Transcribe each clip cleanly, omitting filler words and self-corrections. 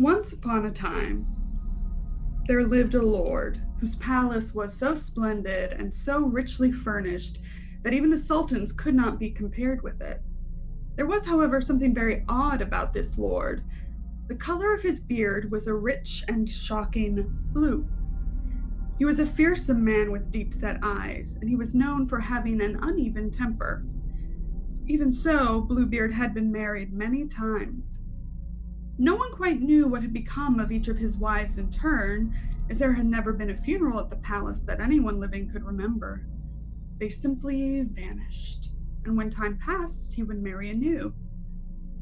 Once upon a time, there lived a lord whose palace was so splendid and so richly furnished that even the sultans could not be compared with it. There was, however, something very odd about this lord. The color of his beard was a rich and shocking blue. He was a fearsome man with deep-set eyes, and he was known for having an uneven temper. Even so, Bluebeard had been married many times. No one quite knew what had become of each of his wives in turn, as there had never been a funeral at the palace that anyone living could remember. They simply vanished, and when time passed, he would marry anew.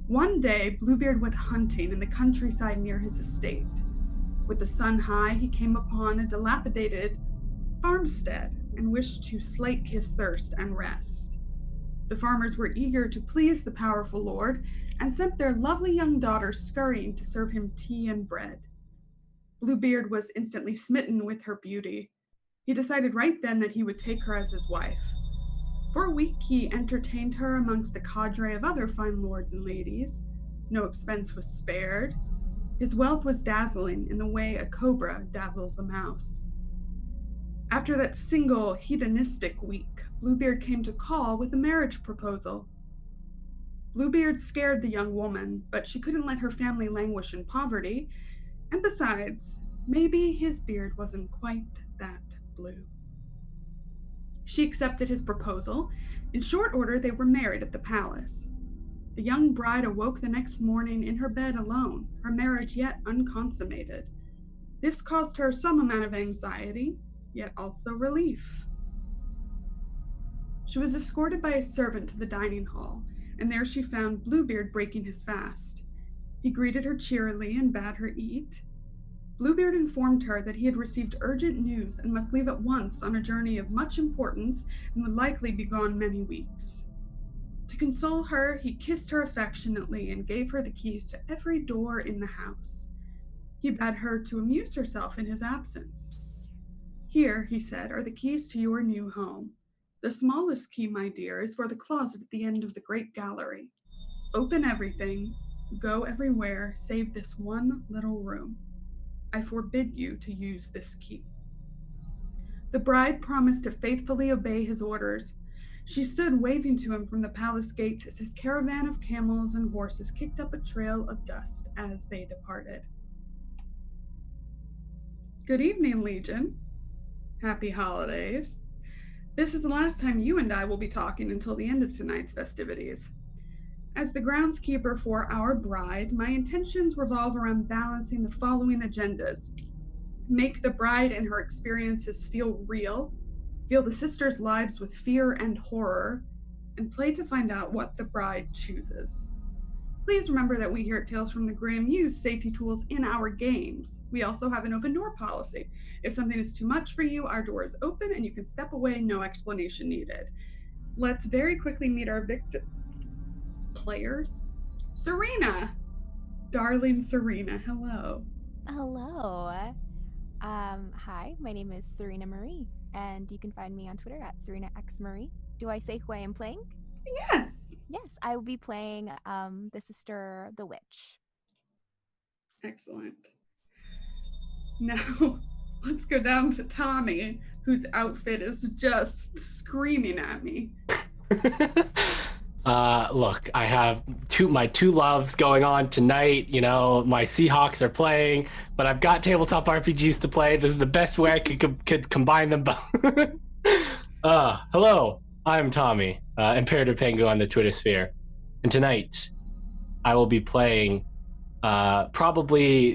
One day, Bluebeard went hunting in the countryside near his estate. With the sun high, he came upon a dilapidated farmstead and wished to slake his thirst and rest. The farmers were eager to please the powerful lord and sent their lovely young daughter scurrying to serve him tea and bread. Bluebeard was instantly smitten with her beauty. He decided right then that he would take her as his wife. For a week, he entertained her amongst a cadre of other fine lords and ladies. No expense was spared. His wealth was dazzling in the way a cobra dazzles a mouse. After that single hedonistic week, Bluebeard came to call with a marriage proposal. Bluebeard scared the young woman, but she couldn't let her family languish in poverty, and besides, maybe his beard wasn't quite that blue. She accepted his proposal. In short order, they were married at the palace. The young bride awoke the next morning in her bed alone, her marriage yet unconsummated. This caused her some amount of anxiety, yet also relief. She was escorted by a servant to the dining hall, and there she found Bluebeard breaking his fast. He greeted her cheerily and bade her eat. Bluebeard informed her that he had received urgent news and must leave at once on a journey of much importance and would likely be gone many weeks. To console her, he kissed her affectionately and gave her the keys to every door in the house. He bade her to amuse herself in his absence. Here, he said, are the keys to your new home. The smallest key, my dear, is for the closet at the end of the great gallery. Open everything, go everywhere, save this one little room. I forbid you to use this key. The bride promised to faithfully obey his orders. She stood waving to him from the palace gates as his caravan of camels and horses kicked up a trail of dust as they departed. Good evening, Legion. Happy holidays. This is the last time you and I will be talking until the end of tonight's festivities. As the groundskeeper for our bride, my intentions revolve around balancing the following agendas. Make the bride and her experiences feel real, feel the sisters' lives with fear and horror, and play to find out what the bride chooses. Please remember that we here at Tales from the Grim use safety tools in our games. We also have an open door policy. If something is too much for you, our door is open and you can step away, no explanation needed. Let's very quickly meet our players. Serena! Darling Serena, hello. Hello. Hi, my name is Serena Marie, and you can find me on Twitter at SerenaXMarie. Do I say who I am playing? Yes. Yes, I will be playing the sister, the witch. Excellent. Now, let's go down to Tommy, whose outfit is just screaming at me. Look, I have my two loves going on tonight. You know, my Seahawks are playing, but I've got tabletop RPGs to play. This is the best way I could combine them both. Hello, I'm Tommy, Imperative Pengu on the Twitter sphere, and tonight I will be playing probably,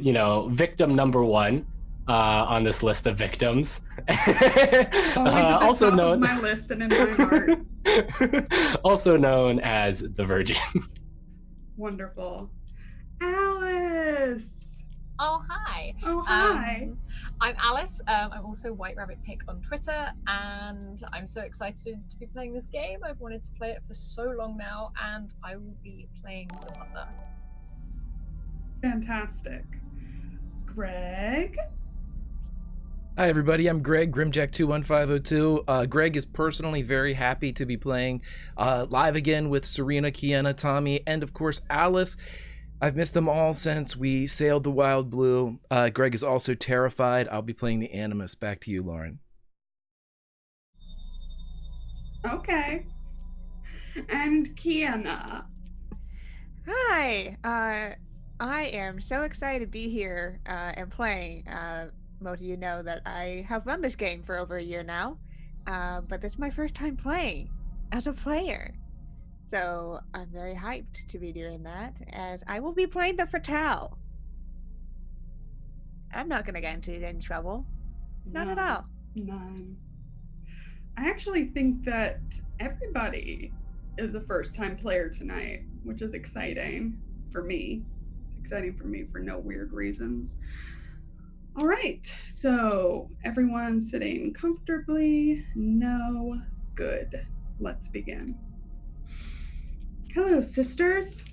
victim number one on this list of victims. Also known my list and in my heart. Also known as the Virgin. Wonderful. Alice! Oh, hi. Oh, hi. I'm Alice. I'm also White Rabbit Pick on Twitter, and I'm so excited to be playing this game. I've wanted to play it for so long now, and I will be playing the mother. Fantastic. Greg? Hi everybody, I'm Greg, Grimjack21502. Greg is personally very happy to be playing live again with Serena, Kiana, Tommy, and of course Alice. I've missed them all since we sailed the Wild Blue. Greg is also terrified. I'll be playing the Animus. Back to you, Lauren. Okay. And Kiana. Hi. I am so excited to be here and playing. Most of you know that I have run this game for over a year now, but this is my first time playing as a player. So I'm very hyped to be doing that, and I will be playing the Fatale. I'm not going to get into any trouble. Not at all. None. I actually think that everybody is a first-time player tonight, which is exciting for me. It's exciting for me for no weird reasons. All right, so everyone sitting comfortably? No? Good. Let's begin. Hello, sisters.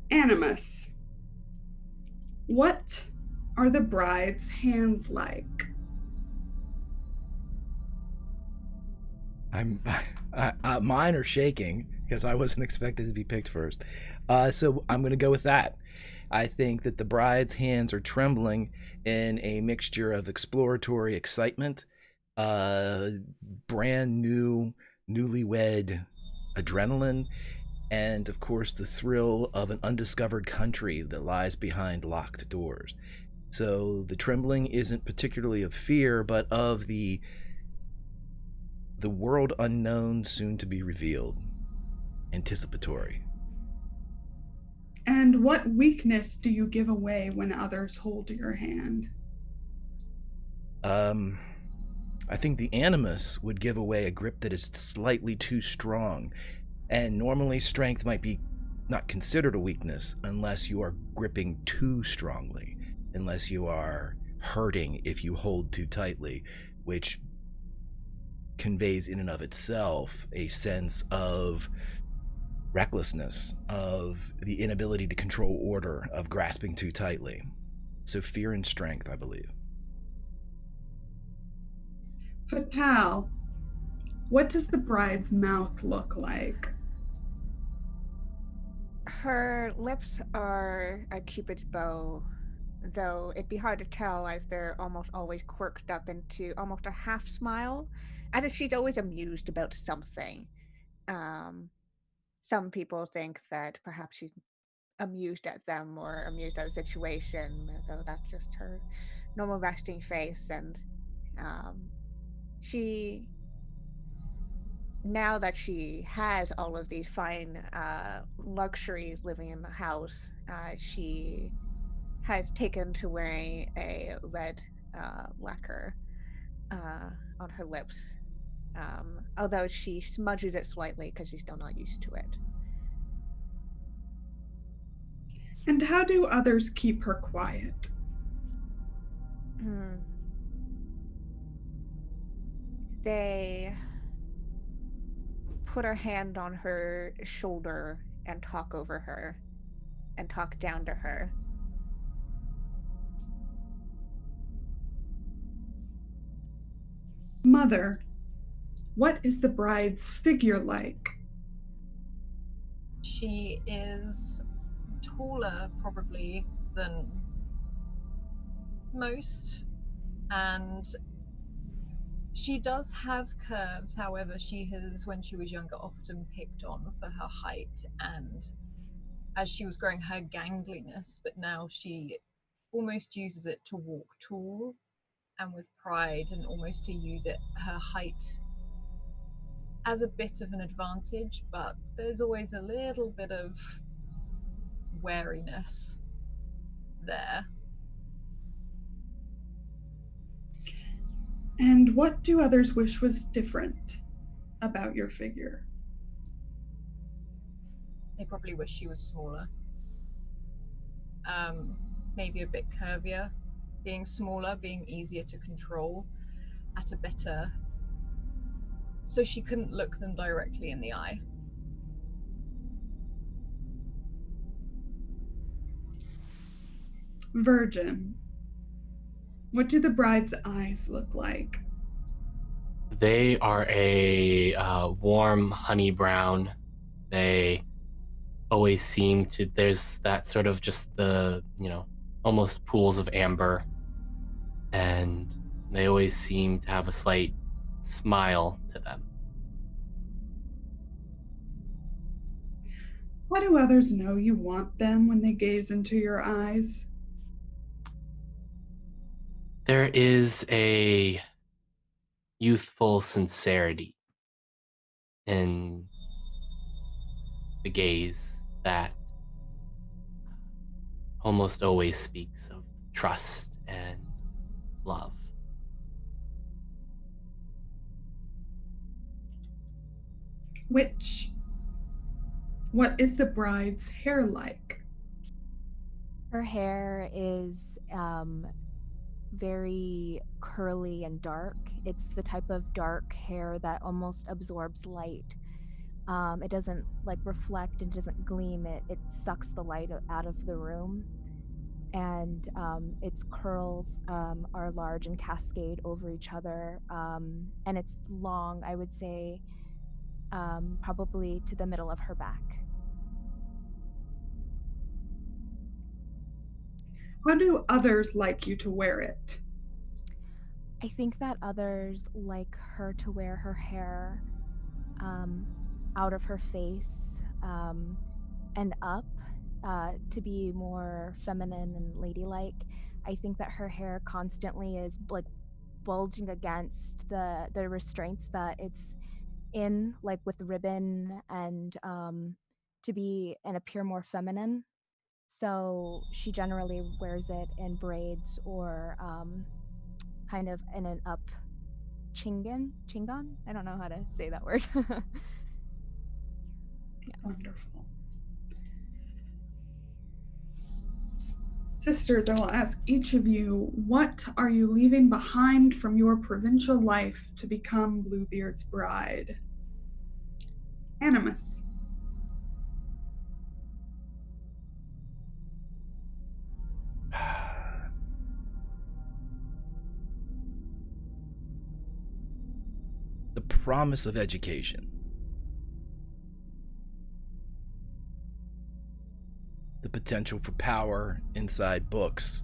Animus. What are the bride's hands like? Mine are shaking because I wasn't expected to be picked first. So I'm going to go with that. I think that the bride's hands are trembling in a mixture of exploratory excitement, brand new, newlywed adrenaline, and of course the thrill of an undiscovered country that lies behind locked doors. So the trembling isn't particularly of fear, but of the world unknown, soon to be revealed. Anticipatory. And what weakness do you give away when others hold your hand? I think the Animus would give away a grip that is slightly too strong. And normally strength might be not considered a weakness unless you are gripping too strongly, unless you are hurting if you hold too tightly, which conveys in and of itself a sense of recklessness, of the inability to control order, of grasping too tightly. So fear and strength, I believe. Fatale, what does the bride's mouth look like? Her lips are a cupid's bow, though it'd be hard to tell as they're almost always quirked up into almost a half smile, as if she's always amused about something. Some people think that perhaps she's amused at them or amused at the situation, though that's just her normal resting face. And she, now that she has all of these fine luxuries living in the house, she has taken to wearing a red lacquer on her lips. Although she smudges it slightly because she's still not used to it. And how do others keep her quiet? They put a hand on her shoulder and talk over her and talk down to her. Mother, what is the bride's figure like? She is taller, probably, than most, and she does have curves. However, she has, when she was younger, often picked on for her height, and as she was growing her gangliness, but now she almost uses it to walk tall and with pride, and almost to use it, her height, as a bit of an advantage, but there's always a little bit of wariness there. And what do others wish was different about your figure? They probably wish she was smaller. Maybe a bit curvier. Being smaller, being easier to control at a better... so she couldn't look them directly in the eye. Virgin, what do the bride's eyes look like? They are a warm honey brown. They always seem to, there's that sort of just the, almost pools of amber, and they always seem to have a slight smile to them. Why do others know you want them when they gaze into your eyes? There is a youthful sincerity in the gaze that almost always speaks of trust and love. What is the bride's hair like? Her hair is very curly and dark. It's the type of dark hair that almost absorbs light. It doesn't like reflect, it doesn't gleam, it sucks the light out of the room. And its curls are large and cascade over each other. And it's long, I would say, probably to the middle of her back. How do others like you to wear it? I think that others like her to wear her hair out of her face and up to be more feminine and ladylike. I think that her hair constantly is like bulging against the restraints that it's in, like with ribbon, and to be and appear more feminine. So she generally wears it in braids or kind of in an up chingon. I don't know how to say that word. Wonderful. Sisters, I will ask each of you, what are you leaving behind from your provincial life to become Bluebeard's bride? Animus. The promise of education. The potential for power inside books.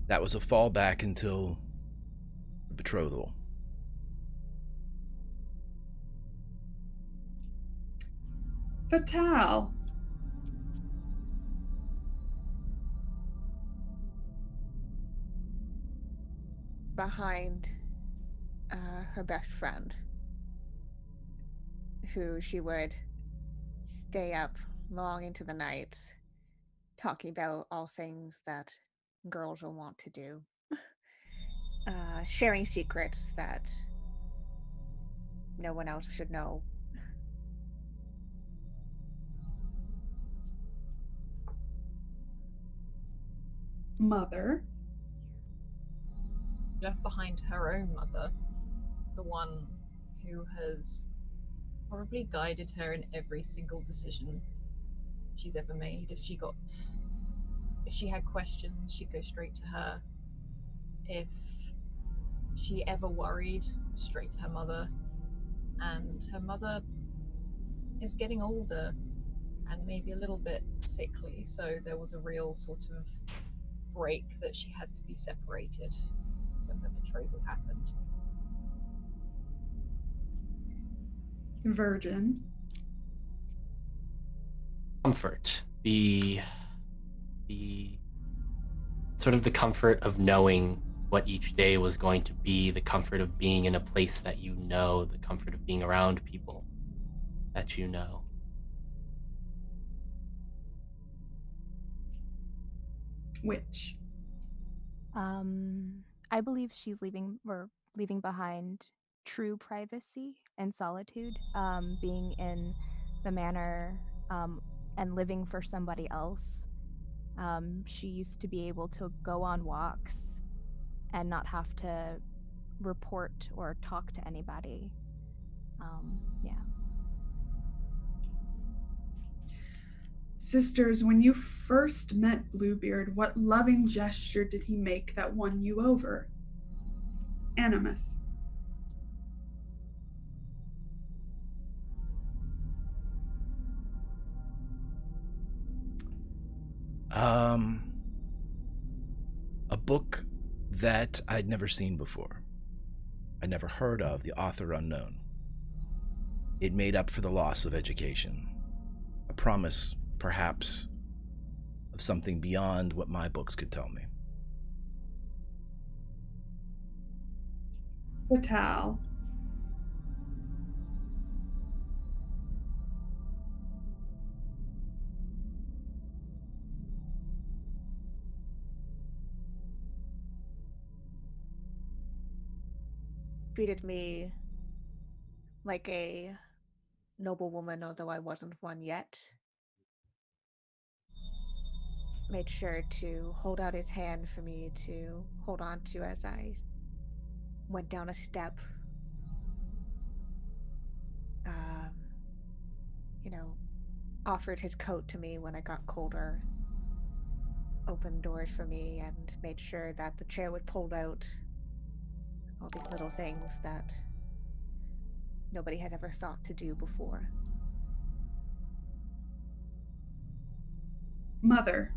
That was a fallback until the betrothal. Fatal. Behind her best friend, who she would stay up long into the night talking about all things that girls will want to do, sharing secrets that no one else should know. Mother. Left behind her own mother, the one who has probably guided her in every single decision she's ever made. If she had questions, she'd go straight to her. If she ever worried, straight to her mother. And her mother is getting older and maybe a little bit sickly, so there was a real sort of break that she had to be separated when the betrothal happened. Virgin. Comfort. The sort of the comfort of knowing what each day was going to be, the comfort of being in a place that you know, the comfort of being around people that you know. Witch. I believe she's leaving behind true privacy and solitude, being in the manor and living for somebody else. She used to be able to go on walks and not have to report or talk to anybody. Yeah. Sisters, when you first met Bluebeard, what loving gesture did he make that won you over? Animus. A book that I'd never seen before. I'd never heard of, the author unknown. It made up for the loss of education. A promise, perhaps, of something beyond what my books could tell me. Fatal. Treated me like a noble woman, although I wasn't one yet. Made sure to hold out his hand for me to hold on to as I went down a step. You know, offered his coat to me when I got colder, opened doors for me, and made sure that the chair was pulled out. All these little things that nobody had ever thought to do before. Mother.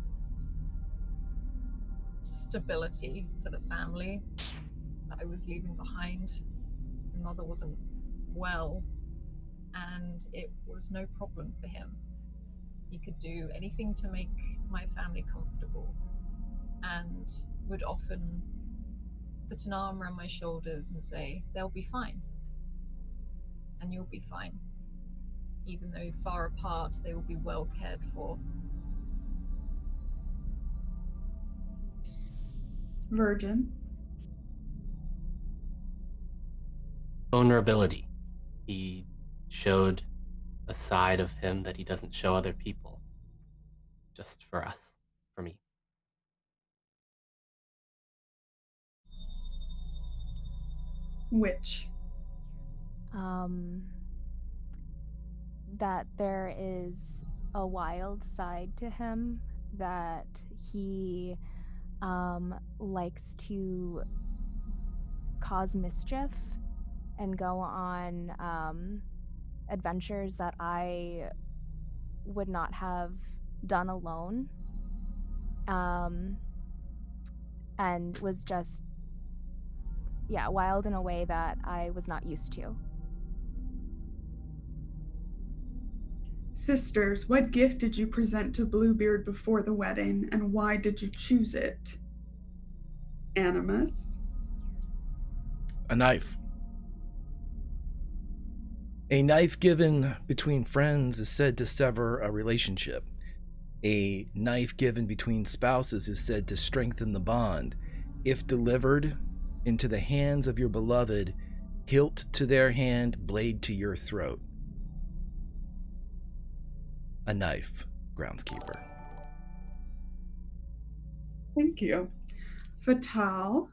Stability for the family that I was leaving behind. My mother wasn't well, and it was no problem for him. He could do anything to make my family comfortable, and would often put an arm around my shoulders and say, "They'll be fine, and you'll be fine. Even though far apart, they will be well cared for." Virgin. Vulnerability. He showed a side of him that he doesn't show other people. Just for us, for me. Witch. That there is a wild side to him, that he likes to cause mischief and go on adventures that I would not have done alone, and was just, wild in a way that I was not used to. Sisters, what gift did you present to Bluebeard before the wedding, and why did you choose it? Animus. A knife. A knife given between friends is said to sever a relationship. A knife given between spouses is said to strengthen the bond. If delivered into the hands of your beloved, hilt to their hand, blade to your throat. A knife, groundskeeper. Thank you. Fatal.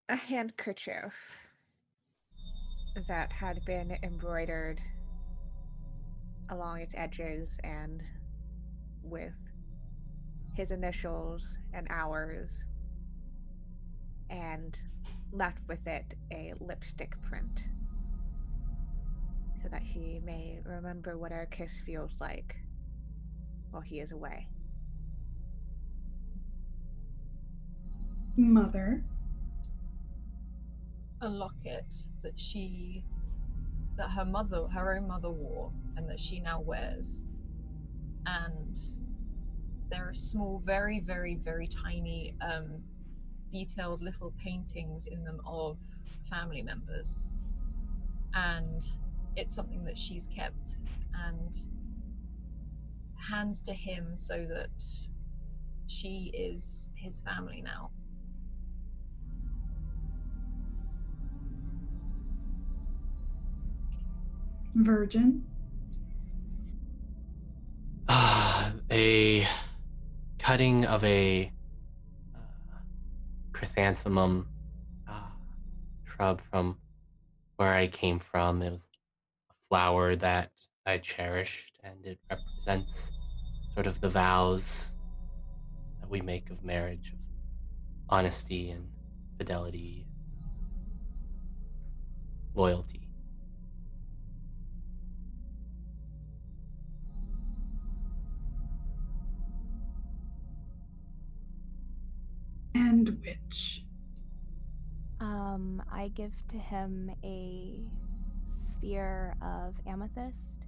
A handkerchief that had been embroidered along its edges and with his initials and ours, and left with it a lipstick print so that he may remember what our kiss feels like while he is away. Mother. A locket that her own mother wore, and that she now wears. And there are small, very, very, very tiny, detailed little paintings in them of family members. And it's something that she's kept and hands to him so that she is his family now. Virgin. A cutting of a chrysanthemum shrub from where I came from. It was a flower that I cherished, and it represents sort of the vows that we make of marriage, of honesty and fidelity, loyalty. which? I give to him a sphere of amethyst.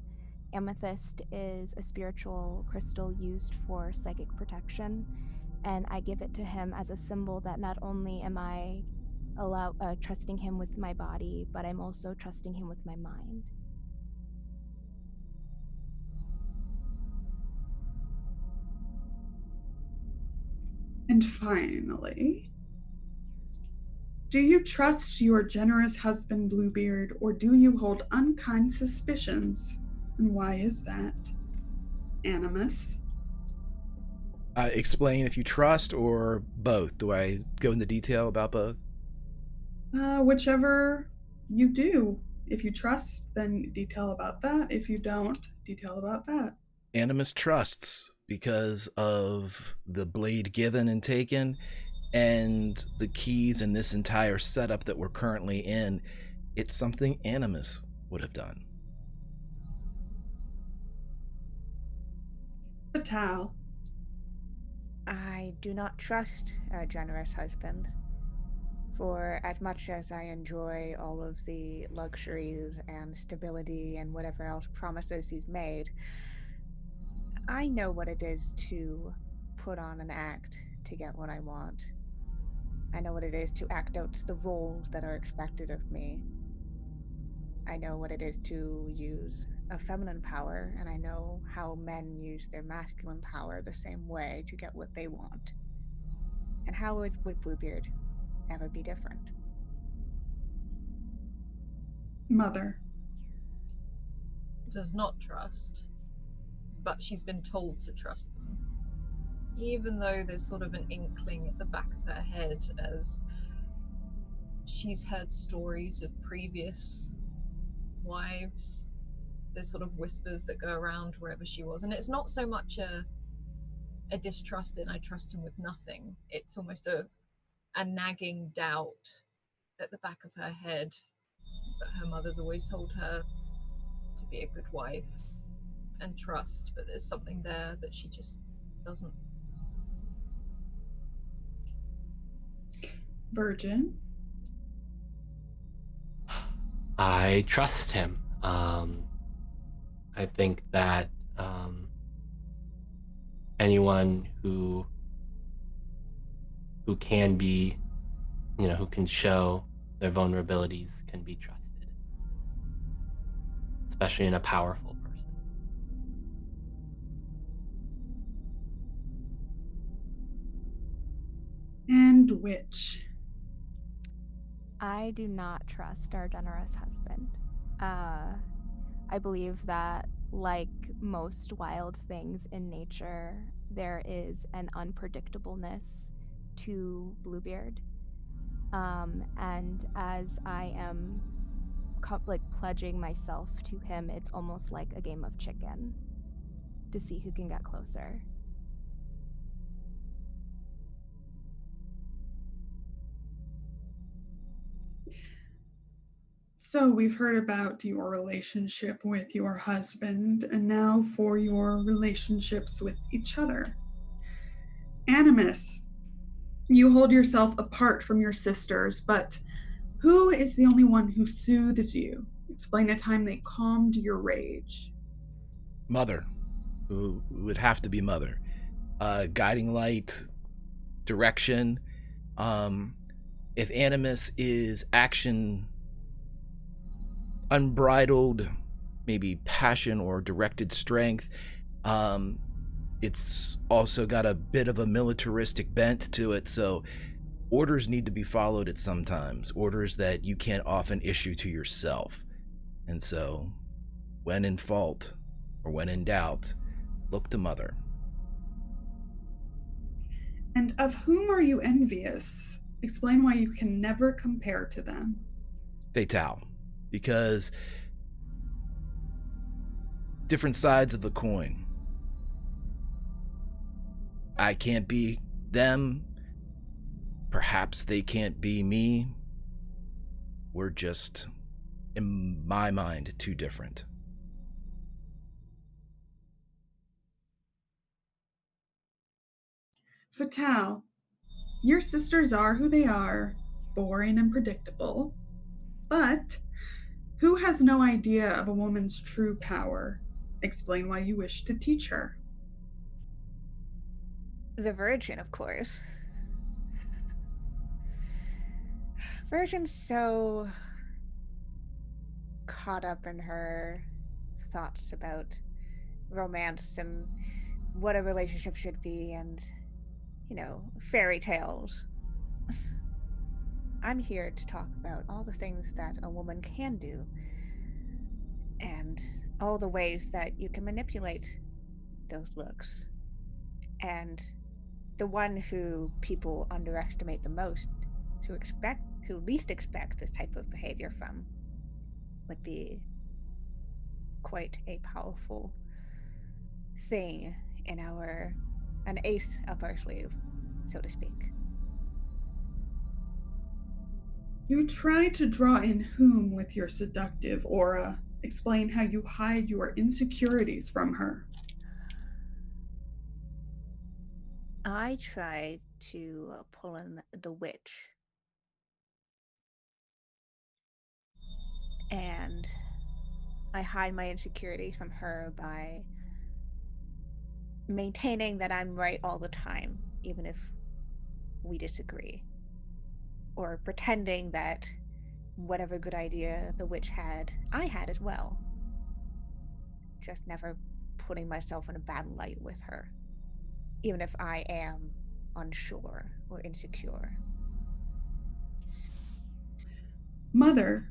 Amethyst is a spiritual crystal used for psychic protection, and I give it to him as a symbol that not only am I trusting him with my body, but I'm also trusting him with my mind. And finally, do you trust your generous husband, Bluebeard, or do you hold unkind suspicions? And why is that? Animus. Explain if you trust or both. Do I go into detail about both? Whichever you do. If you trust, then detail about that. If you don't, detail about that. Animus trusts because of the blade given and taken and the keys in this entire setup that we're currently in. It's something Animus would have done. Fatal. I do not trust a generous husband. For as much as I enjoy all of the luxuries and stability and whatever else promises he's made, I know what it is to put on an act to get what I want. I know what it is to act out the roles that are expected of me. I know what it is to use a feminine power, and I know how men use their masculine power the same way to get what they want. And how would Bluebeard ever be different? Mother. Does not trust, but she's been told to trust them. Even though there's sort of an inkling at the back of her head as she's heard stories of previous wives. There's sort of whispers that go around wherever she was. And it's not so much a distrust in I trust him with nothing. It's almost a nagging doubt at the back of her head. But her mother's always told her to be a good wife and trust, but there's something there that she just doesn't. Virgin. I trust him. I think that anyone who can be, who can show their vulnerabilities can be trusted, especially in a powerful person. And which? I do not trust our generous husband. I believe that, like most wild things in nature, there is an unpredictableness to Bluebeard. And as I am pledging myself to him, it's almost like a game of chicken to see who can get closer. So we've heard about your relationship with your husband, and now for your relationships with each other. Animus, you hold yourself apart from your sisters, but who is the only one who soothes you? Explain a time they calmed your rage. Mother, who would have to be Mother. Guiding light, direction. If Animus is action unbridled, maybe passion or directed strength, it's also got a bit of a militaristic bent to it, so orders need to be followed at some times, orders that you can't often issue to yourself. And so, when in fault, or when in doubt, look to Mother. And of whom are you envious? Explain why you can never compare to them. Fatal. Because different sides of the coin. I can't be them. Perhaps they can't be me. We're just, in my mind, too different. Fatal, Your sisters are who they are, boring and predictable. But who has no idea of a woman's true power? Explain why you wish to teach her. The Virgin, of course. Virgin's so caught up in her thoughts about romance and what a relationship should be and, fairy tales. I'm here to talk about all the things that a woman can do and all the ways that you can manipulate those looks. And the one who people underestimate the most, who least expect this type of behavior from, would be quite a powerful thing in an ace up our sleeve, so to speak. You try to draw in whom with your seductive aura. Explain how you hide your insecurities from her. I try to pull in the witch. And I hide my insecurities from her by maintaining that I'm right all the time, even if we disagree. Or pretending that whatever good idea the witch had, I had as well. Just never putting myself in a bad light with her, even if I am unsure or insecure. Mother,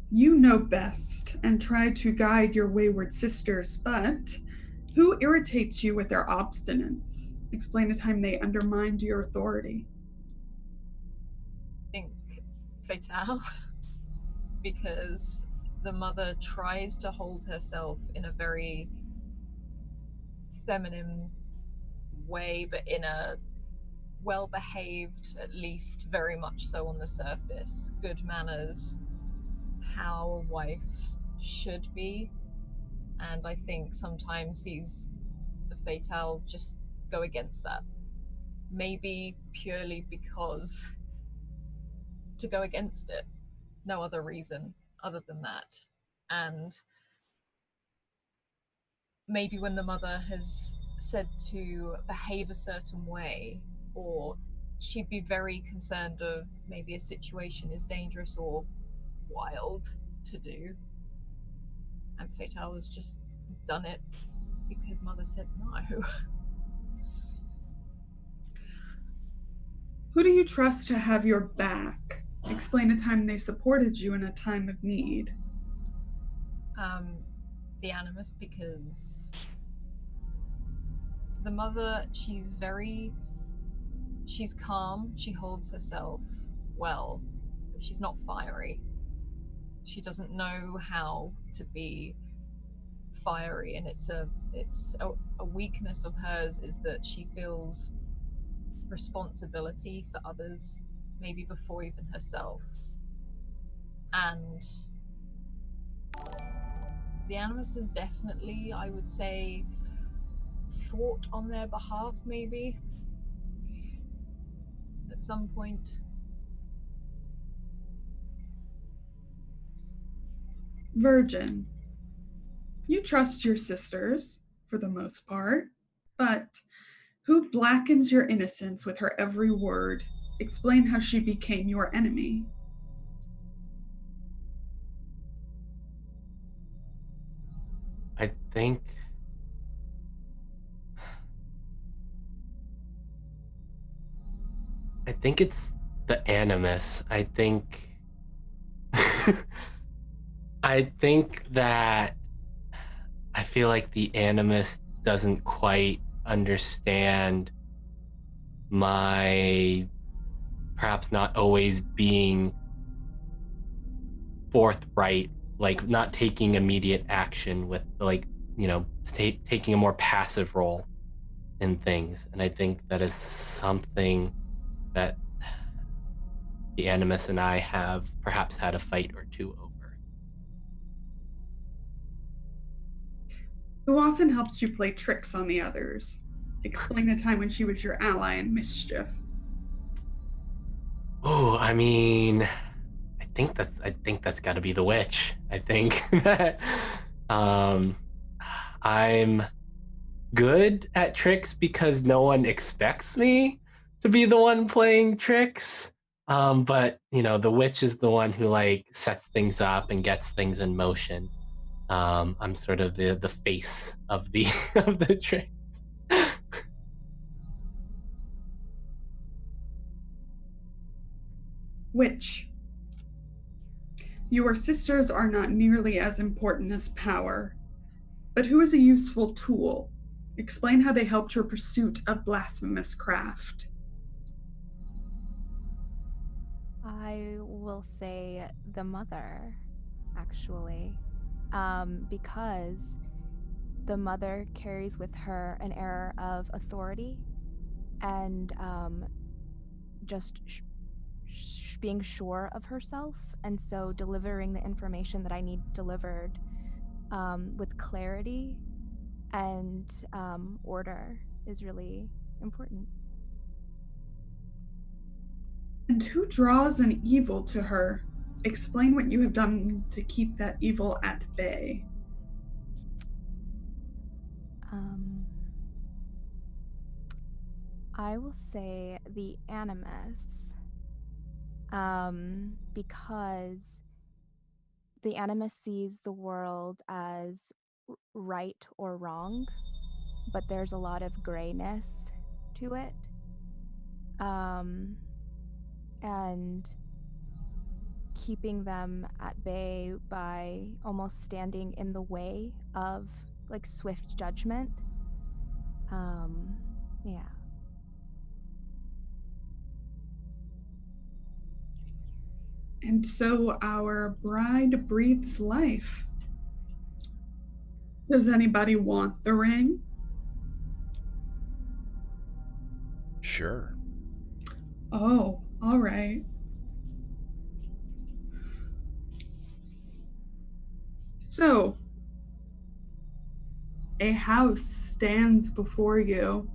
you know best and try to guide your wayward sisters, but who irritates you with their obstinance? Explain a time they undermined your authority. I think Fatale, because the mother tries to hold herself in a very feminine way, but in a well-behaved, at least very much so on the surface, good manners, how a wife should be. And I think sometimes sees the Fatale just go against that. Maybe purely because to go against it, no other reason other than that. And maybe when the mother has said to behave a certain way, or she'd be very concerned of maybe a situation is dangerous or wild to do, and Fatale has just done it because mother said no. Who do you trust to have your back? Explain a time they supported you in a time of need. The Animus, because the mother, she's calm, she holds herself well, but she's not fiery. She doesn't know how to be fiery, and it's a weakness of hers is that she feels responsibility for others, maybe before even herself. And the Animus is definitely, I would say, fought on their behalf, maybe at some point. Virgin, you trust your sisters for the most part, but who blackens your innocence with her every word? Explain how she became your enemy. I think it's the animus. I think that I feel like the animus doesn't quite understand my perhaps not always being forthright, like not taking immediate action with, like, taking a more passive role in things. And I think that is something that the animus and I have perhaps had a fight or two over. Who often helps you play tricks on the others? Explain a time when she was your ally in mischief. Oh, I mean, I think that's got to be the witch. I think that um, I'm good at tricks because no one expects me to be the one playing tricks. But the witch is the one who like sets things up and gets things in motion. I'm sort of the face of the of the trick. Witch. Your sisters are not nearly as important as power, but who is a useful tool? Explain how they helped your pursuit of blasphemous craft. I will say the mother, actually, because the mother carries with her an air of authority and just being sure of herself, and so delivering the information that I need delivered with clarity and order is really important. And who draws an evil to her? Explain what you have done to keep that evil at bay. I will say the animus, because the animus sees the world as right or wrong, but there's a lot of grayness to it. And keeping them at bay by almost standing in the way of like swift judgment. Yeah. And so our bride breathes life. Does anybody want the ring? Sure. Oh, all right. So, a house stands before you,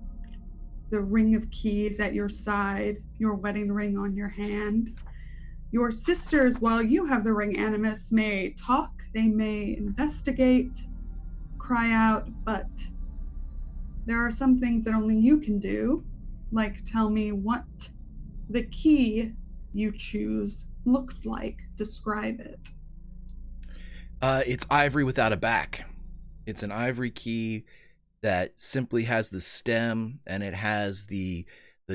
the ring of keys at your side, your wedding ring on your hand. Your sisters, while you have the ring animus, may talk, they may investigate, cry out, but there are some things that only you can do, like tell me what the key you choose looks like. Describe it. It's ivory without a back. It's an ivory key that simply has the stem and it has the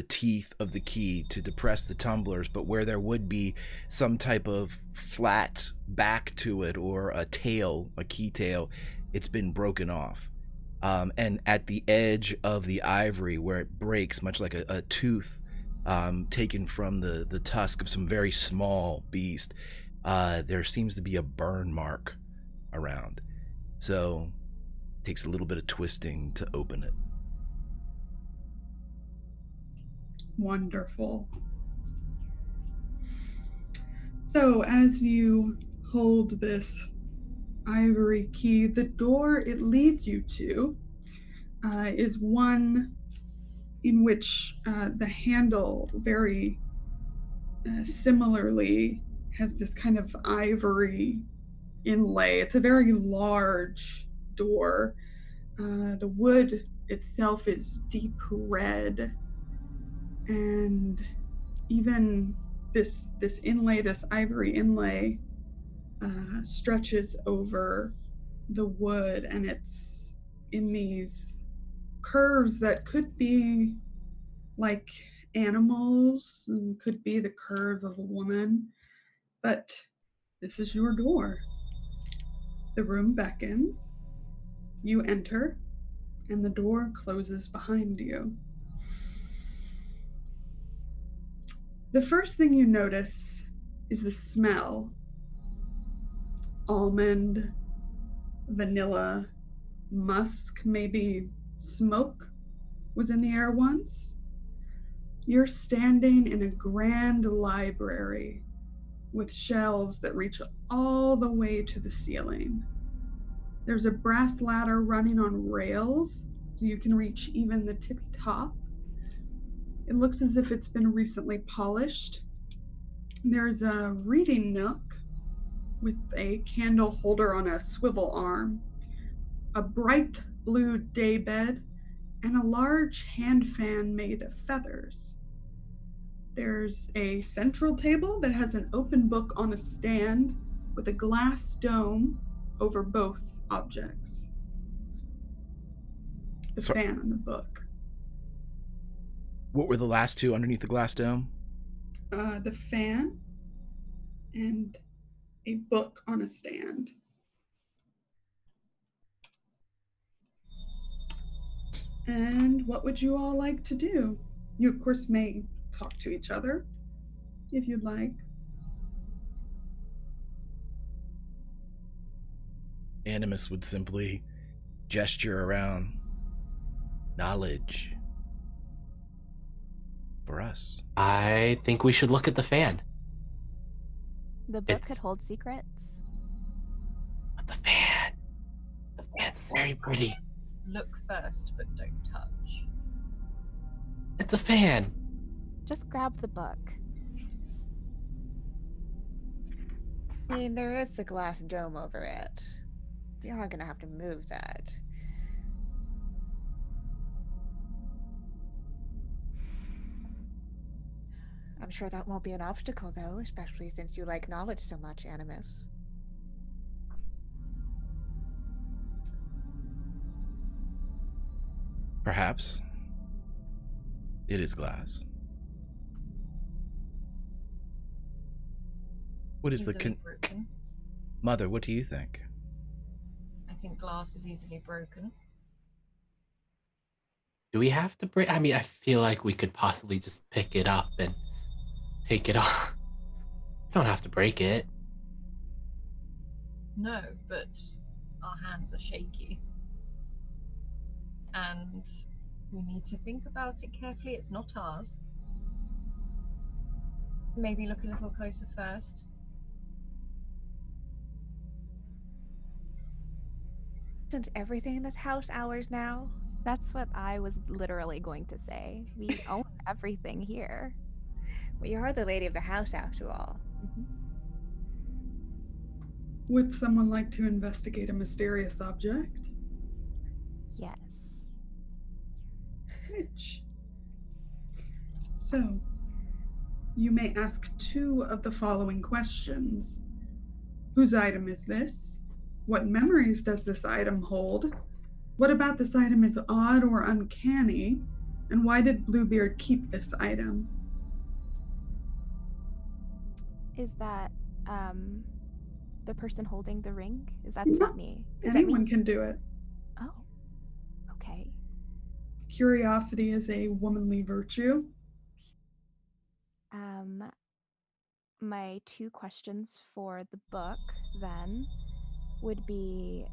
teeth of the key to depress the tumblers, but where there would be some type of flat back to it or a tail, a key tail, it's been broken off. And at the edge of the ivory where it breaks, much like a tooth taken from the tusk of some very small beast, there seems to be a burn mark around. So it takes a little bit of twisting to open it. Wonderful. So as you hold this ivory key, the door it leads you to is one in which the handle very similarly has this kind of ivory inlay. It's a very large door. The wood itself is deep red, and even this inlay, this ivory inlay, stretches over the wood, and it's in these curves that could be like animals and could be the curve of a woman, but this is your door. The room beckons, you enter, and the door closes behind you. The first thing you notice is the smell. Almond, vanilla, musk, maybe smoke was in the air once. You're standing in a grand library with shelves that reach all the way to the ceiling. There's a brass ladder running on rails, so you can reach even the tippy top. It looks as if it's been recently polished. There's a reading nook with a candle holder on a swivel arm, a bright blue daybed, and a large hand fan made of feathers. There's a central table that has an open book on a stand with a glass dome over both objects. The fan and the book. What were the last two underneath the glass dome? The fan and a book on a stand. And what would you all like to do? You, of course, may talk to each other if you'd like. Animus would simply gesture around. Knowledge. For us. I think we should look at the fan. The book could hold secrets. But the fan. The fan's very pretty. Look first, but don't touch. It's a fan. Just grab the book. I mean, there is the glass dome over it. We are gonna have to move that. I'm sure that won't be an obstacle, though, especially since you like knowledge so much, Animus. Perhaps. It is glass. What is Easily broken. Mother, what do you think? I think glass is easily broken. Do we have to break? I mean, I feel like we could possibly just pick it up and take it off. We don't have to break it. No, but our hands are shaky. And we need to think about it carefully. It's not ours. Maybe look a little closer first. Isn't everything in this house ours now? That's what I was literally going to say. We own everything here. We are the lady of the house, after all. Mm-hmm. Would someone like to investigate a mysterious object? Yes. Which? So, you may ask two of the following questions. Whose item is this? What memories does this item hold? What about this item is odd or uncanny? And why did Bluebeard keep this item? Is that the person holding the ring? That's No, not me. Is anyone that me? can do it. Oh. Okay. Curiosity is a womanly virtue. My two questions for the book then would be,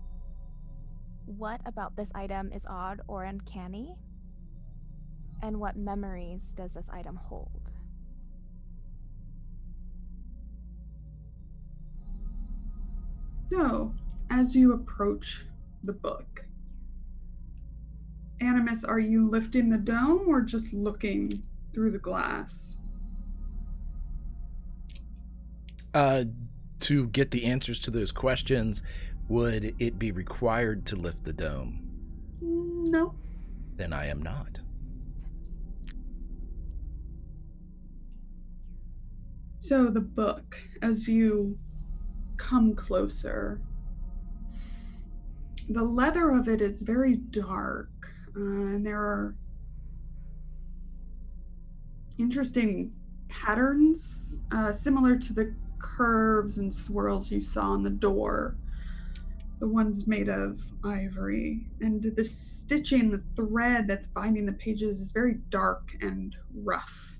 what about this item is odd or uncanny? And what memories does this item hold? So, as you approach the book, Animus, are you lifting the dome or just looking through the glass? To get the answers to those questions, would it be required to lift the dome? No. Then I am not. So the book, as you come closer, the leather of it is very dark, and there are interesting patterns similar to the curves and swirls you saw on the door, the ones made of ivory. And the stitching, the thread that's binding the pages is very dark and rough.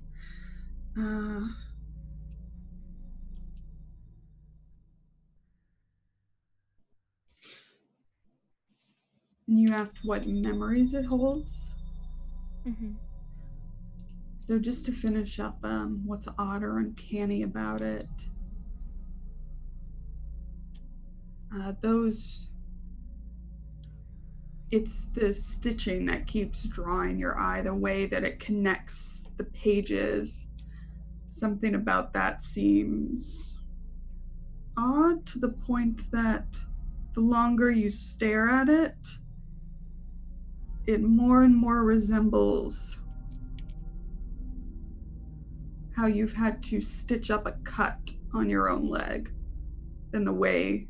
And you asked what memories it holds? Mm-hmm. So just to finish up, what's odd or uncanny about it? It's the stitching that keeps drawing your eye, the way that it connects the pages, Something about that seems odd to the point that the longer you stare at it, it more and more resembles how you've had to stitch up a cut on your own leg than the way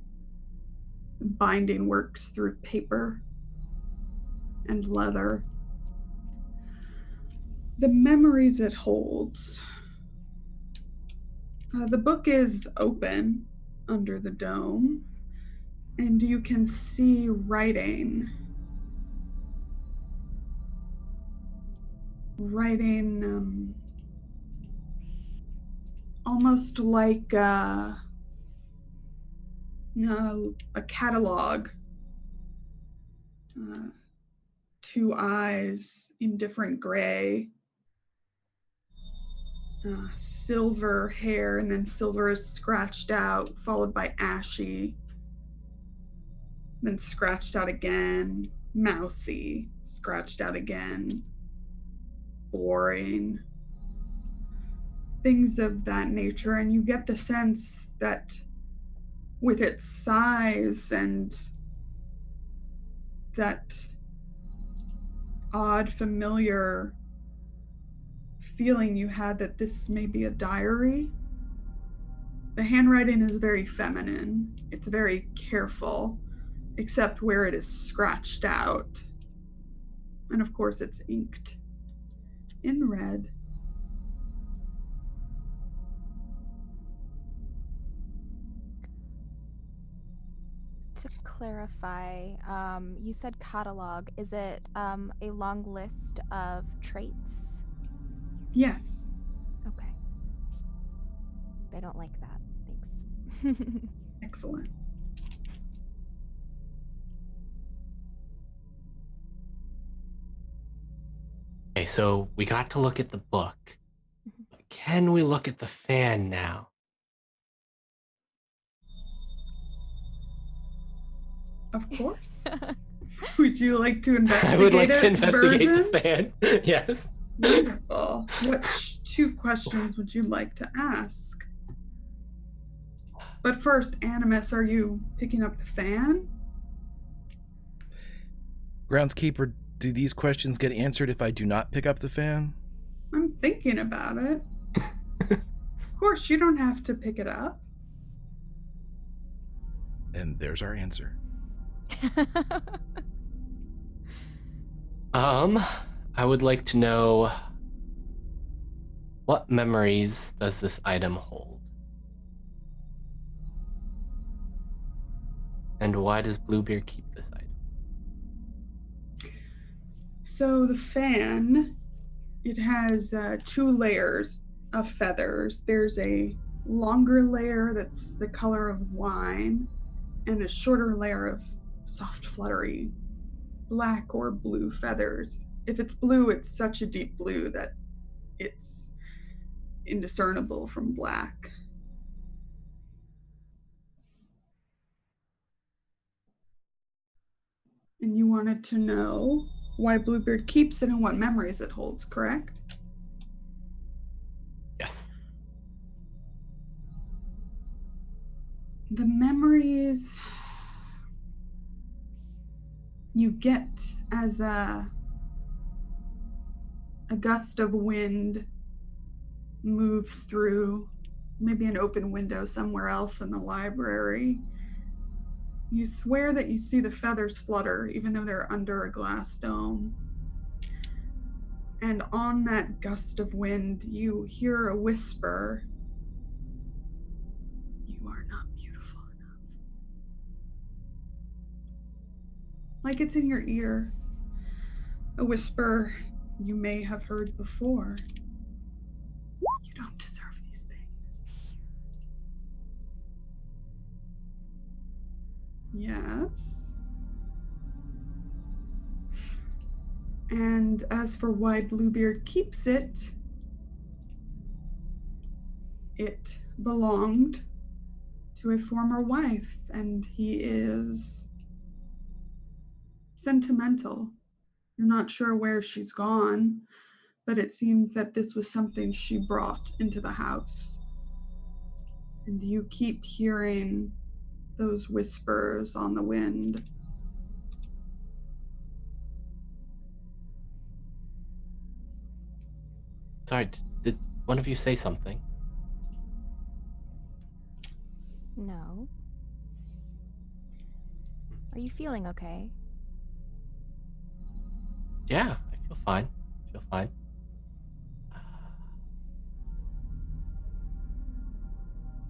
the binding works through paper and leather. The memories it holds. The book is open under the dome, and you can see writing. Almost like a catalog. Two eyes in different gray. Silver hair, and then silver is scratched out, followed by ashy, then scratched out again, mousy, scratched out again, boring, things of that nature. And you get the sense that with its size and that odd, familiar feeling you had that this may be a diary. The handwriting is very feminine. It's very careful, except where it is scratched out. And of course, it's inked in red. To clarify, you said catalog. Is it a long list of traits? Yes. Okay. I don't like that. Thanks. Excellent. Okay, so we got to look at the book. Can we look at the fan now? Of course. Would you like to investigate I would like to it, investigate Virgin? the fan. Yes. Wonderful. What two questions would you like to ask? But first, Animus, are you picking up the fan? Groundskeeper, do these questions get answered if I do not pick up the fan? I'm thinking about it. Of course, you don't have to pick it up. And there's our answer. I would like to know, what memories does this item hold? And why does Bluebeard keep this item? So the fan, it has 2 layers of feathers. There's a longer layer that's the color of wine, and a shorter layer of soft, fluttery black or blue feathers. If it's blue, it's such a deep blue that it's indiscernible from black. And you wanted to know why Bluebeard keeps it and what memories it holds, correct? Yes. The memories you get as a gust of wind moves through maybe an open window somewhere else in the library. You swear that you see the feathers flutter, even though they're under a glass dome. And on that gust of wind, you hear a whisper. You are not beautiful enough. Like it's in your ear. A whisper you may have heard before. You don't deserve these things. Yes. And as for why Bluebeard keeps it, it belonged to a former wife, and he is sentimental. You're not sure where she's gone, but it seems that this was something she brought into the house. And you keep hearing those whispers on the wind. Sorry, did one of you say something? No. Are you feeling okay? Yeah, I feel fine.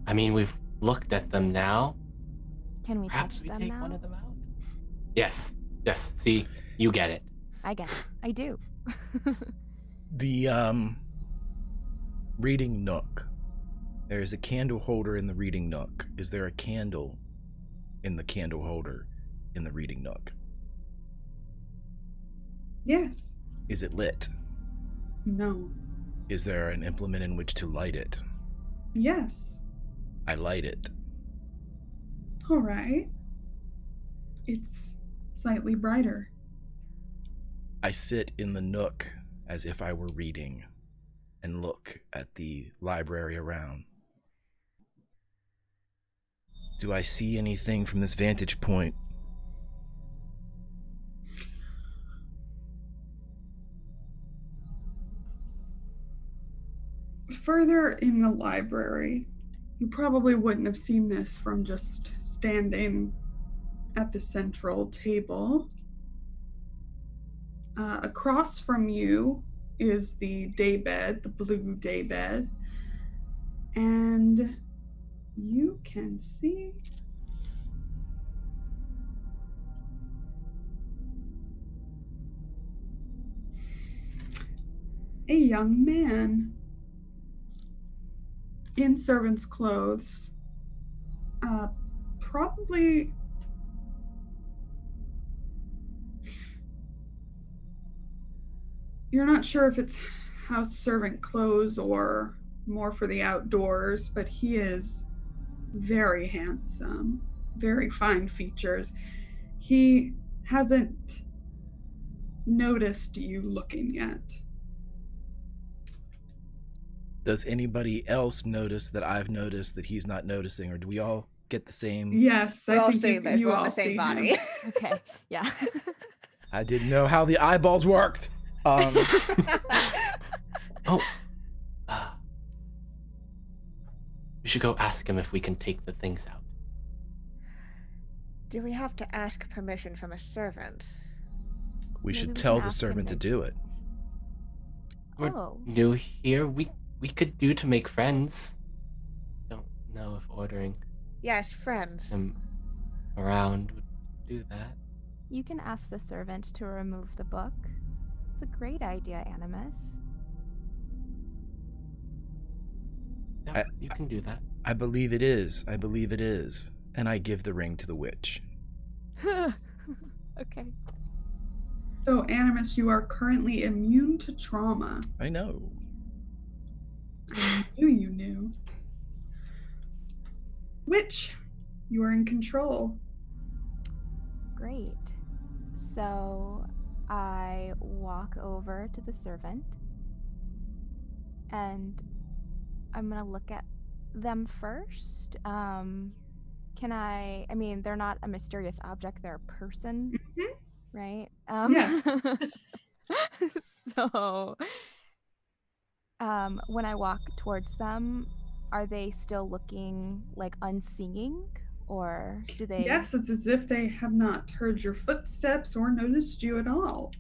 I mean, we've looked at them now. Can we Perhaps touch we them take now? one of them out? Yes. See, you get it. I get it. I do. The reading nook. There is a candle holder in the reading nook. Is there a candle in the candle holder in the reading nook? Yes. Is it lit? No. Is there an implement in which to light it? Yes. I light it. All right. It's slightly brighter. I sit in the nook as if I were reading and look at the library around. Do I see anything from this vantage point? Further in the library, you probably wouldn't have seen this from just standing at the central table. Across from you is the daybed, the blue daybed, and you can see a young man in servant's clothes, probably you're not sure if it's house servant clothes or more for the outdoors, but he is very handsome, very fine features. He hasn't noticed you looking yet. Does anybody else notice that I've noticed that he's not noticing, or do we all get the same? Yes, We're I all think seeing this. you We're all on the same see body. him. Okay. Yeah. I didn't know how the eyeballs worked. Oh. We should go ask him if we can take the things out. Do we have to ask permission from a servant? We Maybe should we tell can the ask him servant to to- do it. We're Oh. new here. We could do to make friends. Don't know if ordering Yes, friends. him around would do that. You can ask the servant to remove the book. It's a great idea, Animus. Yeah, you can do that. I believe it is. And I give the ring to the witch. Okay. So, Animus, you are currently immune to trauma. I know. I knew you knew. Witch, you are in control. Great. So I walk over to the servant and I'm going to look at them first. I mean, they're not a mysterious object, they're a person, right? Yes. So when I walk towards them, are they still looking like unseeing, or do they? Yes, it's as if they have not heard your footsteps or noticed you at all.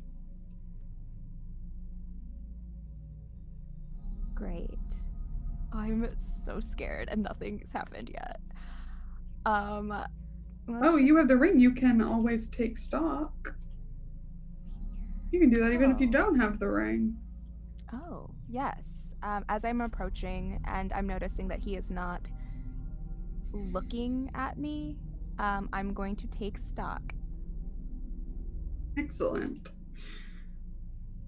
Great. I'm so scared and nothing's happened yet. You have the ring. You can always take stock. You can do that even if you don't have the ring. Oh, yes. As I'm approaching and I'm noticing that he is not looking at me, I'm going to take stock. Excellent.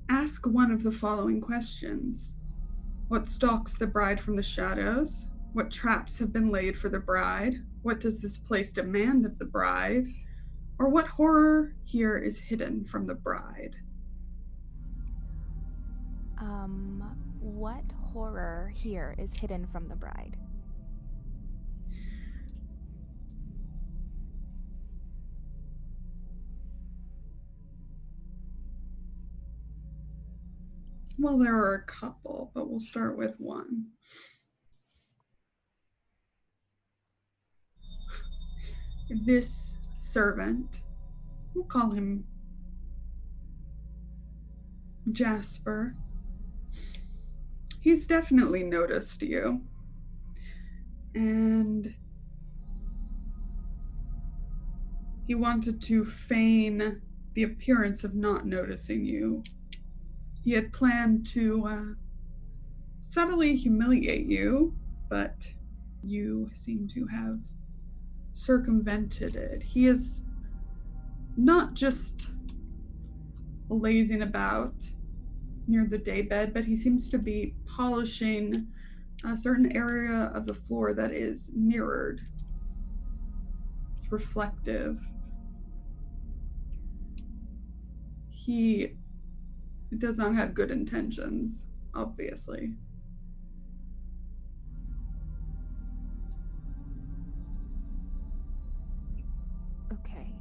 Ask one of the following questions. What stalks the bride from the shadows? What traps have been laid for the bride? What does this place demand of the bride? Or what horror here is hidden from the bride? What horror here is hidden from the bride? Well, there are a couple, but we'll start with one. This servant, we'll call him Jasper. He's definitely noticed you. And he wanted to feign the appearance of not noticing you. He had planned to subtly humiliate you, but you seem to have circumvented it. He is not just lazing about near the daybed, but he seems to be polishing a certain area of the floor that is mirrored. It's reflective. He does not have good intentions, obviously. Okay.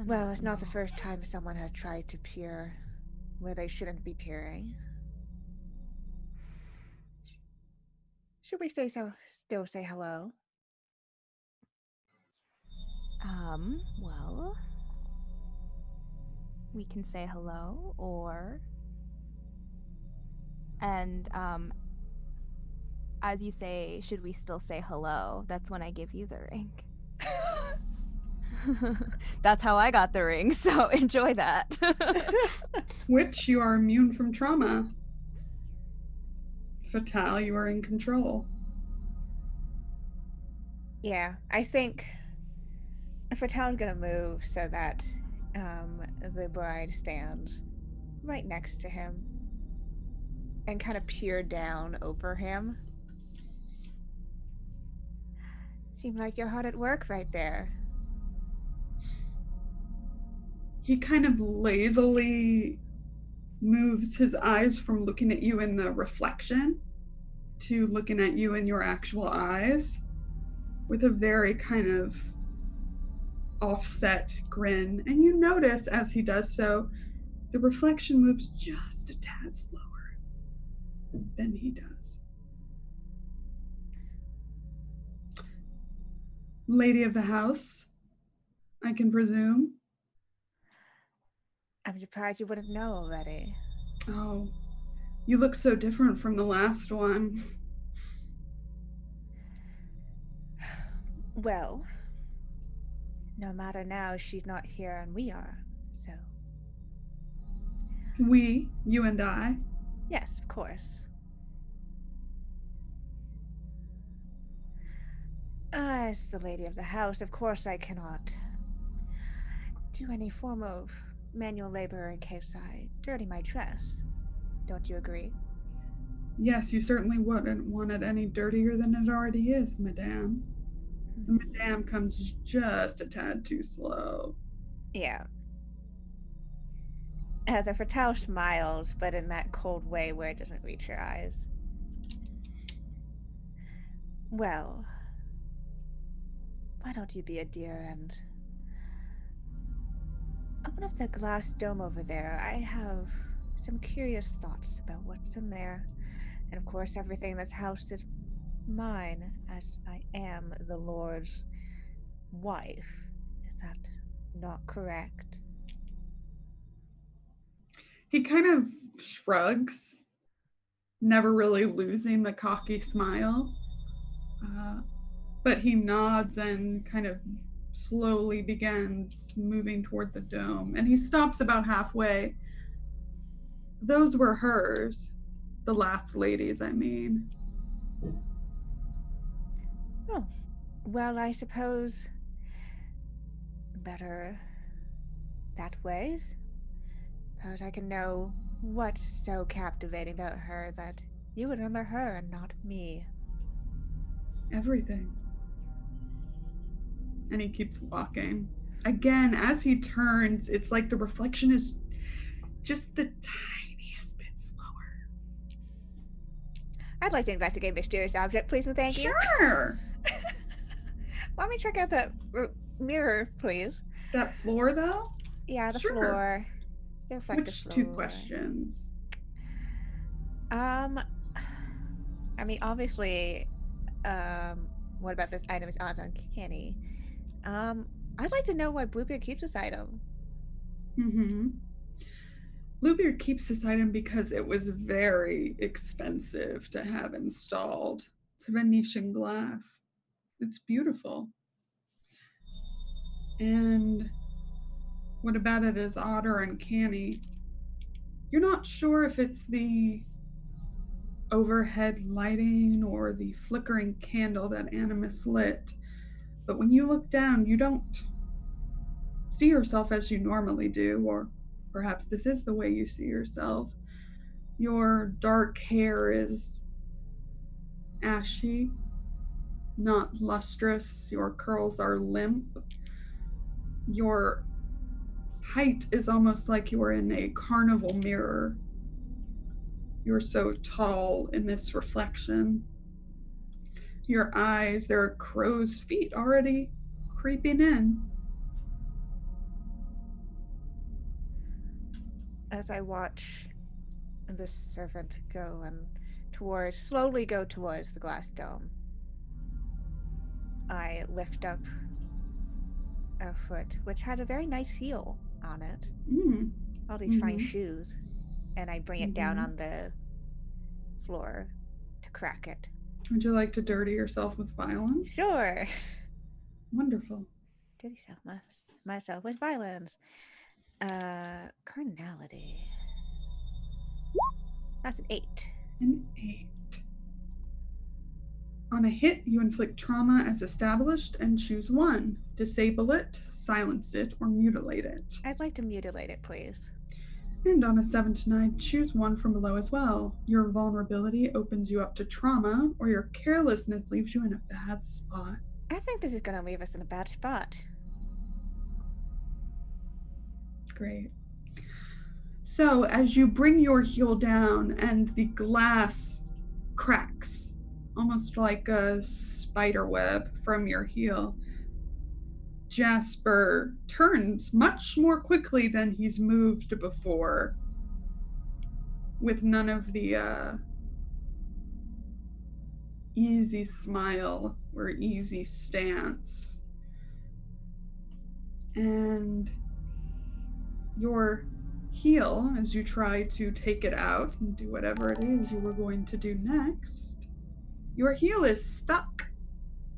Well, it's not the first time someone has tried to peer where they shouldn't be peering. Should we still say hello? Well, we can say hello, or... And, as you say, should we still say hello? That's when I give you the ring. That's how I got the ring, so enjoy that. Which you are immune from trauma. Fatale, you are in control. Yeah, I think Fatale's gonna move so that the bride stands right next to him and kind of peer down over him. Seemed like you're hard at work right there. He kind of lazily moves his eyes from looking at you in the reflection to looking at you in your actual eyes with a very kind of offset grin. And you notice as he does so, the reflection moves just a tad slower than he does. Lady of the house, I can presume. I'm surprised you wouldn't know already. Oh, you look so different from the last one. Well, no matter now, she's not here and we are, so. We, you and I. Yes, of course. As the lady of the house, of course I cannot do any form of manual labor in case I dirty my dress. Don't you agree? Yes, you certainly wouldn't want it any dirtier than it already is, madame. The madame comes just a tad too slow. Yeah. The Fatale smiles, but in that cold way where it doesn't reach her eyes. Well, why don't you be a dear and open up that glass dome over there? I have some curious thoughts about what's in there. And of course, everything that's housed is mine, as I am the Lord's wife. Is that not correct? He kind of shrugs, never really losing the cocky smile. But he nods and kind of slowly begins moving toward the dome. And he stops about halfway. Those were hers. The last ladies, I mean. Oh, well, I suppose better that way. Perhaps I can know what's so captivating about her that you would remember her and not me. Everything. And he keeps walking. again, as he turns, it's like the reflection is just the tiniest bit slower. I'd like to investigate mysterious object, please and thank you. Sure. Let me check out that mirror, please. That floor, though? Yeah, the Sure. floor. The reflective Which floor. 2 questions? I mean, obviously, what about this item is odd uncanny? I'd like to know why Bluebeard keeps this item. Mm-hmm. Bluebeard keeps this item because it was very expensive to have installed. It's Venetian glass. It's beautiful. And what about it is odd or uncanny? You're not sure if it's the overhead lighting or the flickering candle that Animus lit, but when you look down, you don't see yourself as you normally do, or perhaps this is the way you see yourself. Your dark hair is ashy, not lustrous. Your curls are limp. Your height is almost like you're in a carnival mirror. You're so tall in this reflection. Your eyes, there are crow's feet already creeping in. As I watch the servant go and slowly go towards the glass dome, I lift up a foot, which had a very nice heel on it. All these fine shoes. And I bring it down on the floor to crack it. Would you like to dirty yourself with violence? Sure. Wonderful. Dirty myself with violence. Carnality. That's an 8. An 8. On a hit, you inflict trauma as established and choose 1. Disable it, silence it, or mutilate it. I'd like to mutilate it, please. And on a 7 to 9, choose 1 from below as well. Your vulnerability opens you up to trauma, or your carelessness leaves you in a bad spot. I think this is going to leave us in a bad spot. Great. So, as you bring your heel down and the glass cracks, almost like a spider web from your heel, Jasper turns much more quickly than he's moved before, with none of the easy smile or easy stance. And your heel, as you try to take it out and do whatever it is you were going to do next, your heel is stuck,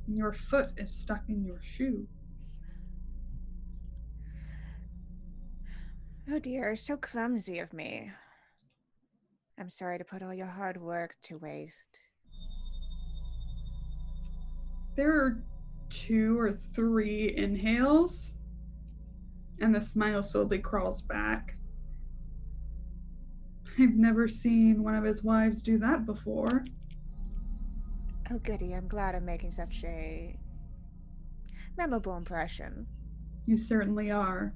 and your foot is stuck in your shoe. Oh dear, so clumsy of me. I'm sorry to put all your hard work to waste. There are 2 or 3 inhales, and the smile slowly crawls back. I've never seen one of his wives do that before. Oh goody, I'm glad I'm making such a memorable impression. You certainly are,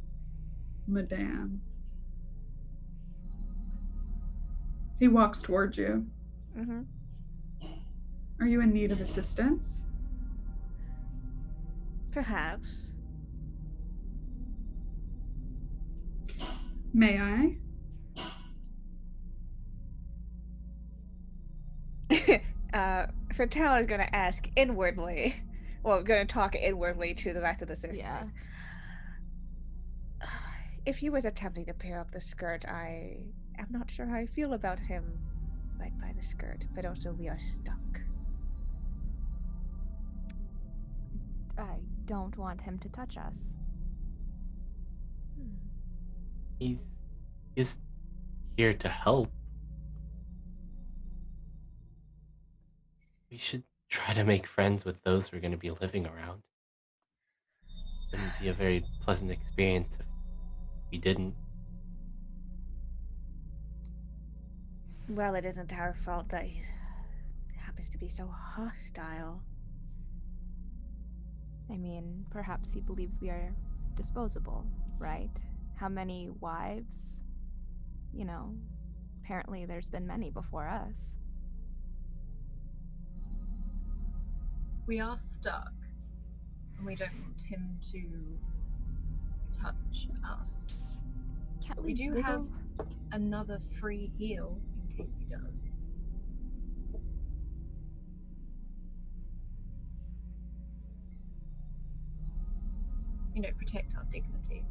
Madame. He walks towards you. Are you in need of assistance? Perhaps. May I? Fertel is going to ask inwardly. Well, going to talk inwardly to the rest of the sisters. Yeah. If he was attempting to pair up the skirt, I am not sure how I feel about him right by the skirt, but also we are stuck. I don't want him to touch us. He's here to help. We should try to make friends with those we're going to be living around. It wouldn't be a very pleasant experience if we didn't. Well, it isn't our fault that he happens to be so hostile. I mean, perhaps he believes we are disposable, right? How many wives? You know, apparently there's been many before us. We are stuck, and we don't want him to touch us. Can't So we do wiggle? have another free heal in case he does. You know, protect our dignity.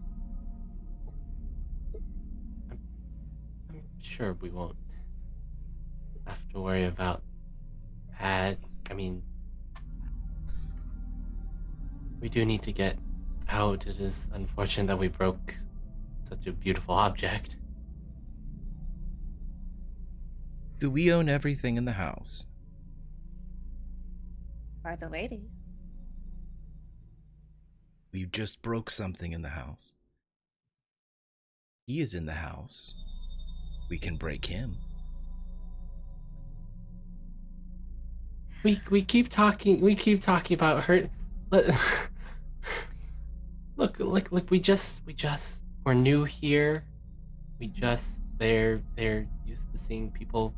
I'm sure we won't have to worry about that. I mean, we do need to get out. It is unfortunate that we broke such a beautiful object. Do we own everything in the house? Or the lady. We just broke something in the house. He is in the house. We can break him. We keep talking about her. Look, we're new here. They're used to seeing people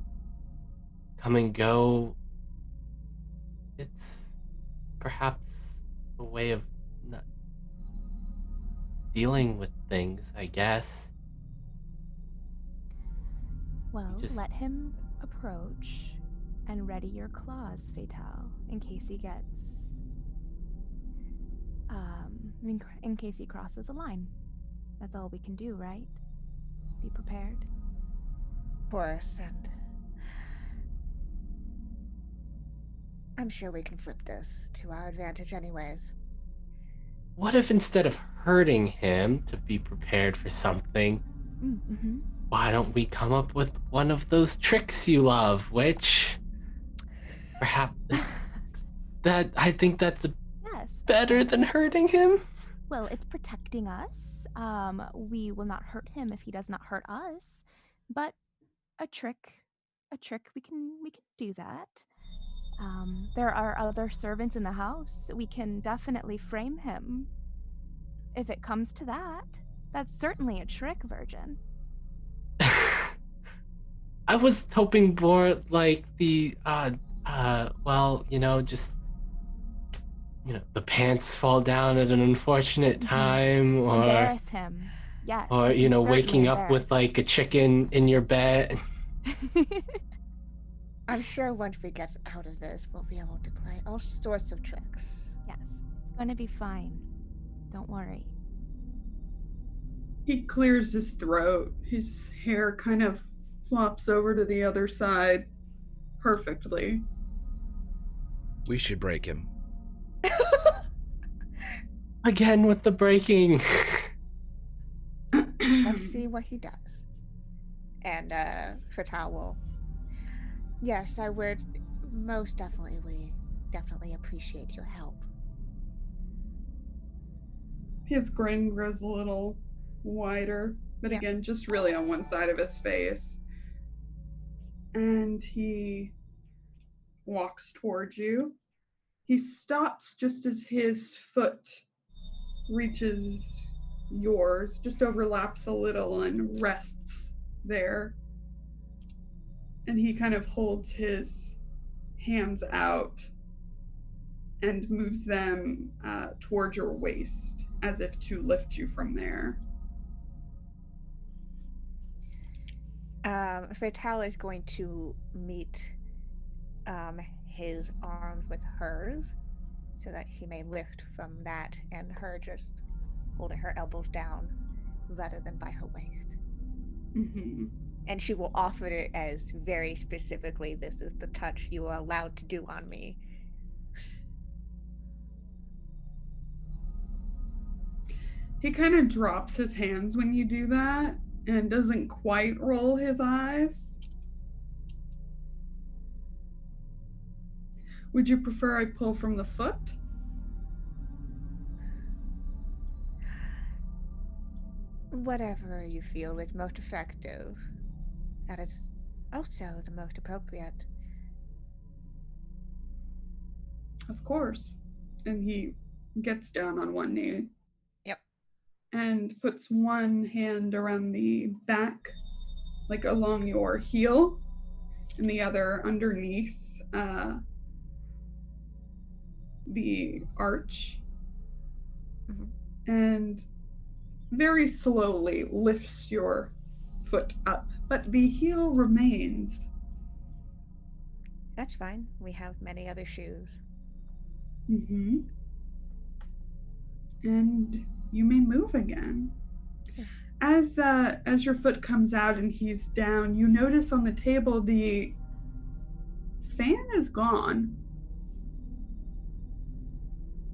come and go. It's perhaps a way of not dealing with things, I guess. Well, let him approach and ready your claws, Fatale, in case he gets. In case he crosses a line. That's all we can do, right? Be prepared. Of course, and I'm sure we can flip this to our advantage anyways. What if instead of hurting him to be prepared for something, why don't we come up with one of those tricks you love, which perhaps I think that's better than hurting him? Well, it's protecting us. We will not hurt him if he does not hurt us. But a trick, we can do that. There are other servants in the house. We can definitely frame him. If it comes to that, that's certainly a trick, Virgin. I was hoping more like the just the pants fall down at an unfortunate time, or embarrass him. Yes. Or waking up with like a chicken in your bed. I'm sure once we get out of this, we'll be able to play all sorts of tricks. Yes, it's going to be fine. Don't worry. He clears his throat. His hair kind of flops over to the other side perfectly. We should break him. Again with the breaking. Let's see what he does. And Fatale will. Yes, I would. Most definitely, we definitely appreciate your help. His grin grows a little wider, but again, just really on one side of his face. And he walks towards you. He stops just as his foot reaches yours, just overlaps a little and rests there. And he kind of holds his hands out and moves them towards your waist, as if to lift you from there. Fatale is going to meet his arms with hers so that he may lift from that, and her just holding her elbows down rather than by her waist. Mm-hmm. And she will offer it as very specifically, this is the touch you are allowed to do on me. He kind of drops his hands when you do that and doesn't quite roll his eyes. Would you prefer I pull from the foot? Whatever you feel is most effective. That is also the most appropriate. Of course. And he gets down on one knee. Yep. and puts one hand around the back, like along your heel, and the other underneath the arch. Mhm. And very slowly lifts your foot up, but the heel remains. That's fine. We have many other shoes. Mm-hmm. And you may move again. As your foot comes out and he's down, you notice on the table the fan is gone.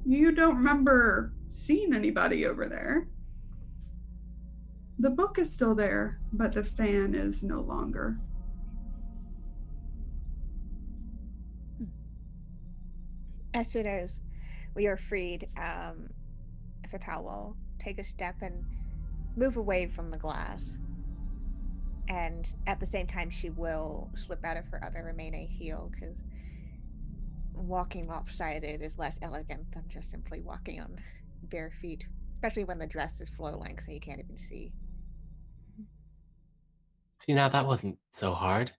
You don't remember seeing anybody over there. The book is still there, but the fan is no longer. As soon as we are freed, Fatal will take a step and move away from the glass. And at the same time, she will slip out of her other remaining heel, because walking lopsided is less elegant than just simply walking on bare feet, especially when the dress is floor length, so you can't even see. See, now that wasn't so hard.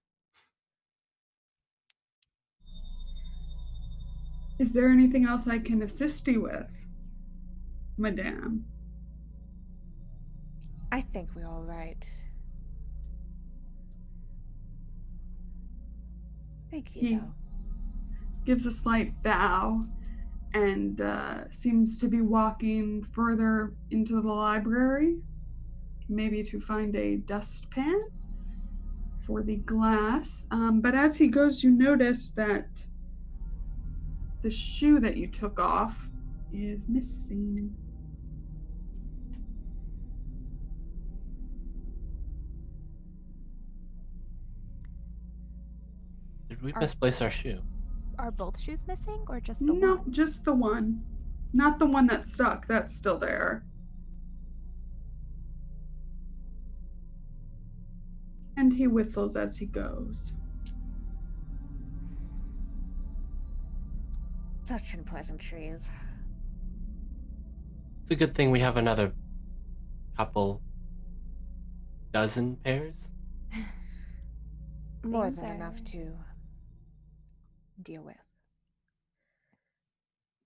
Is there anything else I can assist you with, madame? I think we're all right. Thank you, He though. gives a slight bow and seems to be walking further into the library, maybe to find a dustpan for the glass. But as he goes, you notice that the shoe that you took off is missing. Did we Are- misplace our shoe? Are both shoes missing or just the No, one? just the one. Not the one that's stuck. That's still there. And he whistles as he goes. Such unpleasantries. It's a good thing we have another couple dozen pairs. More Things than are- enough to deal with.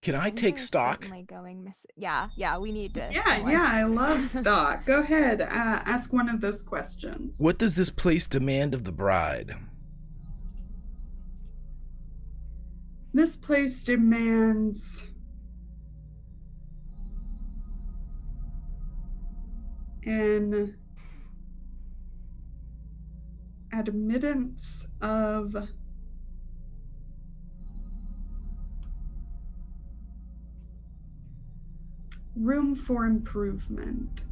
Can I things take are stock? Certainly going missing. Yeah, we need to. Yeah, someone. I love stock. Go ahead, ask one of those questions. What does this place demand of the bride? This place demands an admittance of room for improvement.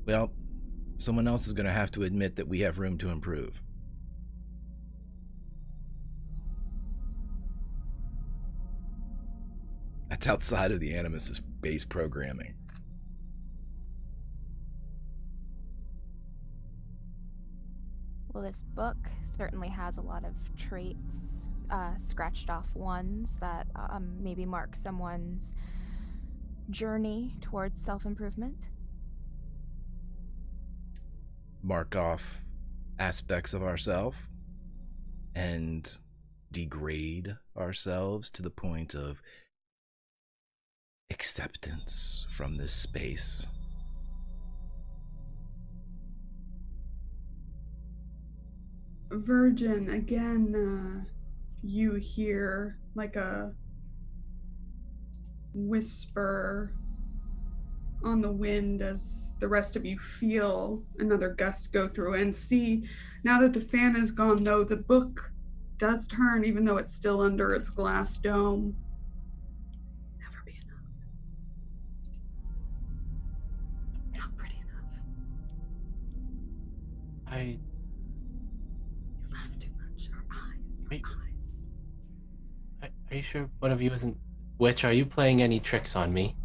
Well, someone else is going to have to admit that we have room to improve. That's outside of the Animus's base programming. Well, this book certainly has a lot of traits, scratched off ones that maybe mark someone's journey towards self-improvement. Mark off aspects of ourselves and degrade ourselves to the point of acceptance from this space. Virgin, again, you hear like a whisper on the wind as the rest of you feel another gust go through and see, now that the fan is gone, though, the book does turn, even though it's still under its glass dome. Never be enough. Not pretty enough. You laugh too much. Our Wait. eyes. Are you sure one of you isn't? Witch, are you playing any tricks on me?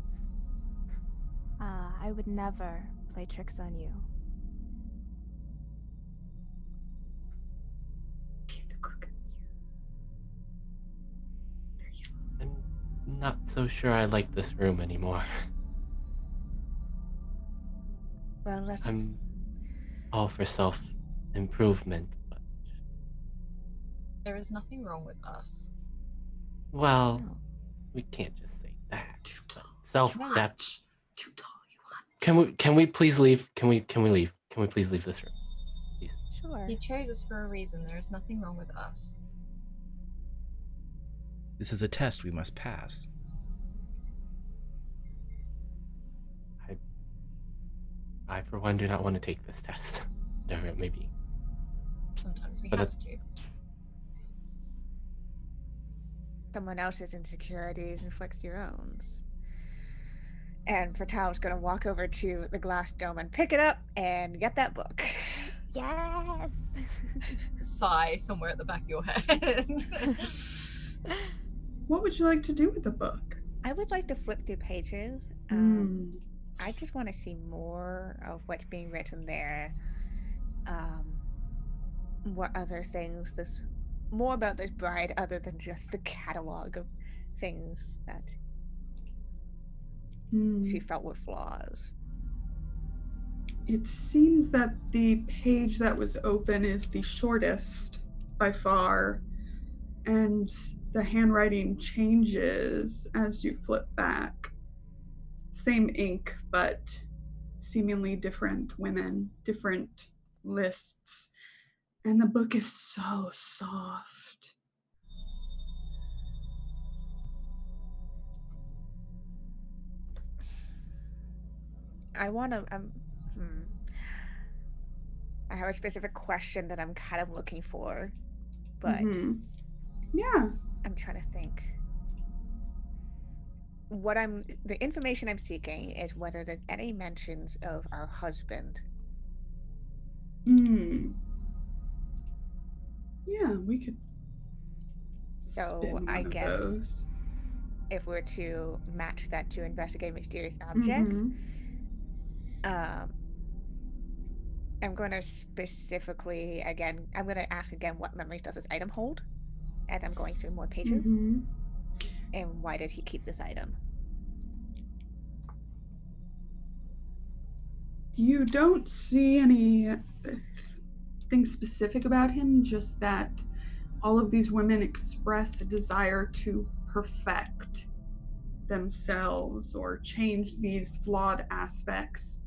I would never play tricks on you. Teeth are crooked. They're yellow. not so sure I like this room anymore. Well, let's... I'm all for self-improvement, but... There is nothing wrong with us. Well, No. we can't just say that. Too tall. Self-dep... Too tall, you want. Can we please leave? Can we leave? Can we please leave this room? Please. Sure. He chose us for a reason. There is nothing wrong with us. This is a test we must pass. I, for one, do not want to take this test. Whatever it may be. Sometimes we But have to. Someone else's insecurities inflicts your own. And Fatal's gonna walk over to the glass dome and pick it up and get that book. Yes. Sigh somewhere at the back of your head. What would you like to do with the book? I would like to flip through pages. I just want to see more of what's being written there. What other things more about this bride other than just the catalog of things that she felt were flaws. It seems that the page that was open is the shortest by far, and the handwriting changes as you flip back. Same ink, but seemingly different women, different lists. And the book is so soft. I want to. I have a specific question that I'm kind of looking for, but yeah, I'm trying to think. The information I'm seeking is whether there's any mentions of our husband. Yeah, we could. So I guess those. If we're to match that to investigate mysterious objects, I'm going to specifically, again, I'm going to ask again what memories does this item hold as I'm going through more pages. And why does he keep this item? You don't see anything specific about him, just that all of these women express a desire to perfect themselves or change these flawed aspects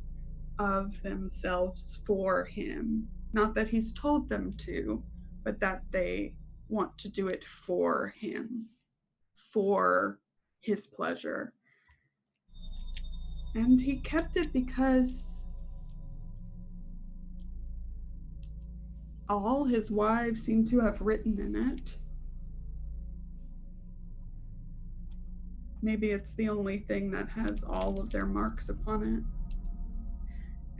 of themselves for him. Not that he's told them to, but that they want to do it for him, for his pleasure. And he kept it because all his wives seem to have written in it. Maybe it's the only thing that has all of their marks upon it.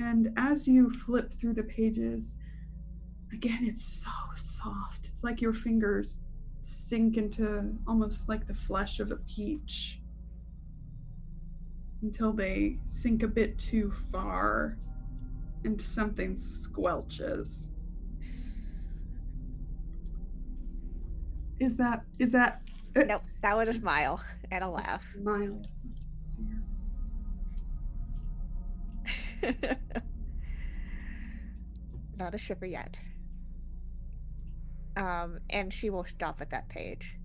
And as you flip through the pages, again, it's so soft. It's like your fingers sink into almost like the flesh of a peach until they sink a bit too far and something squelches. Is that Nope, that was a smile and a laugh. Smile. Not a shiver yet. And she will stop at that page.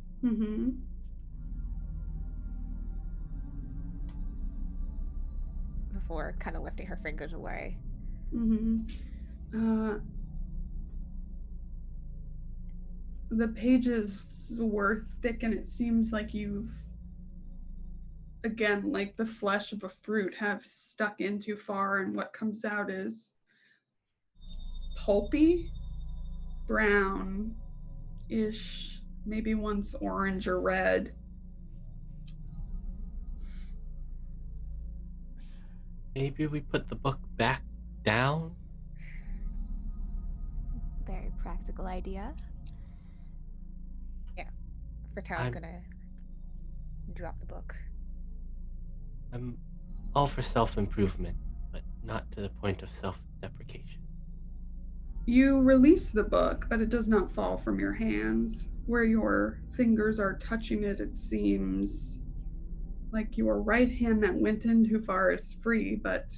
Before kind of lifting her fingers away. The pages were thick, and it seems like you've, again, like the flesh of a fruit, have stuck in too far, and what comes out is pulpy, brown-ish, maybe once orange or red. Maybe we put the book back down? Very practical idea. Yeah. Fatal's gonna drop the book. I'm all for self-improvement, but not to the point of self-deprecation. You release the book, but it does not fall from your hands. Where your fingers are touching it, it seems like your right hand that went in too far is free, but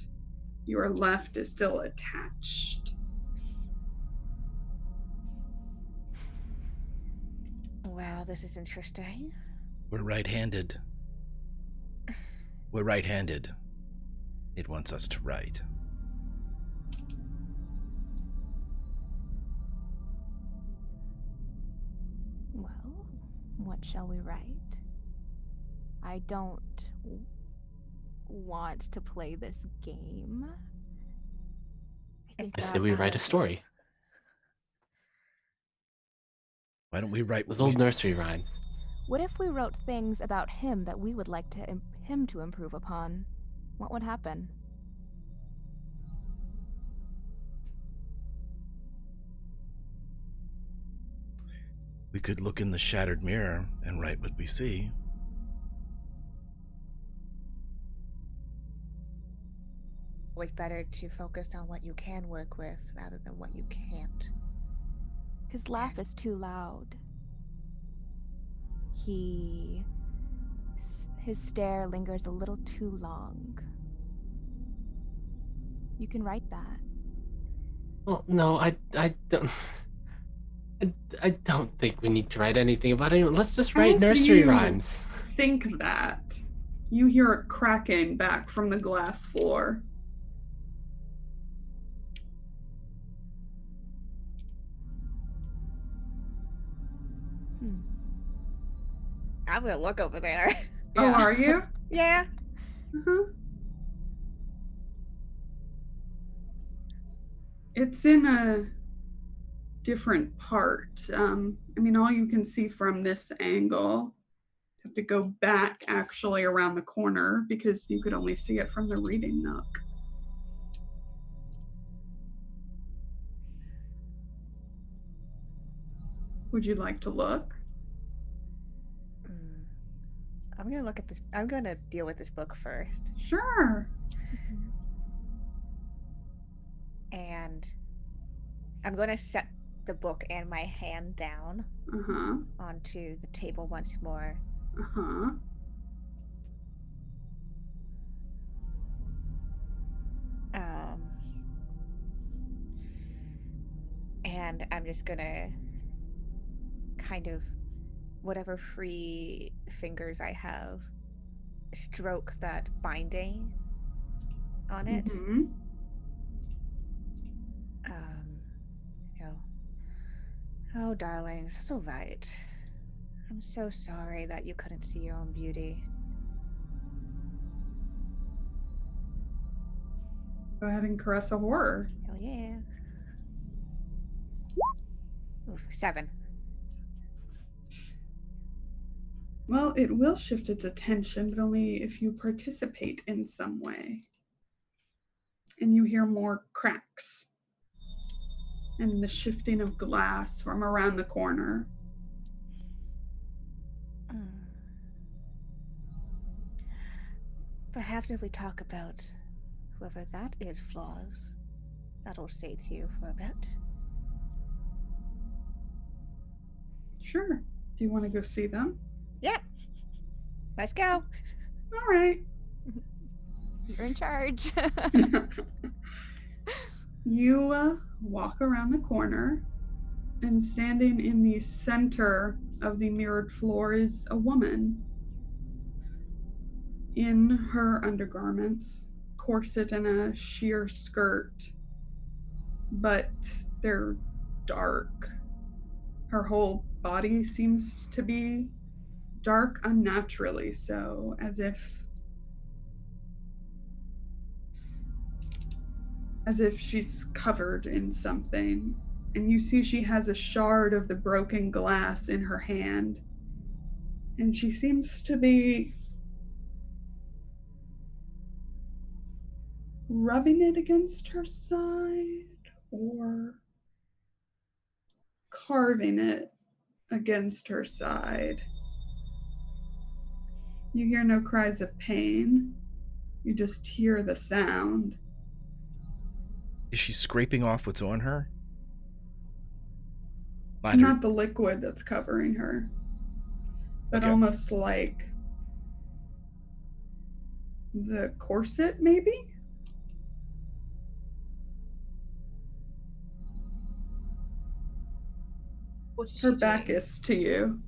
your left is still attached. Well, this is interesting. We're right-handed. We're right-handed. It wants us to write. Well, what shall we write? I don't want to play this game. I say we write a story. Why don't we write Those old nursery rhymes. What if we wrote things about him that we would like him to improve upon? What would happen? We could look in the shattered mirror and write what we see. Always better to focus on what you can work with rather than what you can't. His laugh is too loud. His stare lingers a little too long. You can write that. Well, no, I don't. I don't think we need to write anything about anyone. Let's just write As nursery you rhymes. Think that. You hear a cracking back from the glass floor. I'm gonna look over there. Oh, are you? Yeah. Uh-huh. It's in a different part. I mean, all you can see from this angle. You have to go back actually around the corner because you could only see it from the reading nook. Would you like to look? I'm gonna look at this. I'm gonna deal with this book first. Sure. And I'm gonna set the book and my hand down onto the table once more. And I'm just gonna kind of, whatever free fingers I have, stroke that binding on it. Oh, darlings, so right. I'm so sorry that you couldn't see your own beauty. Go ahead and caress a horror. Hell yeah. Oof, 7. Well, it will shift its attention, but only if you participate in some way. And you hear more cracks and the shifting of glass from around the corner. Perhaps if we talk about whoever that is flaws, that'll sate you for a bit. Sure. Do you want to go see them? Yep. Let's go. All right. You're in charge. You walk around the corner, and standing in the center of the mirrored floor is a woman. In her undergarments, corset and a sheer skirt, but they're dark. Her whole body seems to be dark unnaturally so, as if she's covered in something. And you see she has a shard of the broken glass in her hand. And she seems to be rubbing it against her side or carving it against her side. You hear no cries of pain. You just hear the sound. Is she scraping off what's on her? Not the liquid that's covering her, but Okay. almost like the corset, maybe? What is Her she back doing? is to you.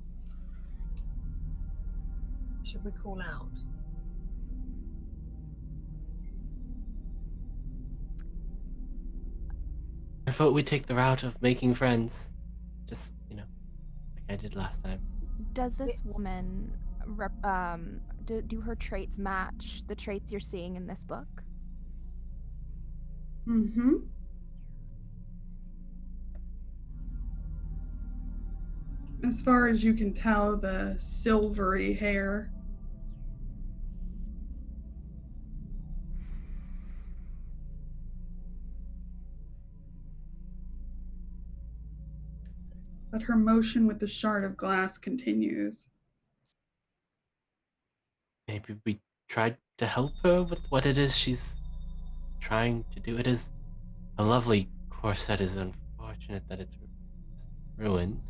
Should we call out? I vote we take the route of making friends. Just, like I did last time. Does this woman do her traits match the traits you're seeing in this book? Mm-hmm. As far as you can tell, the silvery hair. But her motion with the shard of glass continues. Maybe we tried to help her with what it is she's trying to do. It is a lovely corset. It is unfortunate that it's ruined.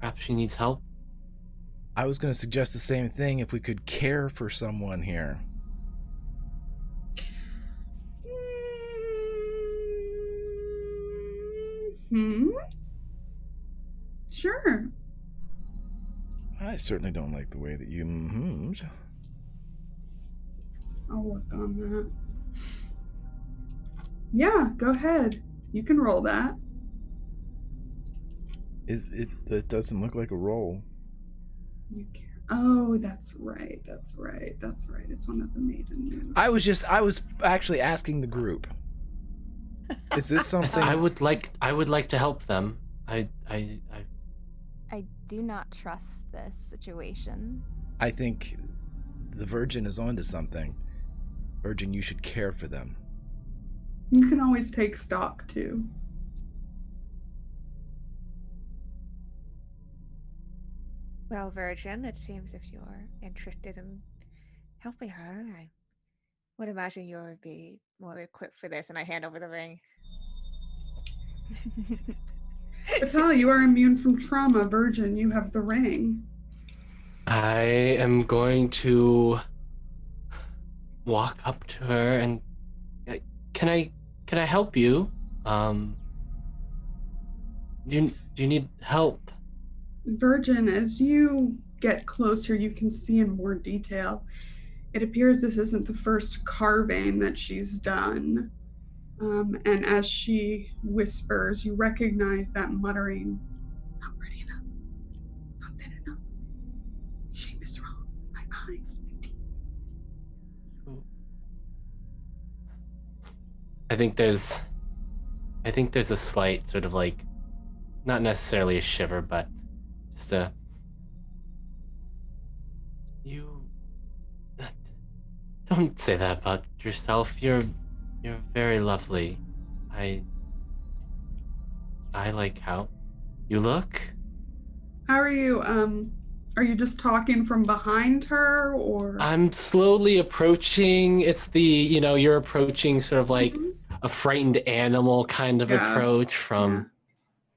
Perhaps she needs help. I was going to suggest the same thing if we could care for someone here. Sure. I certainly don't like the way that you mm-hmmed. I'll work on that. Yeah, go ahead. You can roll that. That doesn't look like a roll. You can. Oh, that's right. It's one of the maiden moves. I was actually asking the group. Is this something? I would like to help them. I do not trust this situation. I think the Virgin is onto something. Virgin, you should care for them. You can always take stock too. Well, Virgin, it seems if you're interested in helping her, I would imagine you would be more equipped for this, and I hand over the ring. PbtA, you are immune from trauma. Virgin, you have the ring. I am going to walk up to her and can I help you? Do you need help? Virgin, as you get closer, you can see in more detail. It appears this isn't the first carving that she's done. And as she whispers, you recognize that muttering, "Not pretty enough, not thin enough. Shape is wrong. My eyes, my teeth." I think there's a slight sort of like, not necessarily a shiver, but just a, don't say that about yourself. You're very lovely. I like how you look. How are you? Are you just talking from behind her, or? I'm slowly approaching. It's the, you're approaching sort of like a frightened animal kind of approach from,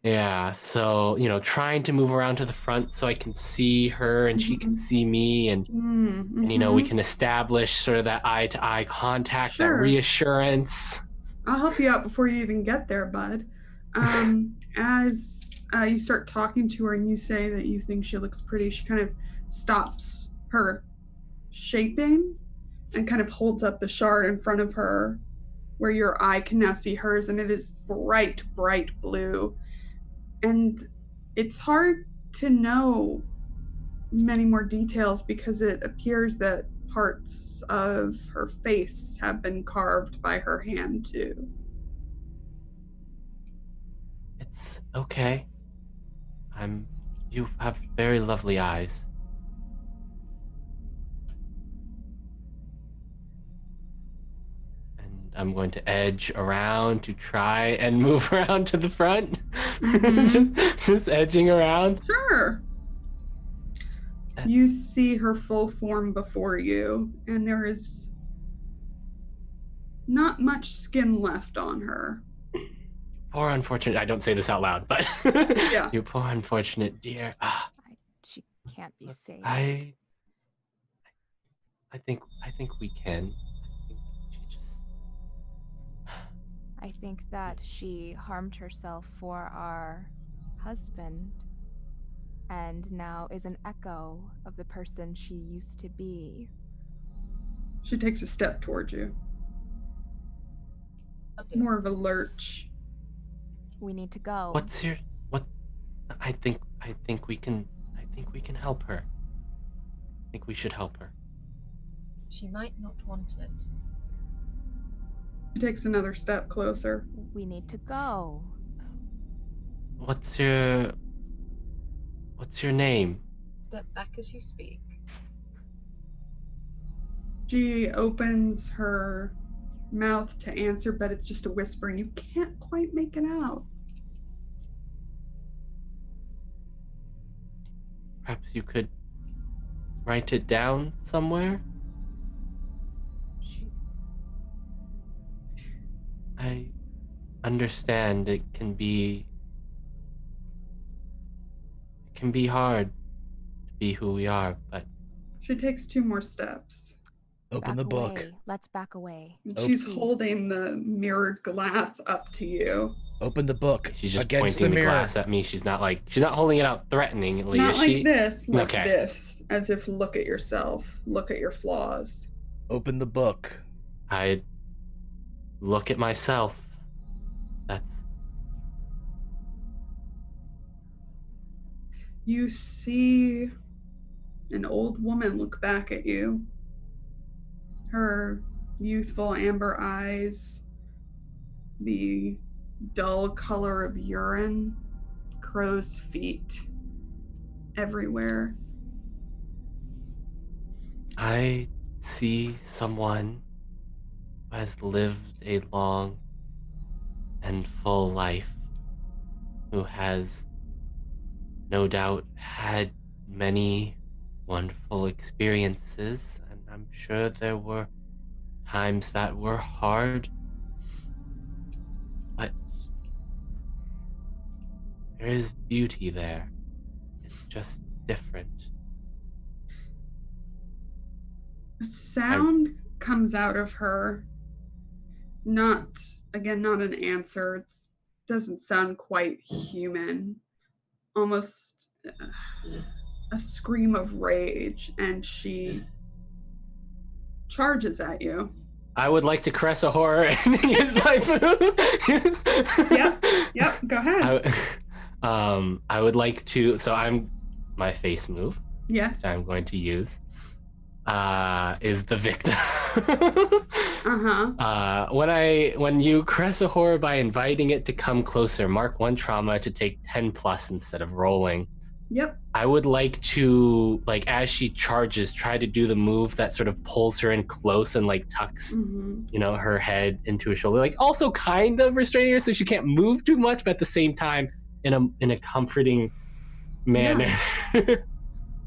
so, trying to move around to the front so I can see her and she can see me and we can establish sort of that eye-to-eye contact, that reassurance. I'll help you out before you even get there, bud. As you start talking to her and you say that you think she looks pretty, she kind of stops her shaping and kind of holds up the shard in front of her where your eye can now see hers, and it is bright, bright blue. And it's hard to know many more details because it appears that parts of her face have been carved by her hand too. It's okay. You have very lovely eyes. And I'm going to edge around to try and move around to the front. just edging around. Sure. You see her full form before you, and there is not much skin left on her. Poor unfortunate, I don't say this out loud, but you poor unfortunate dear. She can't be saved. I think we can. I think she just. I think that she harmed herself for our husband and now is an echo of the person she used to be. She takes a step towards you. More of a lurch. We need to go. What? I think we can help her. I think we should help her. She might not want it. She takes another step closer. We need to go. What's your name? Step back as you speak. She opens her mouth to answer, but it's just a whisper and you can't quite make it out. Perhaps you could write it down somewhere? I understand it can be hard to be who we are, but She takes 2 more steps. Open Back the book. away. Let's back away. And she's holding the mirrored glass up to you. Open the book. she's just against pointing the mirror. glass at me. She's not holding it out threateningly, Not is like she? this, like Okay. this. As if look at yourself. Look at your flaws. Open the book. I look at myself. That's You see an old woman look back at you. Her youthful amber eyes, the dull color of urine, crow's feet everywhere. I see someone who has lived a long and full life, who has no doubt had many wonderful experiences, and I'm sure there were times that were hard, but there is beauty there. It's just different. A sound comes out of her. Not an answer. It doesn't sound quite human. Almost a scream of rage, and she charges at you. I would like to caress a horror and use my move. Yep, go ahead. I would like to, my face move Yes. that I'm going to use is the victim. When you caress a horror by inviting it to come closer, mark 1 trauma to take 10 plus instead of rolling. Yep. I would like to, as she charges, try to do the move that sort of pulls her in close and tucks, her head into her shoulder, also kind of restraining her so she can't move too much, but at the same time in a comforting manner,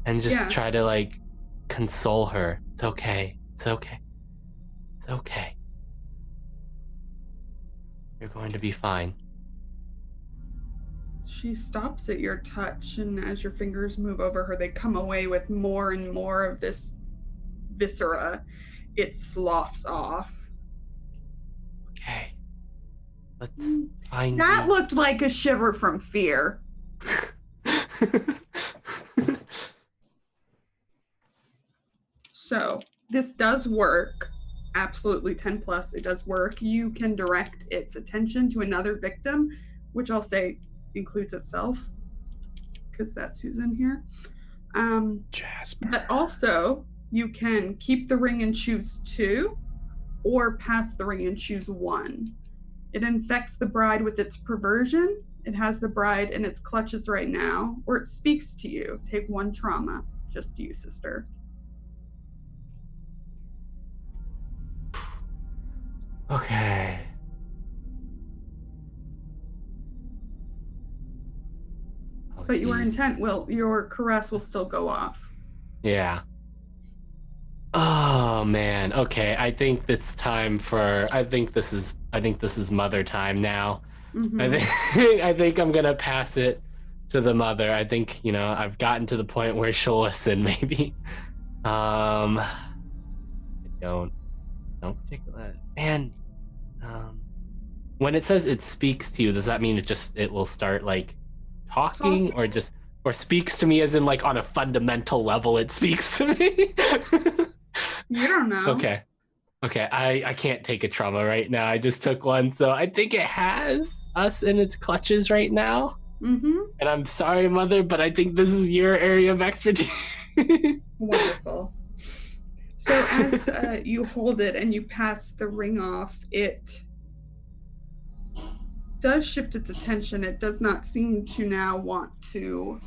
and just try to console her. It's okay. It's okay. It's okay. You're going to be fine. She stops at your touch, and as your fingers move over her, they come away with more and more of this viscera. It sloughs off. Okay. Let's find That looked like a shiver from fear. So, this does work. Absolutely 10 plus, it does work. You can direct its attention to another victim, which I'll say includes itself, because that's who's in here. Jasper. But also, you can keep the ring and choose 2, or pass the ring and choose 1. It infects the bride with its perversion. It has the bride in its clutches right now, or it speaks to you. Take 1 trauma. Just you, sister. Okay. But your intent your caress will still go off. Yeah. Oh man. Okay. I think it's time for. I think this is mother time now. Mm-hmm. I think I'm gonna pass it to the mother. I think I've gotten to the point where she'll listen. Maybe. don't particularly. And when it says it speaks to you, does that mean it will start like talking, or speaks to me as in like on a fundamental level it speaks to me? You don't know. Okay. I can't take a trauma right now. I just took one, so I think it has us in its clutches right now. Mm-hmm. And I'm sorry, Mother, but I think this is your area of expertise. Wonderful. So as you hold it and you pass the ring off, it does shift its attention. It does not seem to now want to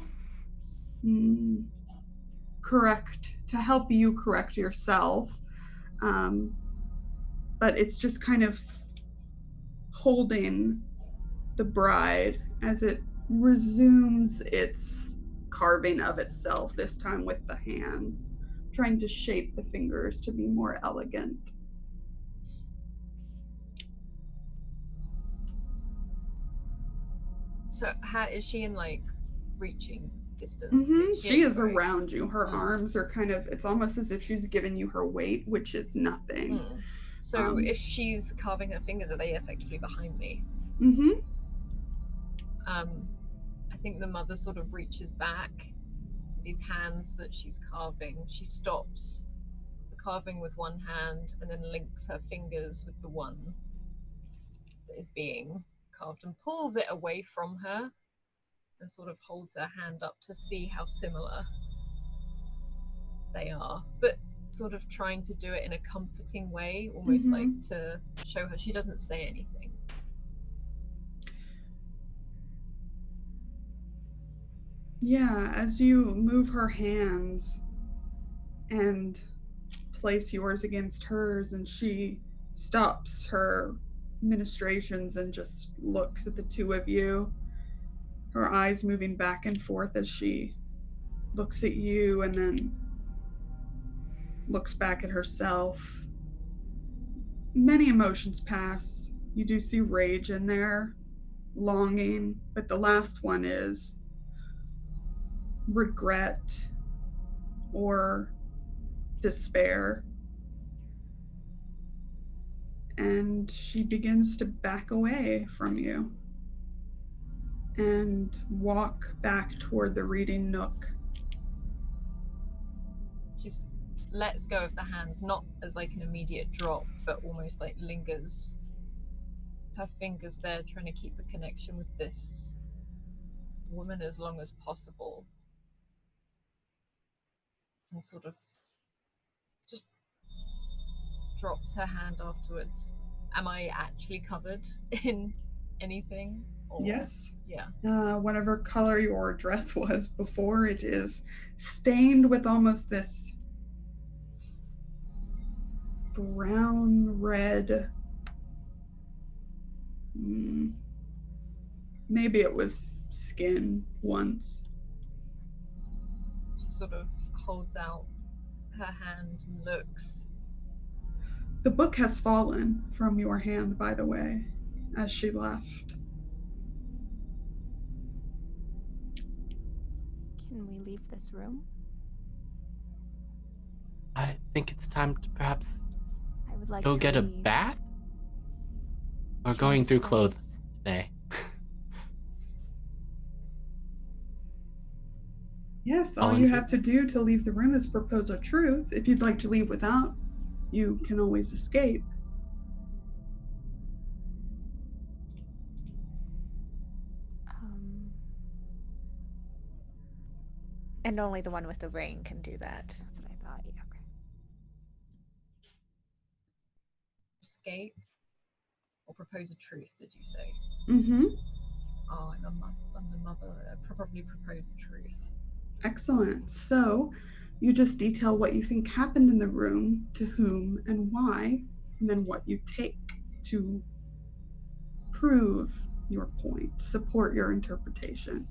help you correct yourself. But it's just kind of holding the bride as it resumes its carving of itself, this time with the hands, trying to shape the fingers to be more elegant. So how is she in like reaching distance? Mm-hmm. She is right? around you. Her arms are kind of, it's almost as if she's giving you her weight, which is nothing. So if she's carving her fingers, are they effectively behind me? Mm-hmm. I think the mother sort of reaches back, these hands that she's carving. She stops the carving with one hand and then links her fingers with the one that is being carved and pulls it away from her and sort of holds her hand up to see how similar they are, but sort of trying to do it in a comforting way, almost like to show her she doesn't say anything. Yeah, as you move her hands and place yours against hers, and she stops her ministrations and just looks at the two of you, her eyes moving back and forth as she looks at you and then looks back at herself. Many emotions pass. You do see rage in there, longing, but the last one is regret or despair. And she begins to back away from you and walk back toward the reading nook. Just lets go of the hands, not as like an immediate drop, but almost like lingers. Her fingers there, trying to keep the connection with this woman as long as possible. And sort of just drops her hand afterwards. Am I actually covered in anything? Or... Yes. Yeah. Whatever color your dress was before, it is stained with almost this brown red. Maybe it was skin once. She sort of holds out her hand and looks. The book has fallen from your hand, by the way, as she left. Can we leave this room? I think it's time to perhaps I would like go to get a leave. bath? Or Change going through clothes. clothes today? Yes, all you have to do to leave the room is propose a truth. If you'd like to leave without, you can always escape. And only the one with the ring can do that. That's what I thought. Yeah. Okay. Escape or propose a truth, did you say? Mm-hmm. Oh, I'm the mother. I'd probably propose a truth. Excellent. So you just detail what you think happened in the room, to whom and why, and then what you take to prove your point, support your interpretation.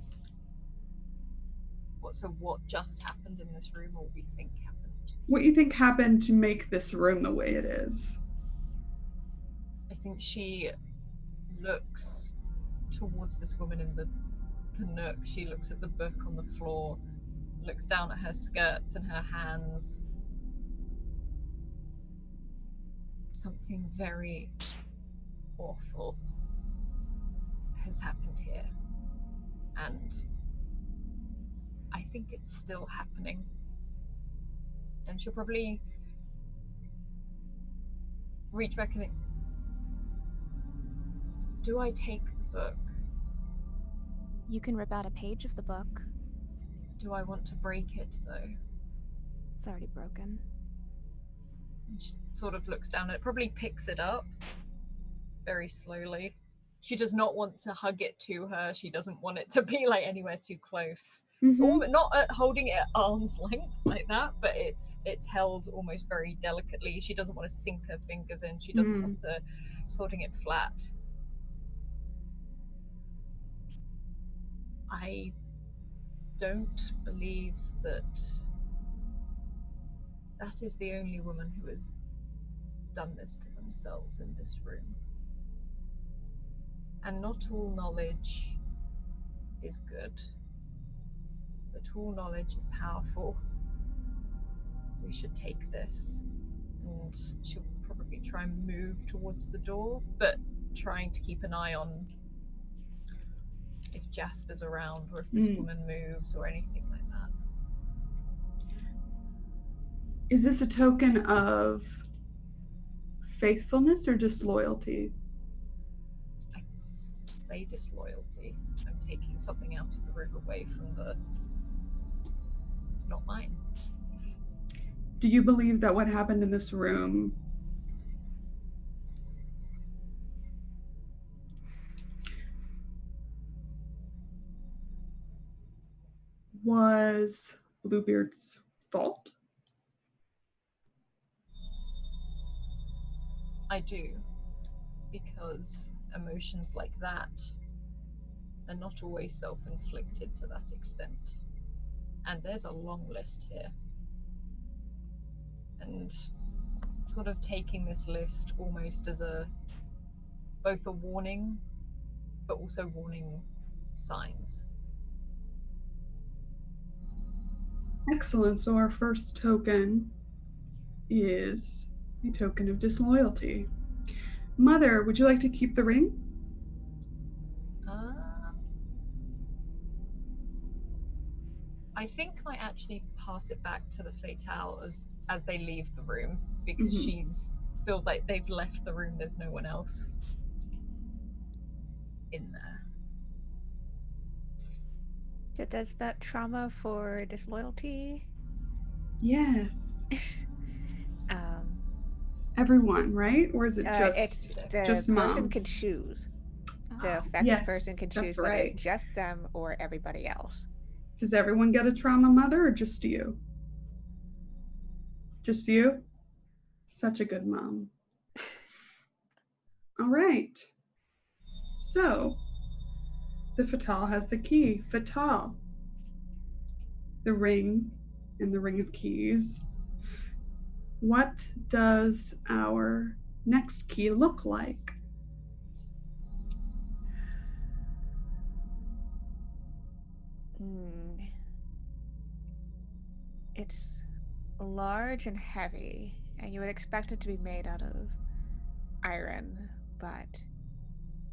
So what just happened in this room, or what we think happened? What you think happened to make this room the way it is. I think she looks towards this woman in the nook. She looks at the book on the floor, looks down at her skirts and her hands, something very awful has happened here. And I think it's still happening. And she'll probably reach back and think, do I take the book? You can rip out a page of the book. Do I want to break it, though? It's already broken. And she sort of looks down and it, probably picks it up very slowly. She does not want to hug it to her. She doesn't want it to be like anywhere too close. Not holding it at arm's length like that, but it's held almost very delicately. She doesn't want to sink her fingers in. She doesn't want to. She's holding it flat. I don't believe that is the only woman who has done this to themselves in this room. And not all knowledge is good, but all knowledge is powerful. We should take this. And she'll probably try and move towards the door, but trying to keep an eye on if Jasper's around or if this woman moves or anything like that. Is this a token of faithfulness or disloyalty? I'd say disloyalty. I'm taking something out of the room away from the... It's not mine. Do you believe that what happened in this room was Bluebeard's fault? I do, because emotions like that are not always self-inflicted to that extent. And there's a long list here. And sort of taking this list almost as both a warning, but also warning signs. Excellent. So our first token is a token of disloyalty. Mother, would you like to keep the ring? I think I might actually pass it back to the Fatale as they leave the room, because she's feels like they've left the room. There's no one else in there. So does that trauma for disloyalty? Yes. Everyone, right? Or is it just it's the just person mom? can choose. The affected Yes, person can that's choose whether right. it's just them or everybody else. Does everyone get a trauma mother or just you? Just you? Such a good mom. All right. So, the Fatale has the key. Fatale. The ring and the ring of keys. What does our next key look like? It's large and heavy, and you would expect it to be made out of iron, but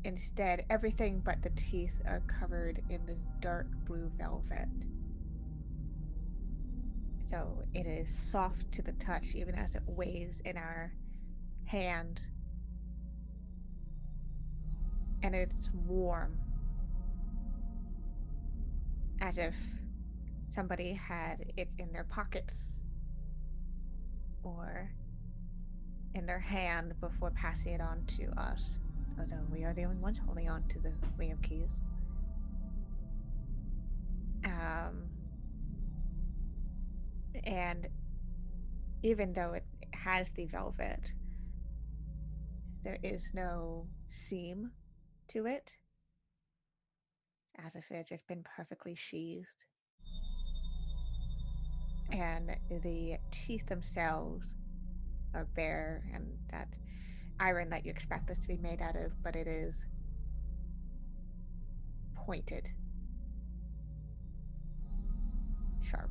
instead everything but the teeth are covered in this dark blue velvet. So it is soft to the touch, even as it weighs in our hand. And it's warm, as if somebody had it in their pockets or in their hand before passing it on to us, although we are the only ones holding on to the ring of keys. And even though it has the velvet, there is no seam to it, as if it had just been perfectly sheathed. And the teeth themselves are bare, and that iron that you expect this to be made out of, but it is pointed, sharp.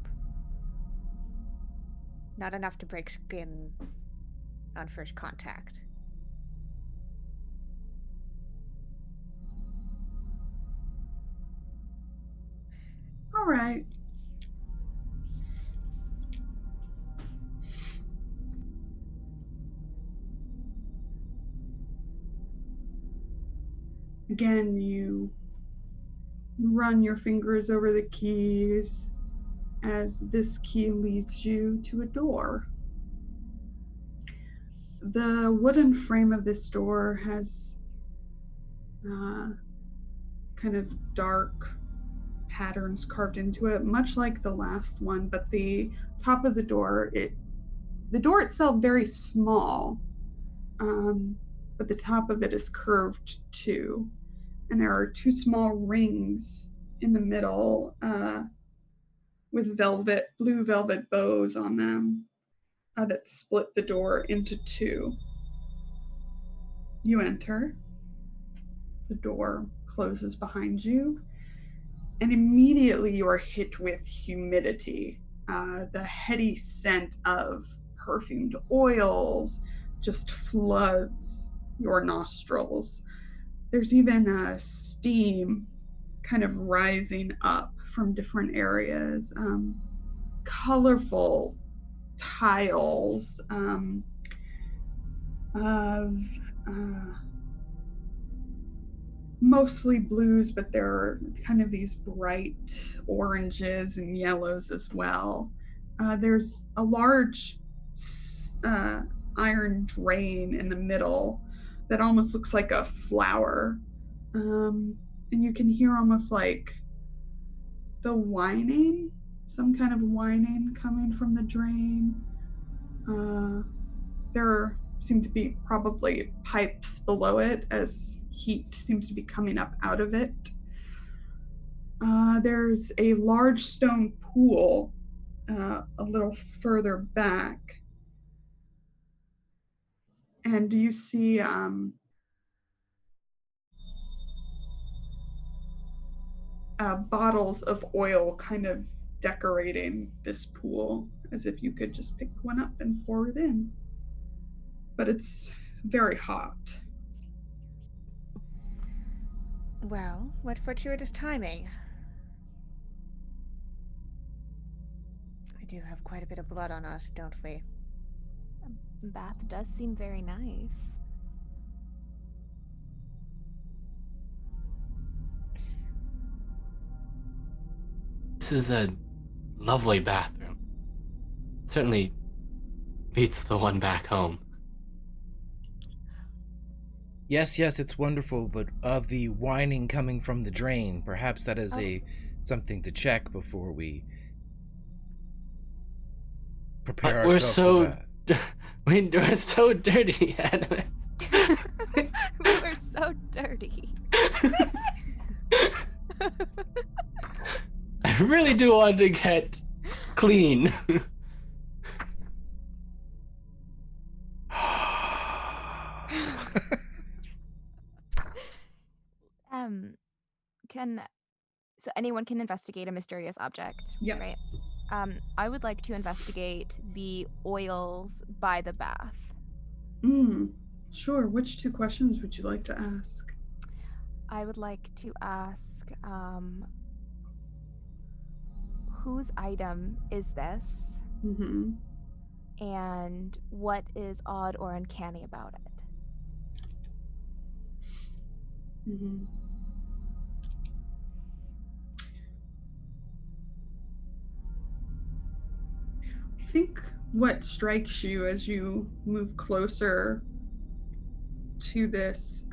Not enough to break skin, on first contact. All right. Again, you run your fingers over the keys as this key leads you to a door. The wooden frame of this door has kind of dark patterns carved into it, much like the last one, but the top of the door, the door itself very small, but the top of it is curved too. And there are two small rings in the middle with blue velvet bows on them that split the door into two. You enter. The door closes behind you, and immediately you are hit with humidity. The heady scent of perfumed oils just floods your nostrils. There's even steam kind of rising up from different areas. Colorful tiles of mostly blues, but there are kind of these bright oranges and yellows as well. There's a large iron drain in the middle that almost looks like a flower. And you can hear almost like the whining, some kind of whining coming from the drain. There seem to be probably pipes below it as heat seems to be coming up out of it. There's a large stone pool a little further back. And you see bottles of oil kind of decorating this pool, as if you could just pick one up and pour it in. But it's very hot. Well, what fortuitous timing. We do have quite a bit of blood on us, don't we? Bath does seem very nice. This is a lovely bathroom. Certainly beats the one back home. Yes, it's wonderful, but of the whining coming from the drain, perhaps that is something to check before we prepare ourselves for bath. We're so dirty, Animus. We're so dirty. I really do want to get clean. So anyone can investigate a mysterious object, right? I would like to investigate the oils by the bath. Sure. Which two questions would you like to ask? I would like to ask, whose item is this? Mm-hmm. And what is odd or uncanny about it? Mm-hmm. I think what strikes you as you move closer to this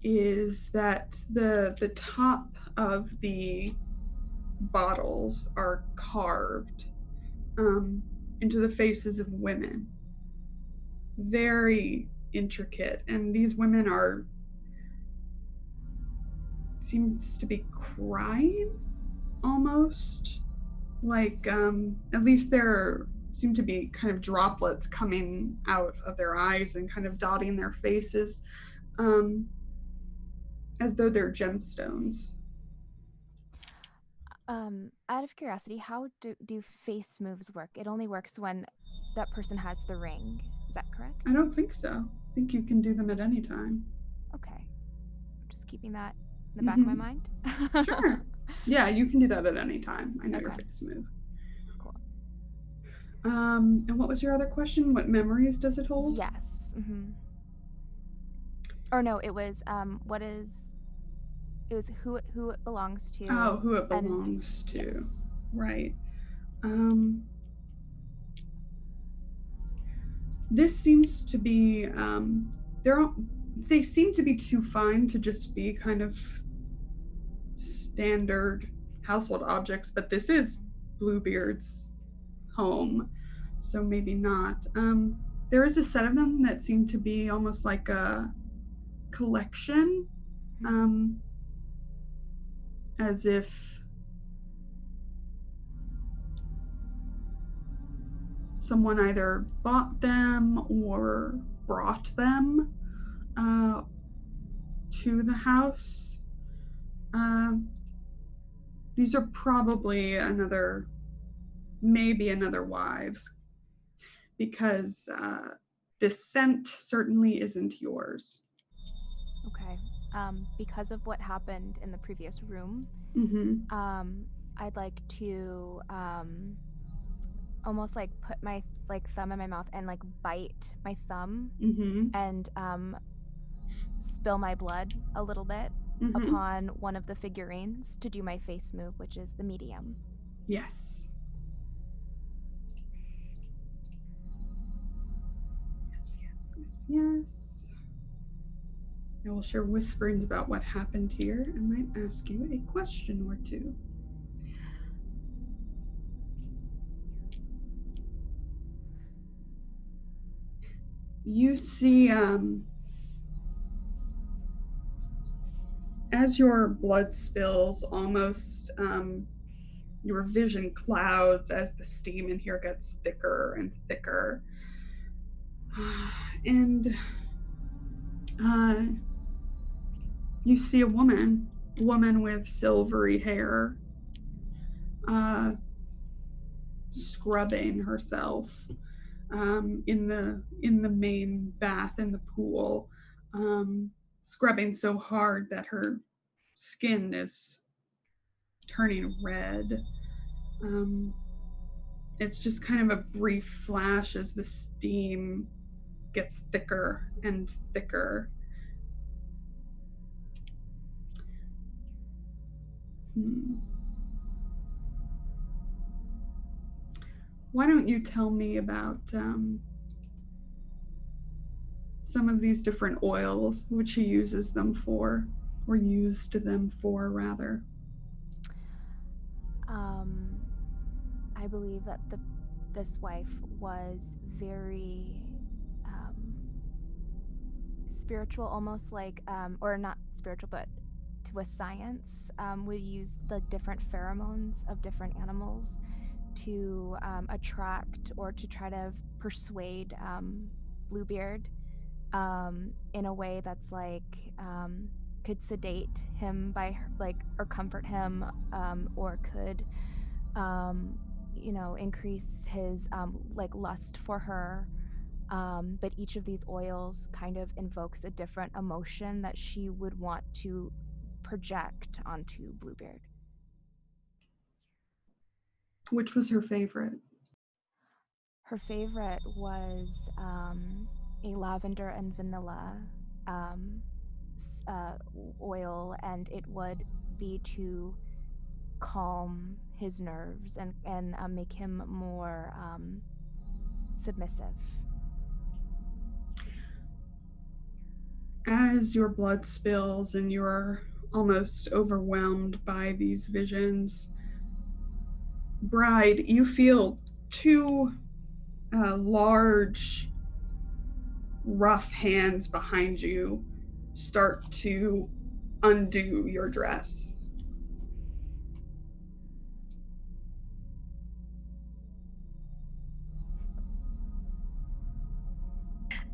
is that the top of the bottles are carved into the faces of women. Very intricate, and these women seems to be crying almost, like at least there seem to be kind of droplets coming out of their eyes and kind of dotting their faces, as though they're gemstones. Out of curiosity, how do face moves work? It only works when that person has the ring. Is that correct? I don't think so. I think you can do them at any time. Okay. I'm just keeping that in the back of my mind. Sure. Yeah, you can do that at any time. I know your Okay. face move. Cool. And what was your other question? What memories does it hold? Yes. Mm-hmm. Or no, it was who it belongs to. Oh, who it and- belongs to. Yes. Right. This seems to be they seem to be too fine to just be kind of standard household objects, but this is Bluebeard's home, so maybe not. There is a set of them that seem to be almost like a collection, as if someone either bought them or brought them to the house. These are probably maybe another wives, because this scent certainly isn't yours. Okay. Because of what happened in the previous room, I'd like to almost like put my thumb in my mouth and like bite my thumb and spill my blood a little bit upon one of the figurines to do my face move, which is the medium. Yes. Yes. I will share whisperings about what happened here and might ask you a question or two. You see, as your blood spills, almost your vision clouds as the steam in here gets thicker and thicker. And you see a woman with silvery hair, scrubbing herself in the main bath in the pool, scrubbing so hard that her skin is turning red. It's just kind of a brief flash as the steam gets thicker and thicker. Why don't you tell me about some of these different oils, which he uses them for, or used them for, rather? I believe that this wife was very spiritual, almost like, or not spiritual, but with science. We use the different pheromones of different animals to attract or to try to persuade Bluebeard in a way that's like could sedate him by or comfort him, or could increase his lust for her. But each of these oils kind of invokes a different emotion that she would want to project onto Bluebeard. Which was her favorite? Her favorite was a lavender and vanilla oil, and it would be to calm his nerves and make him more submissive. As your blood spills and you're almost overwhelmed by these visions, Bride, you feel two large, rough hands behind you start to undo your dress.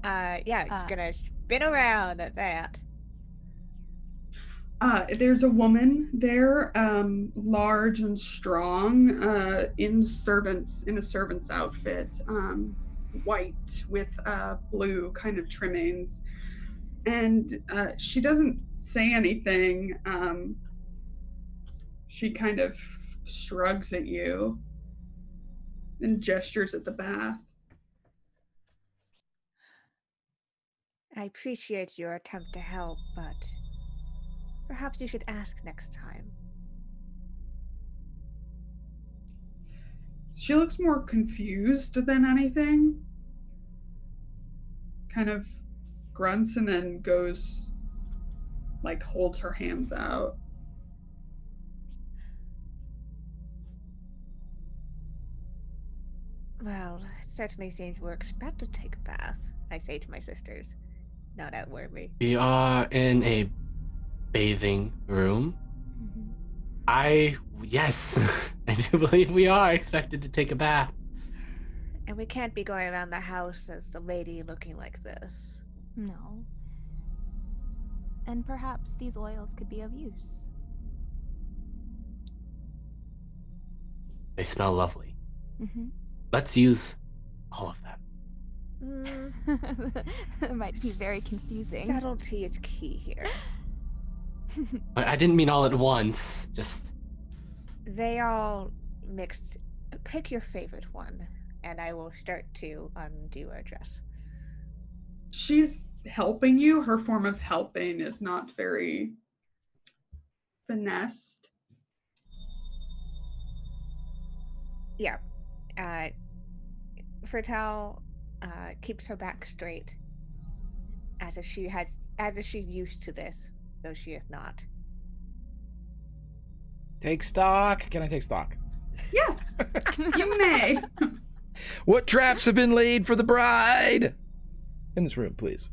It's gonna spin around at that. There's a woman there, large and strong, in a servant's outfit. white with blue kind of trimmings. And she doesn't say anything. She kind of shrugs at you and gestures at the bath. I appreciate your attempt to help, but perhaps you should ask next time. She looks more confused than anything. Kind of grunts and then goes, like, holds her hands out. Well, it certainly seems we're expected to take a bath, I say to my sisters, not outwardly. We are in a bathing room. Yes, I do believe we are expected to take a bath. And we can't be going around the house as the lady looking like this. No. And perhaps these oils could be of use. They smell lovely. Mm-hmm. Let's use all of them. It might be very confusing. Subtlety is key here. I didn't mean all at once, just... They all mixed. Pick your favorite one, and I will start to undo our dress. She's helping you. Her form of helping is not very finessed. Yeah. Fertel keeps her back straight, as if she's used to this, though she is not. Take stock. Can I take stock? Yes, you may. What traps have been laid for the bride? In this room, please.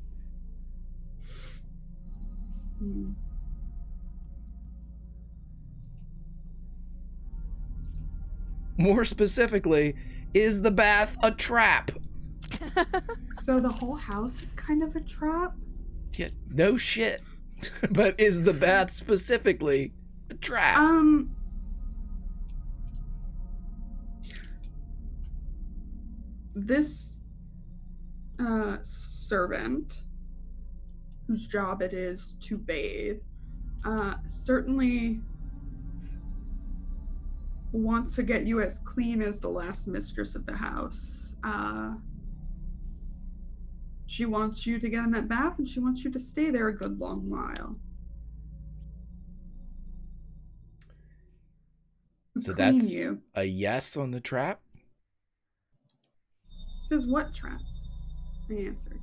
More specifically, is the bath a trap? So the whole house is kind of a trap? Yeah, no shit. But is the bath specifically a trap? This servant, whose job it is to bathe, certainly wants to get you as clean as the last mistress of the house. She wants you to get in that bath, and she wants you to stay there a good long while. So Clean that's you. a yes on the trap? Says what traps? I answered.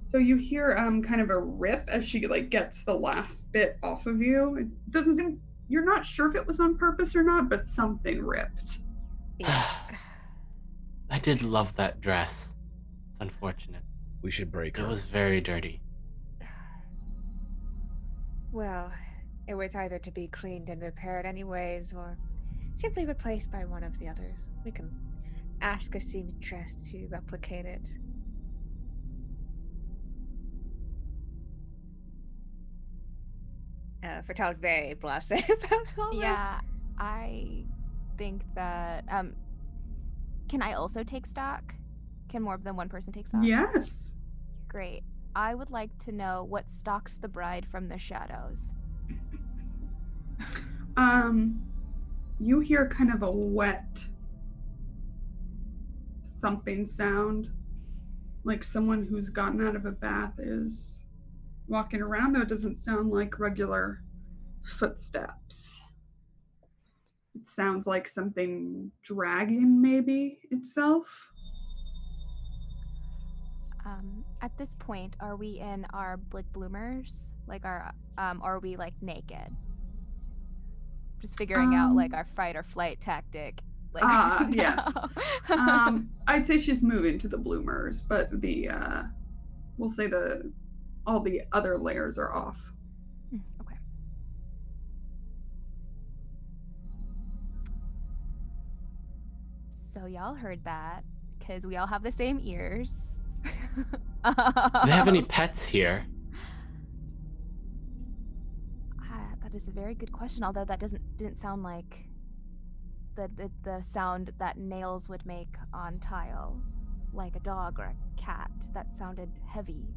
So you hear kind of a rip as she like gets the last bit off of you. It doesn't seem, you're not sure if it was on purpose or not, but something ripped. I did love that dress. It's unfortunate. We should break her. It was very dirty. Well, it was either to be cleaned and repaired anyways, or simply replaced by one of the others. We can ask a seamstress to replicate it. Fertel's very blasé about all this. Yeah, I think that can I also take stock? Can more than one person take stock? Yes. Great. I would like to know what stalks the bride from the shadows. You hear kind of a wet thumping sound, like someone who's gotten out of a bath is walking around, though it doesn't sound like regular footsteps. It sounds like something dragging maybe itself. At this point, are we in our bloomers? Like our are we like naked? Just figuring out like our fight or flight tactic. Like yes. I'd say she's moving to the bloomers, but the we'll say all the other layers are off. Okay. So y'all heard that, because we all have the same ears. Do they have any pets here? That is a very good question, although that didn't sound like the sound that nails would make on tile, like a dog or a cat. That sounded heavy.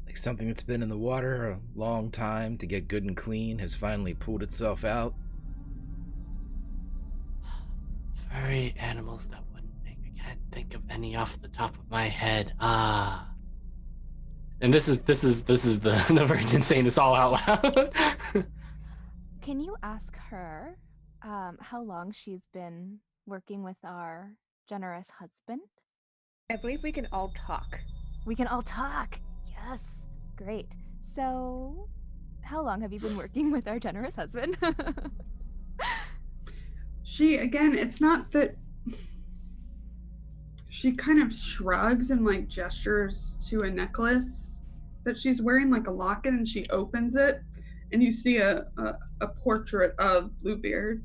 Like something that's been in the water a long time to get good and clean has finally pulled itself out. Furry animals that wouldn't make. I can't think of any off the top of my head. And this is the Virgin saying this all out loud. Can you ask her how long she's been working with our generous husband? I believe we can all talk. We can all talk. Yes. Great. So, how long have you been working with our generous husband? It's not that she kind of shrugs and like gestures to a necklace that she's wearing, like a locket, and she opens it and you see a portrait of Bluebeard.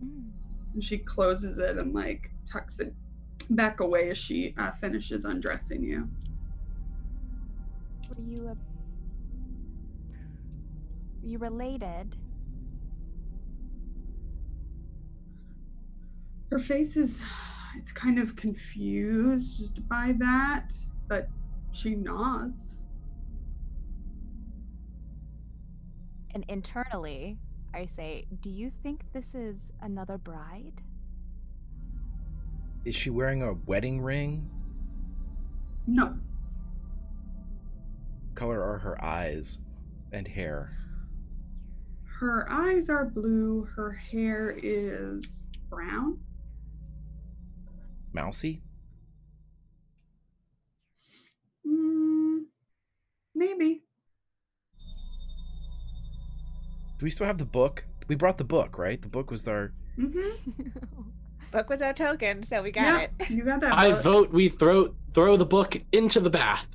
And she closes it and like tucks it back away as she finishes undressing you. Were you related? Her face it's kind of confused by that, but she nods. And internally, I say, do you think this is another bride? Is she wearing a wedding ring? No. Color are her eyes and hair? Her eyes are blue. Her hair is brown. Mousy? Maybe. Do we still have the book? We brought the book, right? The book was our... Book was our token, so we got it. You got that. I book. vote we throw the book into the bath.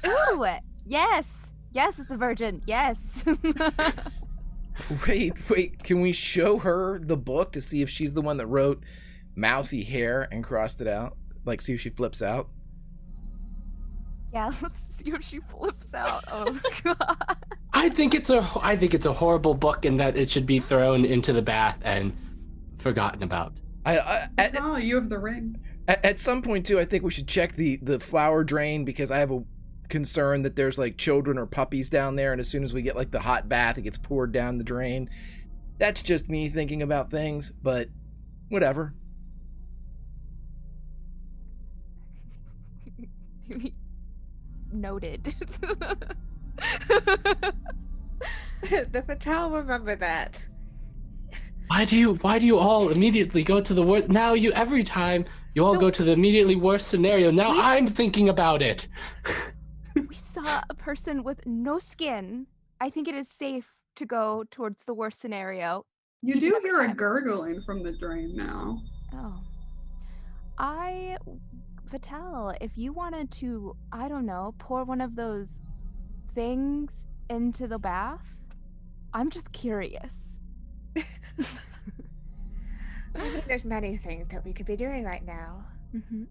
Ooh, yes. Yes, it's the Virgin. Yes. Wait, can we show her the book to see if she's the one that wrote mousy hair and crossed it out? Like, see if she flips out? Yeah, let's see if she flips out. Oh god. I think it's a horrible book and that it should be thrown into the bath and forgotten about. You have the ring. At some point too, I think we should check the flower drain, because I have a concern that there's like children or puppies down there, and as soon as we get like the hot bath, it gets poured down the drain. That's just me thinking about things, but whatever. Noted. The Fatal remember that. Why do you all immediately go to the worst? Now every time you all go to the immediately worst scenario. Now I'm thinking about it. We saw a person with no skin. I think it is safe to go towards the worst scenario. You do hear a gurgling from the drain now. Oh. Fatal, if you wanted to, I don't know, pour one of those things into the bath, I'm just curious. I think there's many things that we could be doing right now. Mm-hmm.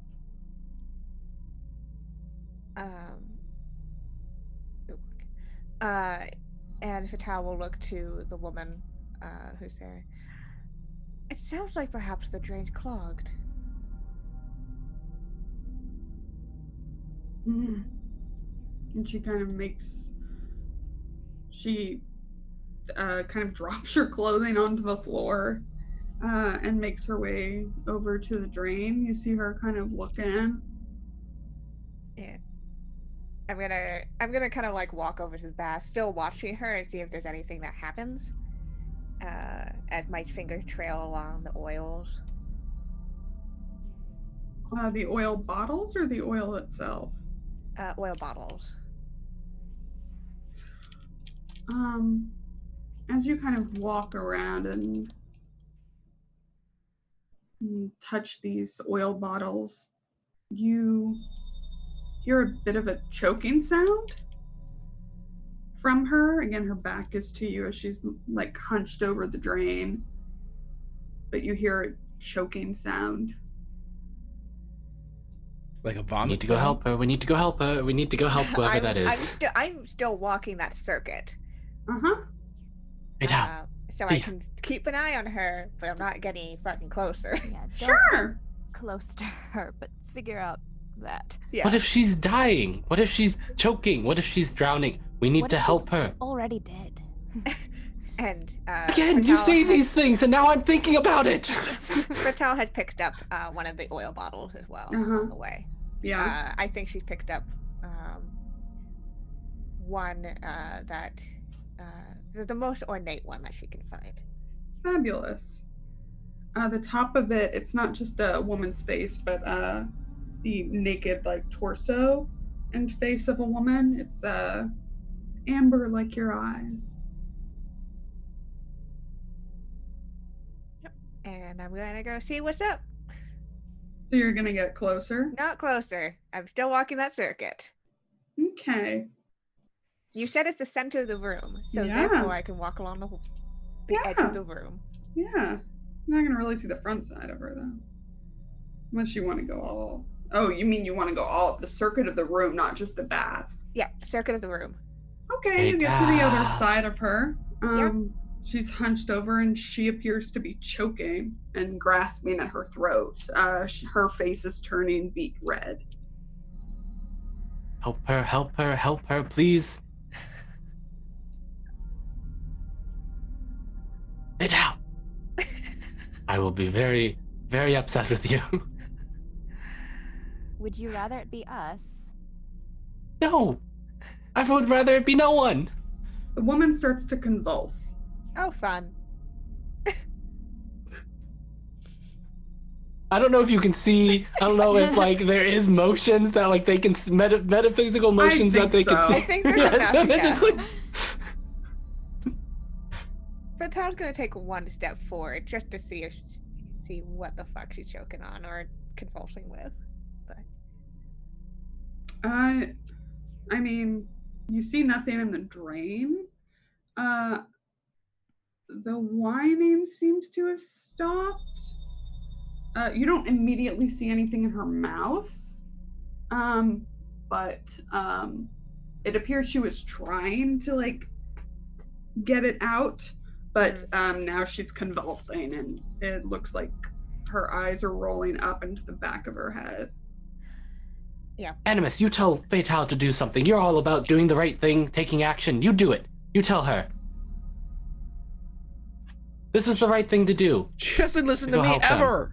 And Fatal will look to the woman who's there. It sounds like perhaps the drain's clogged. And she kind of drops her clothing onto the floor and makes her way over to the drain. You see her kind of look in. Yeah. I'm gonna kind of like walk over to the bath, still watching her, and see if there's anything that happens. As my fingers trail along the oils. The oil bottles or the oil itself? Oil bottles. As you kind of walk around and touch these oil bottles, you hear a bit of a choking sound from her. Again, her back is to you as she's like hunched over the drain, but you hear a choking sound. Like a We vomit. need to go help her. We need to go help her. We need to go help whoever that is. I'm still walking that circuit. so please. I can keep an eye on her, but I'm not getting any fucking closer. Yeah, don't Sure. close to her, but figure out that. Yeah. What if she's dying? What if she's choking? What if she's drowning? We need What to if she's help her. already dead? And Again, you Patel say had- these things, and now I'm thinking about it. Patel had picked up one of the oil bottles as well on the way. Yeah. I think she picked up one that the most ornate one that she can find. Fabulous. The top of it, it's not just a woman's face, but the naked, like, torso and face of a woman. It's amber like your eyes. And I'm gonna go see what's up. So you're gonna get closer? Not closer. I'm still walking that circuit. Okay. You said it's the center of the room, so Yeah. therefore I can walk along the edge Yeah. of the room. Yeah. You're not gonna really see the front side of her though. Unless you want to go all. Oh, you mean you want to go all the circuit of the room, not just the bath? Yeah, circuit of the room. Okay, you get to the other Beta. side of her. Yeah. She's hunched over and she appears to be choking and grasping at her throat. Her face is turning beet red. Help her, help her, help her, please. Get out. I will be very, very upset with you. Would you rather it be us? No. I would rather it be no one. The woman starts to convulse. Oh, fun. I don't know if you can see. I don't know if like there is motions that like they can metaphysical motions that they think can so. see. I think there's Yeah, enough, so they're yeah. just like, But Todd's gonna take one step forward just to see what the fuck she's choking on or convulsing with. But I mean, you see nothing in the drain. The whining seems to have stopped. You don't immediately see anything in her mouth. But it appears she was trying to like get it out, but now she's convulsing and it looks like her eyes are rolling up into the back of her head. Animus, you tell Fatal to do something. You're all about doing the right thing, taking action. You do it. You tell her. This is the right thing to do. She doesn't listen to Go me help them. ever.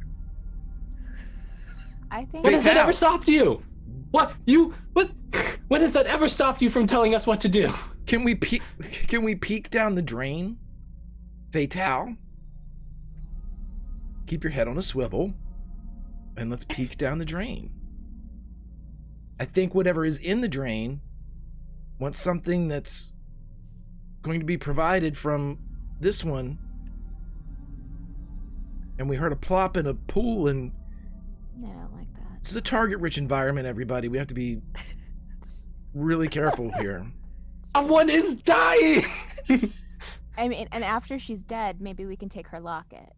I think When has that Fatal. ever stopped you? What? When has that ever stopped you from telling us what to do? Can we peek down the drain? Fatal. Keep your head on a swivel, and let's peek down the drain. I think whatever is in the drain wants something that's going to be provided from this one. And we heard a plop in a pool, and I don't like that. this is a target-rich environment, everybody. We have to be really careful here. Someone is dying! I mean, and after she's dead, maybe we can take her locket.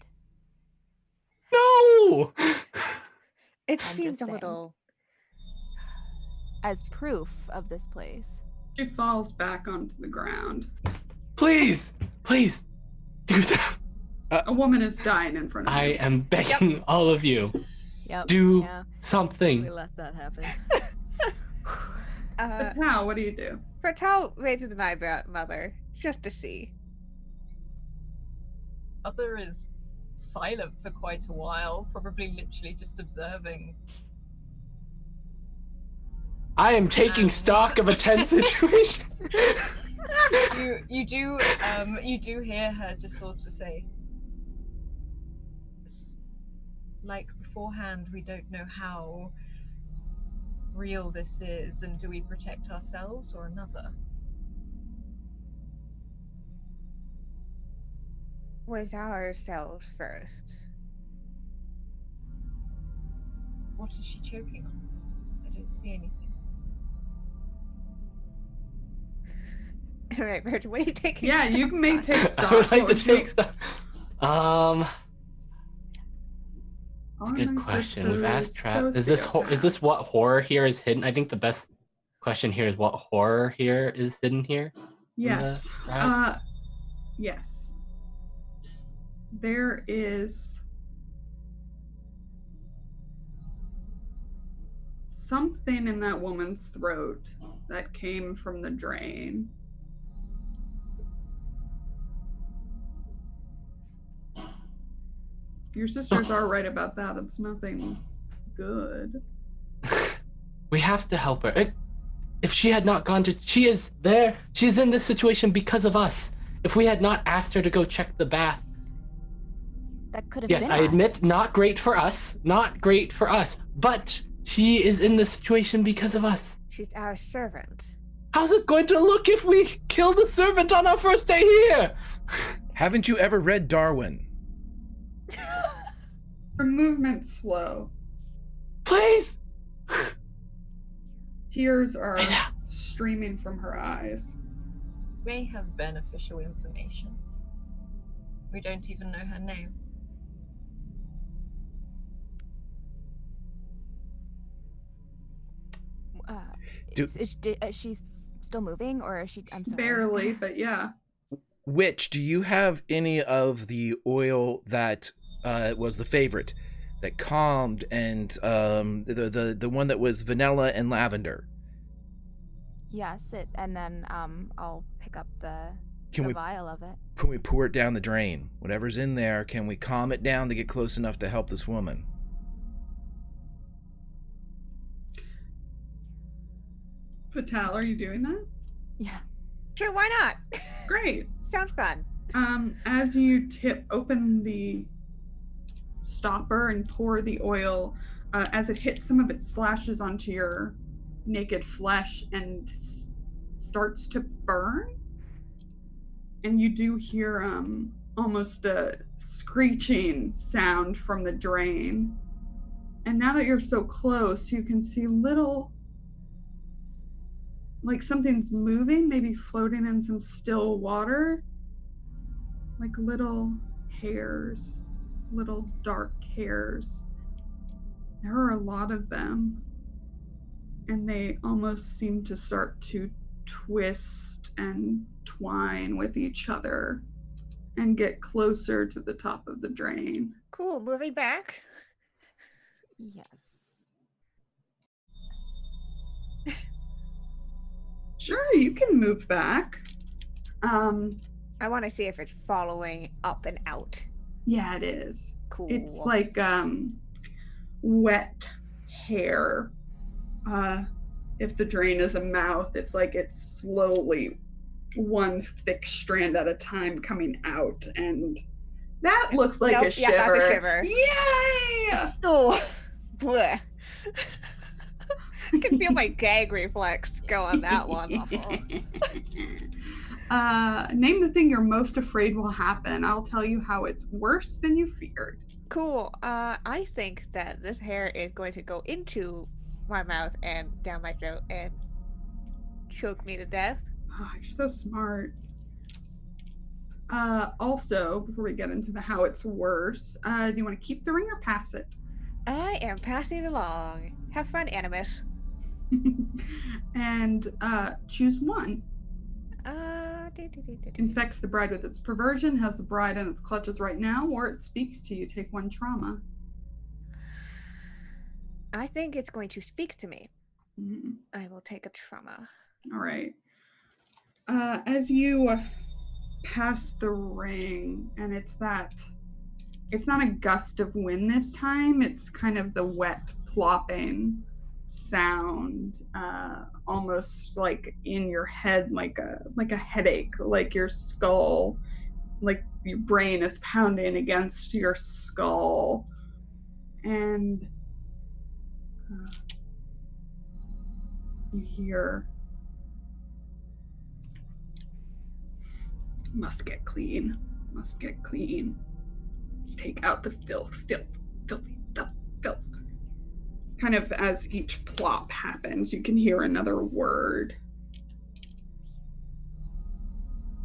No! it I'm seems just a saying. little. As proof of this place. She falls back onto the ground. Please! Please! Do that. A woman is dying in front of I you. am begging all of you. Yep. Do Yeah. something. We let that happen. But now, what do you do? Patel raises an eyebrow at Mother just to see. Mother is silent for quite a while, probably literally just observing. I am taking stock of a tense situation. You do hear her just sort of say, like beforehand, we don't know how real this is, and do we protect ourselves or another? Was ourselves first. What is she choking on? I don't see anything. All right, Virgin, what are you taking? Yeah, you may take I stock. would like What to would you- take stock. That's a good My question. We've sister asked is Trav. Is this what horror here is hidden? I think the best question here is what horror here is hidden here. Yes. Right? Yes. There is something in that woman's throat that came from the drain. Your sisters are right about that. It's nothing good. We have to help her. If she had not gone to... She is there. She's in this situation because of us. If we had not asked her to go check the bath... That could have Yes, been I admit, us. not great for us. Not great for us. But she is in this situation because of us. She's our servant. How's it going to look if we kill the servant on our first day here? Haven't you ever read Darwin? Her movement's slow. Please! Tears are streaming from her eyes. May have beneficial information. We don't even know her name. Is she still moving, or is she? I'm sorry. Barely, but yeah. Witch, do you have any of the oil that was the favorite, that calmed, and the one that was vanilla and lavender? Yes, and then I'll pick up the vial of it. Can we pour it down the drain? Whatever's in there, can we calm it down to get close enough to help this woman? Fatal, are you doing that? Yeah. Sure, why not? Great. Sounds fun. As you open the stopper and pour the oil, as it hits, some of it splashes onto your naked flesh and starts to burn. And you do hear almost a screeching sound from the drain. And now that you're so close, you can see little, like something's moving, maybe floating in some still water. Like little hairs, little dark hairs. There are a lot of them. And they almost seem to start to twist and twine with each other and get closer to the top of the drain. Cool, moving back. Yes. Sure, you can move back. I want to see if it's following up and out. Yeah, it is. Cool. It's like wet hair. If the drain is a mouth, it's like it's slowly one thick strand at a time coming out, and that looks like a shiver. Yeah, that's a shiver. Yay! Oh, bleh. I can feel my gag reflex go on that one. Name the thing you're most afraid will happen. I'll tell you how it's worse than you feared. Cool. I think that this hair is going to go into my mouth and down my throat and choke me to death. Oh, you're so smart. Also, before we get into the how it's worse, do you want to keep the ring or pass it? I am passing it along. Have fun, Animus. And choose one. Do. Infects the bride with its perversion, has the bride in its clutches right now, or it speaks to you. Take one trauma. I think it's going to speak to me. Mm-hmm. I will take a trauma. All right. As you pass the ring, and it's not a gust of wind this time, it's kind of the wet plopping sound, almost like in your head, like a headache, like your skull, like your brain is pounding against your skull. And you hear, must get clean. Let's take out the filthy filth. Kind of as each plop happens, you can hear another word.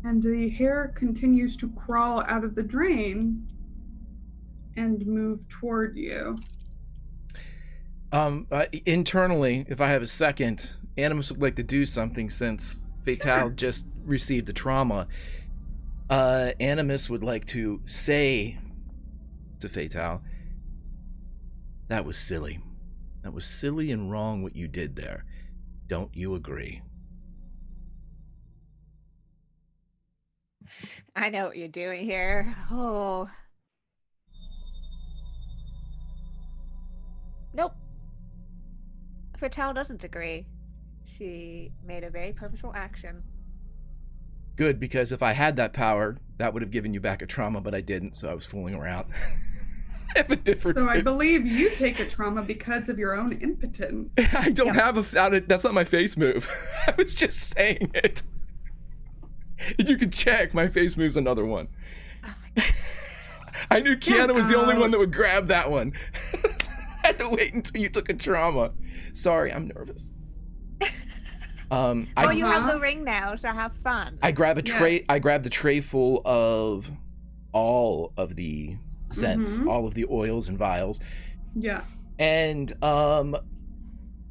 And the hair continues to crawl out of the drain and move toward you. Internally, if I have a second, Animus would like to do something since Fatal just received a trauma. Animus would like to say to Fatal, that was silly. That was silly and wrong what you did there. Don't you agree? I know what you're doing here. Oh. Nope. Fatal doesn't agree. She made a very purposeful action. Good, because if I had that power, that would have given you back a trauma, but I didn't, so I was fooling around. I have a different So I face. believe you take a trauma because of your own impotence. I don't have a... That's not my face move. I was just saying it. You can check. My face move's another one. Oh my God. I knew Kiana was the only one that would grab that one. I had to wait until you took a trauma. Sorry, I'm nervous. Well, you have the ring now, so have fun. I grab a tray. Yes. I grab the tray full of all of the scents, all of the oils and vials. Yeah. And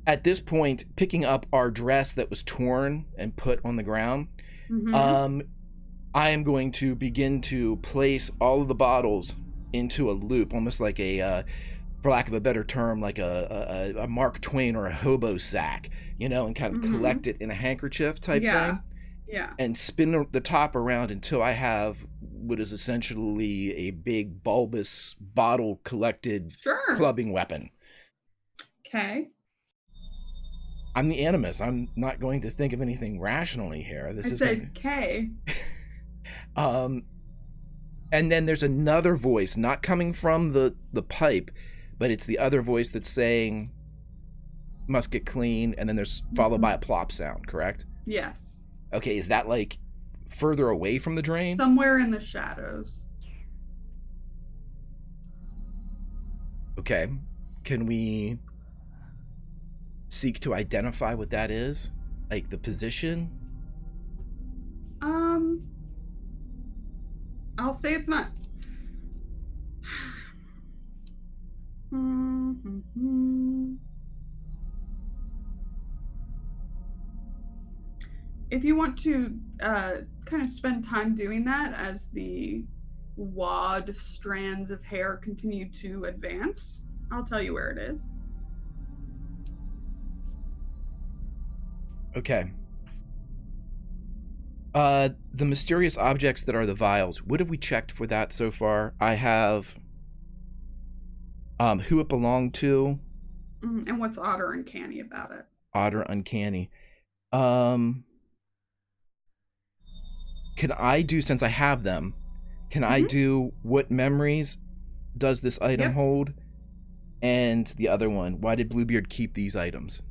at this point, picking up our dress that was torn and put on the ground, I am going to begin to place all of the bottles into a loop, almost like a, for lack of a better term, like a Mark Twain or a hobo sack, you know, and kind of collect it in a handkerchief type thing. Yeah. And spin the top around until I have what is essentially a big bulbous bottle collected clubbing weapon. Okay. I'm the Animus. I'm not going to think of anything rationally here. I said K. And then there's another voice, not coming from the pipe, but it's the other voice that's saying, must get clean, and then there's followed by a plop sound, correct? Yes. Okay, is that like further away from the drain? Somewhere in the shadows. Okay. Can we seek to identify what that is? Like the position? I'll say it's not. If you want to kind of spend time doing that as the wad strands of hair continue to advance, I'll tell you where it is. Okay. The mysterious objects that are the vials, what have we checked for that so far? I have who it belonged to. And what's odd or uncanny about it? Odd or uncanny. Can I do, since I have them, can I do what memories does this item hold? And the other one, why did Bluebeard keep these items?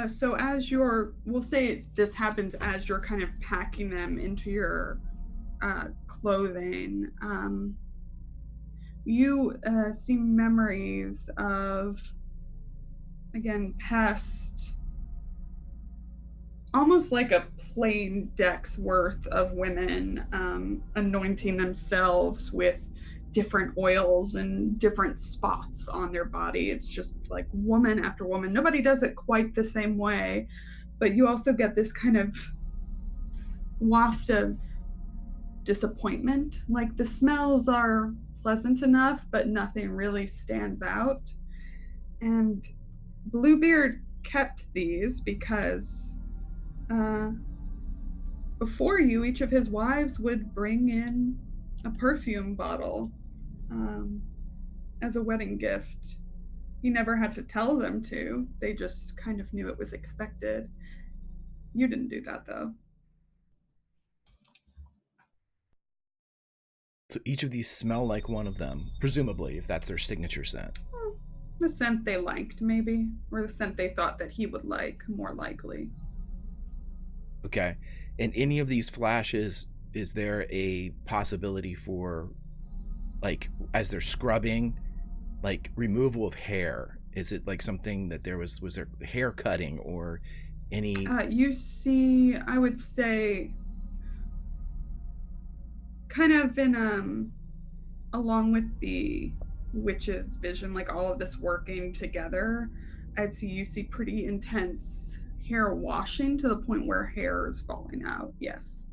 So as you're, we'll say this happens as you're kind of packing them into your clothing, you see memories of, again, past, almost like a plain deck's worth of women anointing themselves with different oils and different spots on their body. It's just like woman after woman. Nobody does it quite the same way, but you also get this kind of waft of disappointment. Like the smells are pleasant enough, but nothing really stands out. And Bluebeard kept these because before you, each of his wives would bring in a perfume bottle as a wedding gift. He never had to tell them to. They just kind of knew it was expected. You didn't do that, though. So each of these smell like one of them, presumably, if that's their signature scent. The scent they liked, maybe, or the scent they thought that he would like, more likely. Okay. In any of these flashes, is there a possibility for, like, as they're scrubbing, like, removal of hair? Is it like something that was there hair cutting or any... You see, I would say, kind of in, along with the witch's vision, like all of this working together, you see pretty intense hair washing to the point where hair is falling out, yes.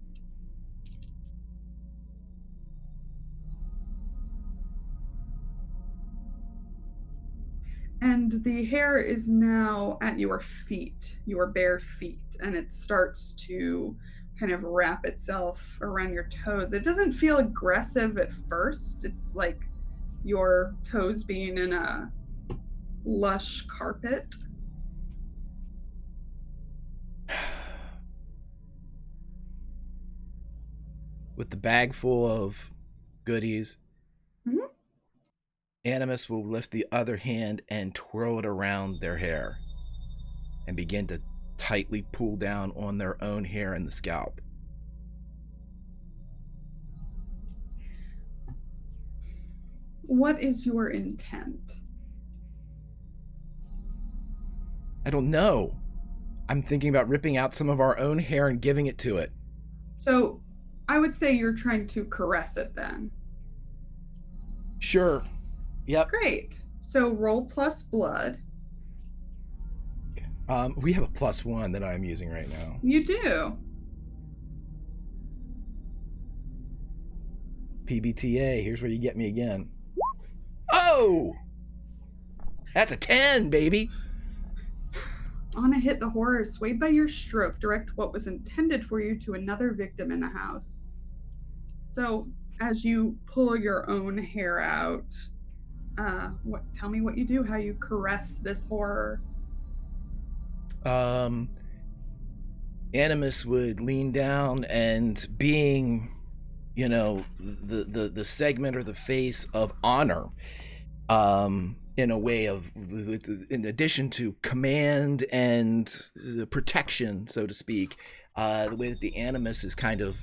And the hair is now at your feet, your bare feet, and it starts to kind of wrap itself around your toes. It doesn't feel aggressive at first. It's like your toes being in a lush carpet. With the bag full of goodies, Mhm. Animus will lift the other hand and twirl it around their hair and begin to tightly pull down on their own hair and the scalp. What is your intent? I don't know. I'm thinking about ripping out some of our own hair and giving it to it. So I would say you're trying to caress it then. Sure. Yep. Great. So roll plus blood. We have a +1 that I'm using right now. You do. PbtA, here's where you get me again. Oh! That's a 10, baby! On a hit, the horror, swayed by your stroke, direct what was intended for you to another victim in the house. So, as you pull your own hair out, tell me what you do, how you caress this horror. Animus would lean down and, being, you know, the segment or the face of honor, in a way of, in addition to command and protection, so to speak, the way that the Animus is kind of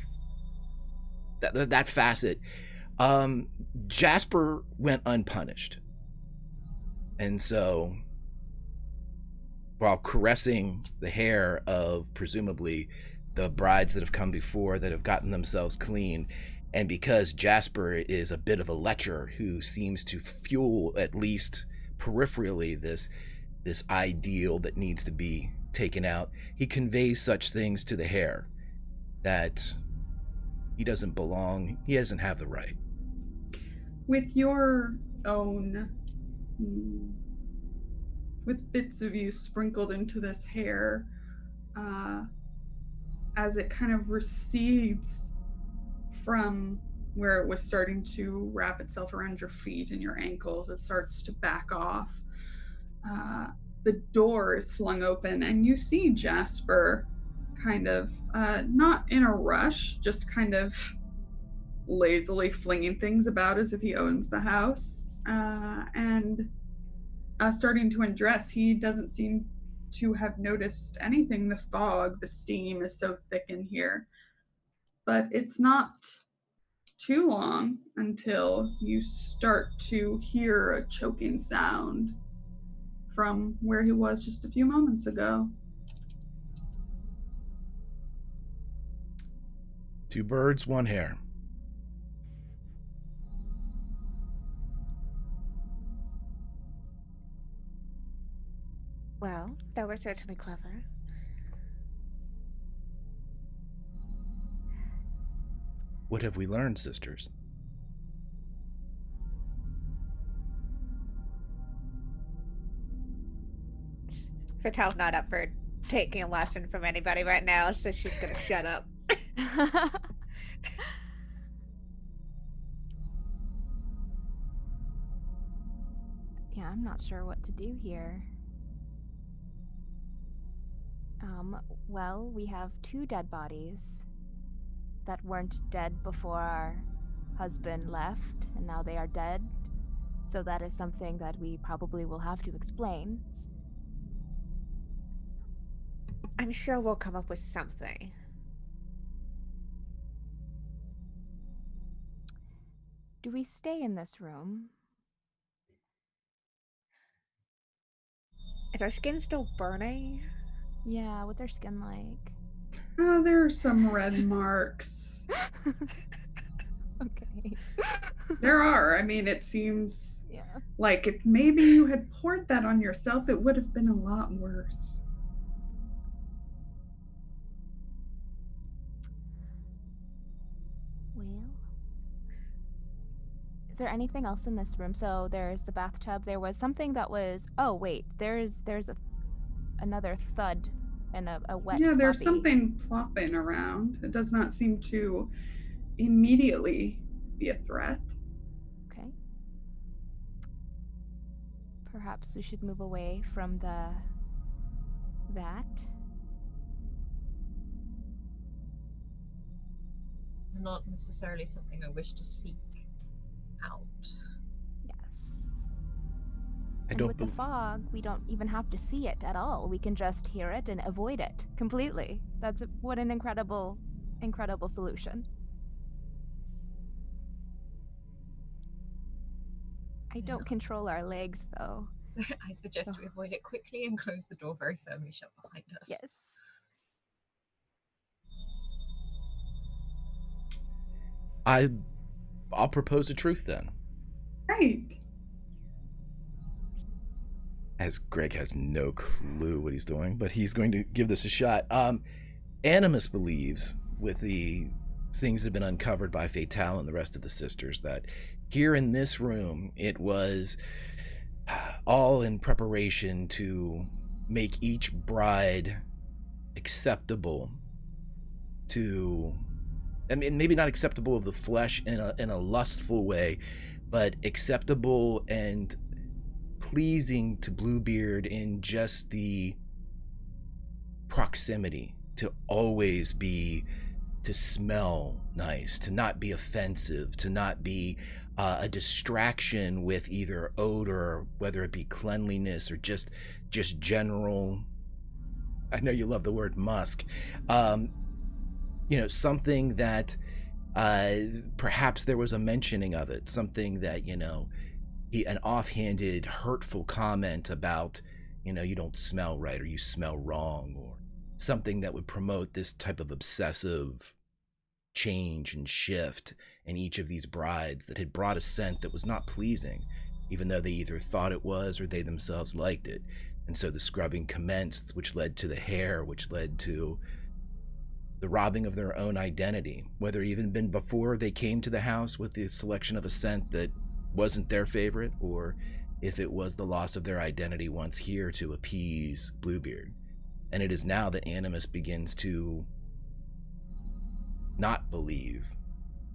that facet. Jasper went unpunished, and so, while caressing the hair of presumably the brides that have come before that have gotten themselves clean, and because Jasper is a bit of a lecher who seems to fuel, at least peripherally, this ideal that needs to be taken out, he conveys such things to the hair that he doesn't belong, he doesn't have the right. With your own, with bits of you sprinkled into this hair, as it kind of recedes from where it was starting to wrap itself around your feet and your ankles, it starts to back off. The door is flung open, and you see Jasper kind of, not in a rush, just kind of lazily flinging things about as if he owns the house, and starting to undress. He doesn't seem to have noticed anything. The fog, the steam is so thick in here. But it's not too long until you start to hear a choking sound from where he was just a few moments ago. 2 birds, 1 hair. Well, that was certainly clever. What have we learned, sisters? Fatel's not up for taking a lesson from anybody right now, so she's gonna shut up. Yeah, I'm not sure what to do here. Well, we have 2 dead bodies that weren't dead before our husband left, and now they are dead. So that is something that we probably will have to explain. I'm sure we'll come up with something. Do we stay in this room? Is our skin still burning? Yeah, what's our skin like? There are some red marks. Okay. There are. I mean, it seems Yeah. like if maybe you had poured that on yourself, it would have been a lot worse. Well, Is there anything else in this room? So there's the bathtub. There was something that was. Oh wait, there's another thud and a wet. Yeah, there's floppy. something plopping around. It does not seem to immediately be a threat. Okay. Perhaps we should move away from that. It's not necessarily something I wish to seek out. Yes. I And don't with the fog, we don't even have to see it at all. We can just hear it and avoid it completely. What an incredible solution. I don't control our legs, though. I suggest we avoid it quickly and close the door very firmly shut behind us. Yes. I'll propose a truth then. Right. As Greg has no clue what he's doing, but he's going to give this a shot. Animus believes, with the things that have been uncovered by Fatale and the rest of the sisters, that here in this room, it was all in preparation to make each bride acceptable to, I mean, maybe not acceptable of the flesh in a lustful way, but acceptable and pleasing to Bluebeard in just the proximity, to always be, to smell nice, to not be offensive, to not be a distraction with either odor, whether it be cleanliness or just general. I know you love the word musk. Something that perhaps there was a mentioning of it, something that an offhanded, hurtful comment about, you don't smell right or you smell wrong, or something that would promote this type of obsessive change and shift in each of these brides that had brought a scent that was not pleasing, even though they either thought it was or they themselves liked it. And so the scrubbing commenced, which led to the hair, which led to the robbing of their own identity, whether it even been before they came to the house with the selection of a scent that wasn't their favorite, or if it was the loss of their identity once here to appease Bluebeard. And it is now that Animus begins to not believe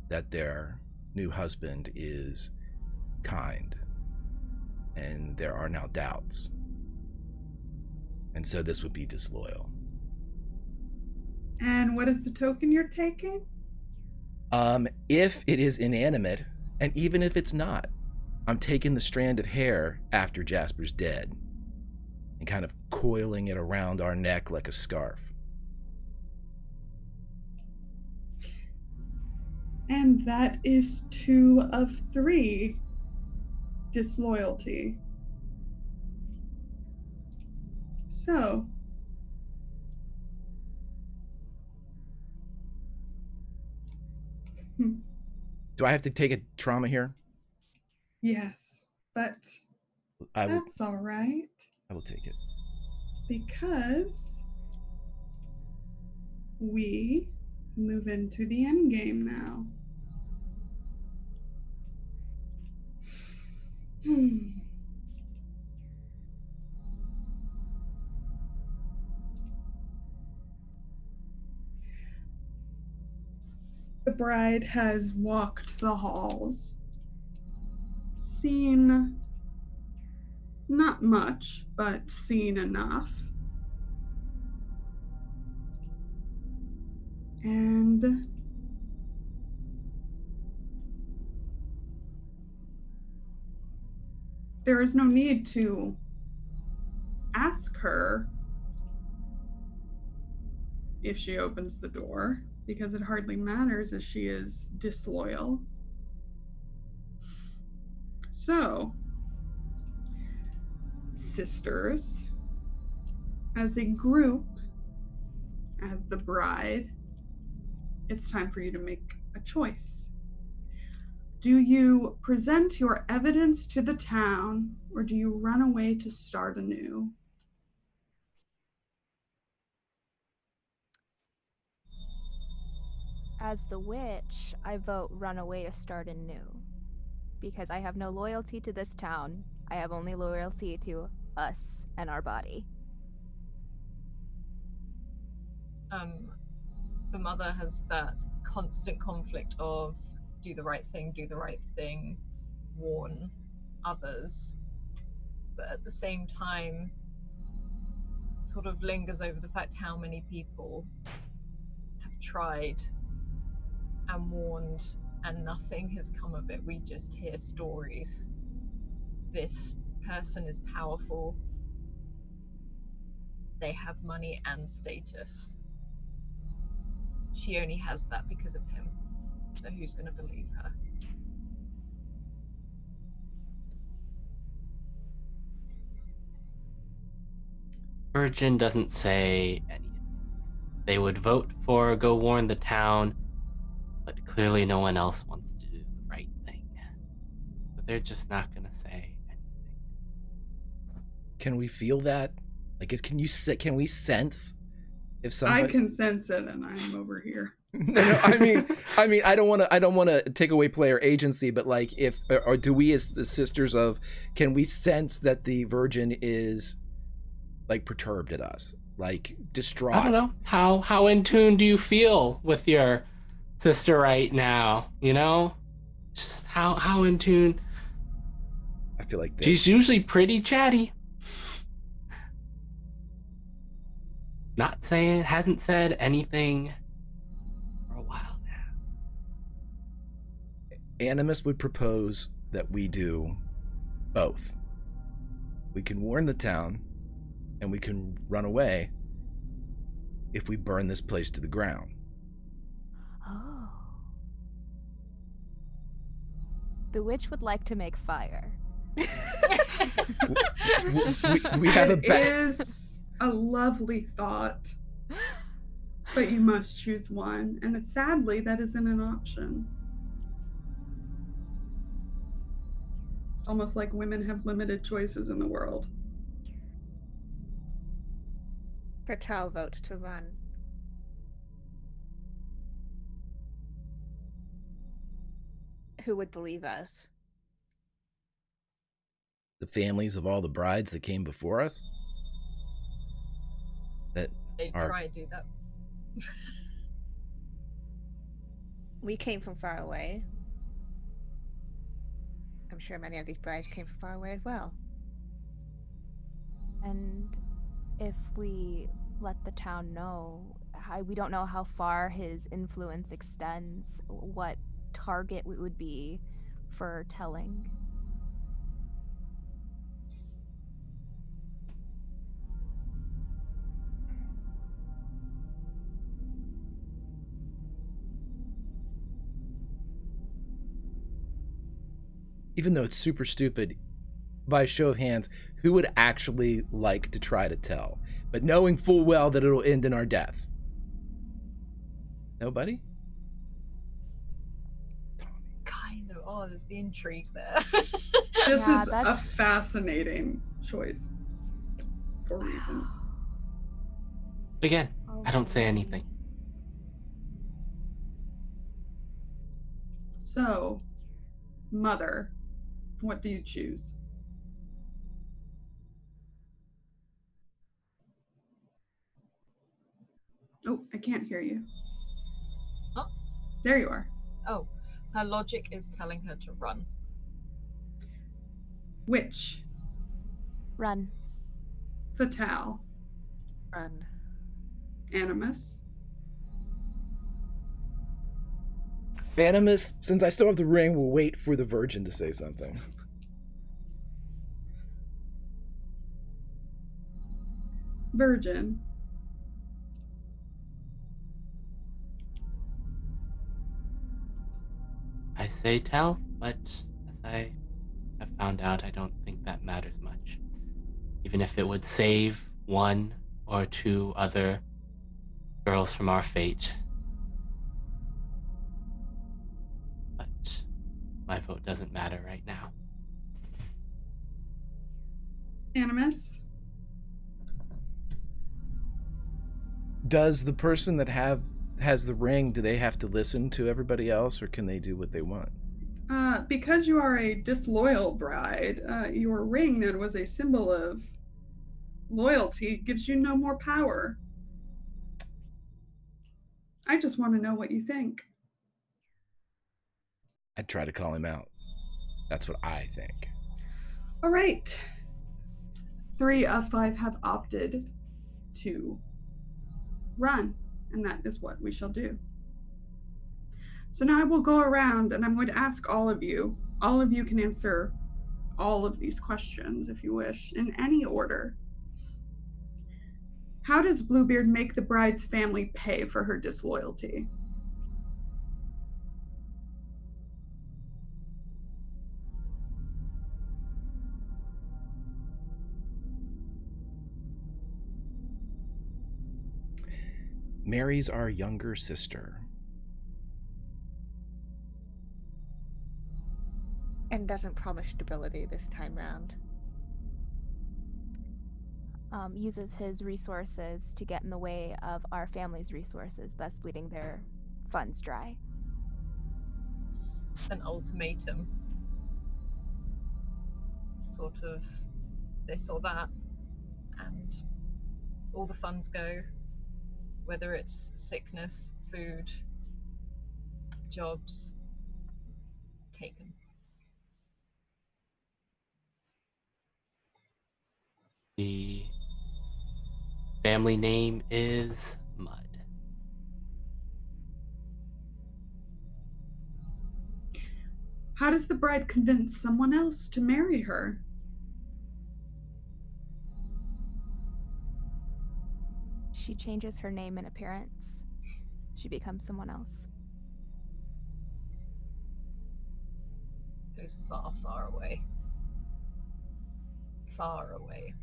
that their new husband is kind. And there are now doubts. And so this would be disloyal. And what is the token you're taking? If it is inanimate, and even if it's not, I'm taking the strand of hair after Jasper's dead and kind of coiling it around our neck like a scarf. And that is 2 of 3 disloyalty. So, do I have to take a trauma here? Yes, but that's all right. I will take it. Because we move into the end game now. The bride has walked the halls, seen not much, but seen enough. And there is no need to ask her if she opens the door, because it hardly matters as she is disloyal. So, sisters, as a group, as the bride, it's time for you to make a choice. Do you present your evidence to the town, or do you run away to start anew? As the witch, I vote run away to start anew. because I have no loyalty to this town. I have only loyalty to us and our body. The mother has that constant conflict of do the right thing, warn others, but at the same time sort of lingers over the fact how many people have tried and warned and nothing has come of it. We just hear stories. This person is powerful. They have money and status. She only has that because of him. So who's going to believe her? Virgin doesn't say anything. They would vote for go warn the town, but clearly no one else wants to do the right thing. But they're just not going to say anything. Can we feel that? Like, can we sense if somebody? I can sense it, and I'm over here. No, I mean, I don't want to take away player agency, but like, if or do we as the sisters of, can we sense that the Virgin is like perturbed at us, like distraught? I don't know. How in tune do you feel with your sister right now? You know, just how in tune. I feel like she's usually pretty chatty. Hasn't said anything for a while now. Animus would propose that we do both. We can warn the town, and we can run away if we burn this place to the ground. Oh. The witch would like to make fire. We have It is a lovely thought, but you must choose one, and sadly that isn't an option. It's almost like women have limited choices in the world. PbtA votes to run. Who would believe us? The families of all the brides that came before us? They try to do that. We came from far away. I'm sure many of these brides came from far away as well. And if we let the town know, we don't know how far his influence extends, what target we would be for telling. Even though it's super stupid, by a show of hands, who would actually like to try to tell, but knowing full well that it'll end in our deaths? Nobody? Kind of. Oh, there's the intrigue there. This is a fascinating choice for reasons. Again, I don't say anything. So, Mother, what do you choose? Oh, I can't hear you. Oh. There you are. Oh, her logic is telling her to run. Witch? Run. PbtA? Run. Animus? Animus, since I still have the ring, will wait for the Virgin to say something. Virgin? I say tell, but as I have found out, I don't think that matters much. Even if it would save one or two other girls from our fate. But my vote doesn't matter right now. Animus? Does the person that has the ring, do they have to listen to everybody else, or can they do what they want? Because you are a disloyal bride, your ring that was a symbol of loyalty gives you no more power. I just want to know what you think. I'd try to call him out. That's what I think. All right. 3 of 5 have opted to run, and that is what we shall do. So now I will go around and I'm going to ask all of you. All of you can answer all of these questions if you wish, in any order. How does Bluebeard make the bride's family pay for her disloyalty? Mary's our younger sister. And doesn't promise stability this time round. Uses his resources to get in the way of our family's resources, thus bleeding their funds dry. It's an ultimatum. Sort of this or that. And all the funds go, whether it's sickness, food, jobs, taken. The family name is Mud. How does the bride convince someone else to marry her? She changes her name and appearance. She becomes someone else. Goes far, far away. Far away.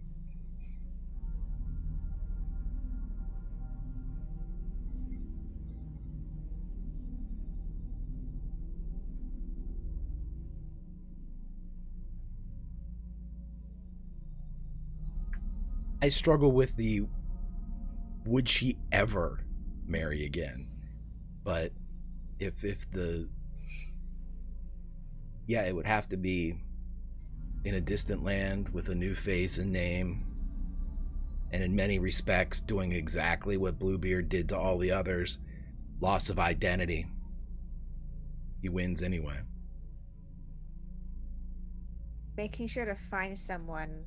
I struggle with the would she ever marry again? But if the yeah, it would have to be in a distant land with a new face and name, and in many respects doing exactly what Bluebeard did to all the others. Loss of identity. He wins anyway. Making sure to find someone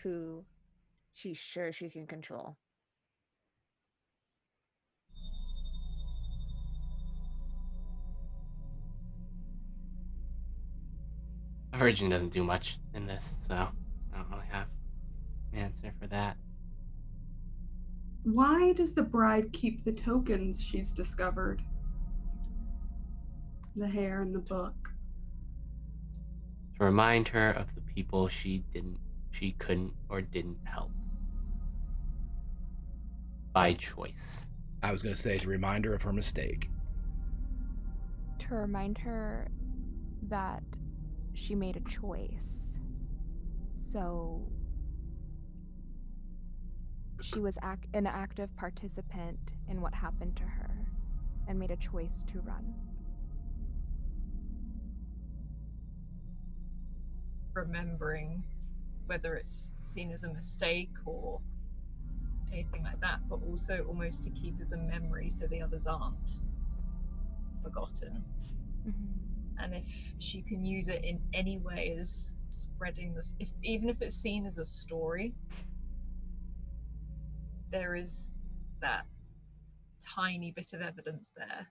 who she's sure she can control. Virgin doesn't do much in this, so I don't really have an answer for that. Why does the bride keep the tokens she's discovered? The hair and the book. To remind her of the people she couldn't or didn't help. By choice. I was going to say to remind her of her mistake. To remind her that she made a choice. So she was an active participant in what happened to her and made a choice to run. Remembering, whether it's seen as a mistake or anything like that, but also almost to keep as a memory so the others aren't forgotten. Mm-hmm. And if she can use it in any way as spreading this, even if it's seen as a story, there is that tiny bit of evidence there,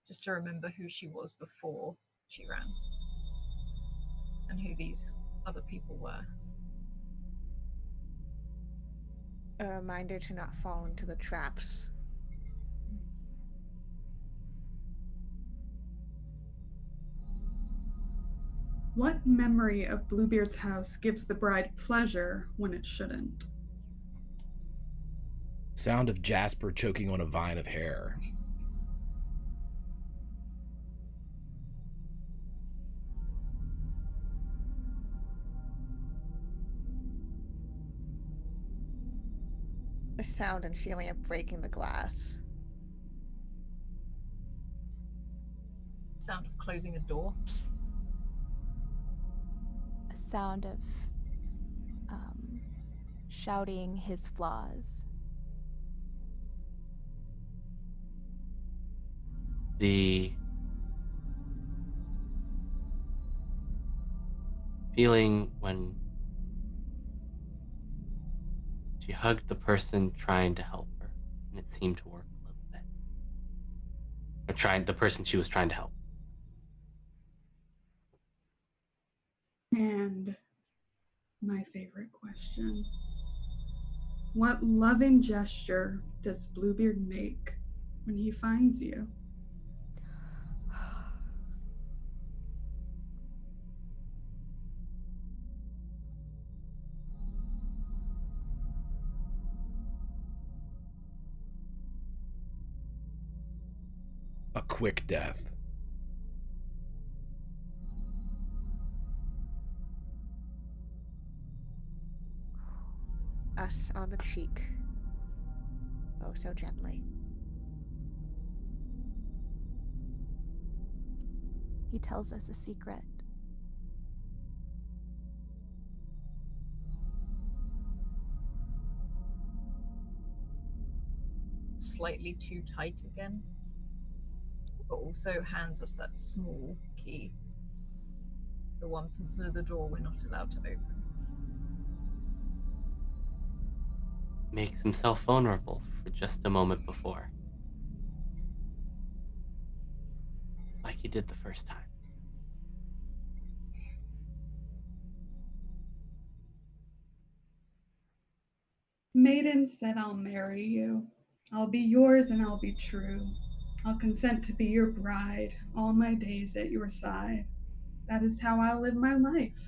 just to remember who she was before she ran and who these other people were. A reminder to not fall into the traps. What memory of Bluebeard's house gives the bride pleasure when it shouldn't? Sound of Jasper choking on a vine of hair. The sound and feeling of breaking the glass. sound of closing a door. A sound of shouting his flaws. The feeling when she hugged the person trying to help her, and it seemed to work a little bit. Or the person she was trying to help. And my favorite question. What loving gesture does Bluebeard make when he finds you? A quick death. Us on the cheek. Oh, so gently. He tells us a secret. Slightly too tight again, but also hands us that small key. The one to the door we're not allowed to open. Makes himself vulnerable for just a moment before. Like he did the first time. Maiden said, I'll marry you. I'll be yours and I'll be true. I'll consent to be your bride, all my days at your side. That is how I'll live my life.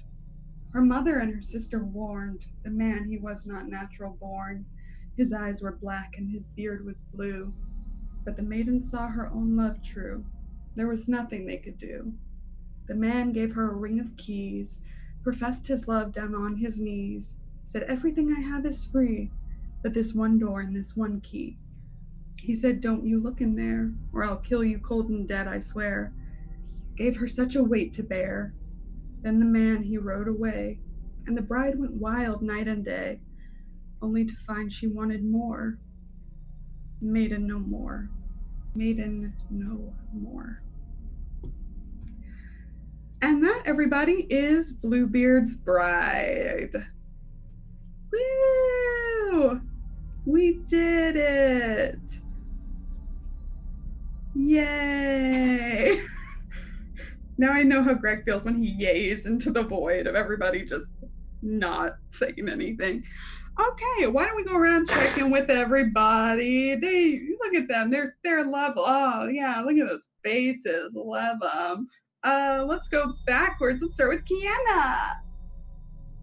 Her mother and her sister warned the man he was not natural born. His eyes were black and his beard was blue. But the maiden saw her own love true. There was nothing they could do. The man gave her a ring of keys, professed his love down on his knees, said, everything I have is free, but this one door and this one key. He said, don't you look in there, or I'll kill you cold and dead, I swear. Gave her such a weight to bear. Then the man, he rode away, and the bride went wild night and day, only to find she wanted more. Maiden no more. Maiden no more. And that, everybody, is Bluebeard's Bride. Woo! We did it! Yay! Now I know how Greg feels when he yays into the void of everybody just not saying anything. Okay, why don't we go around checking with everybody? Look at them. They're love. Oh yeah, look at those faces. Love them. Let's go backwards. Let's start with Kiana.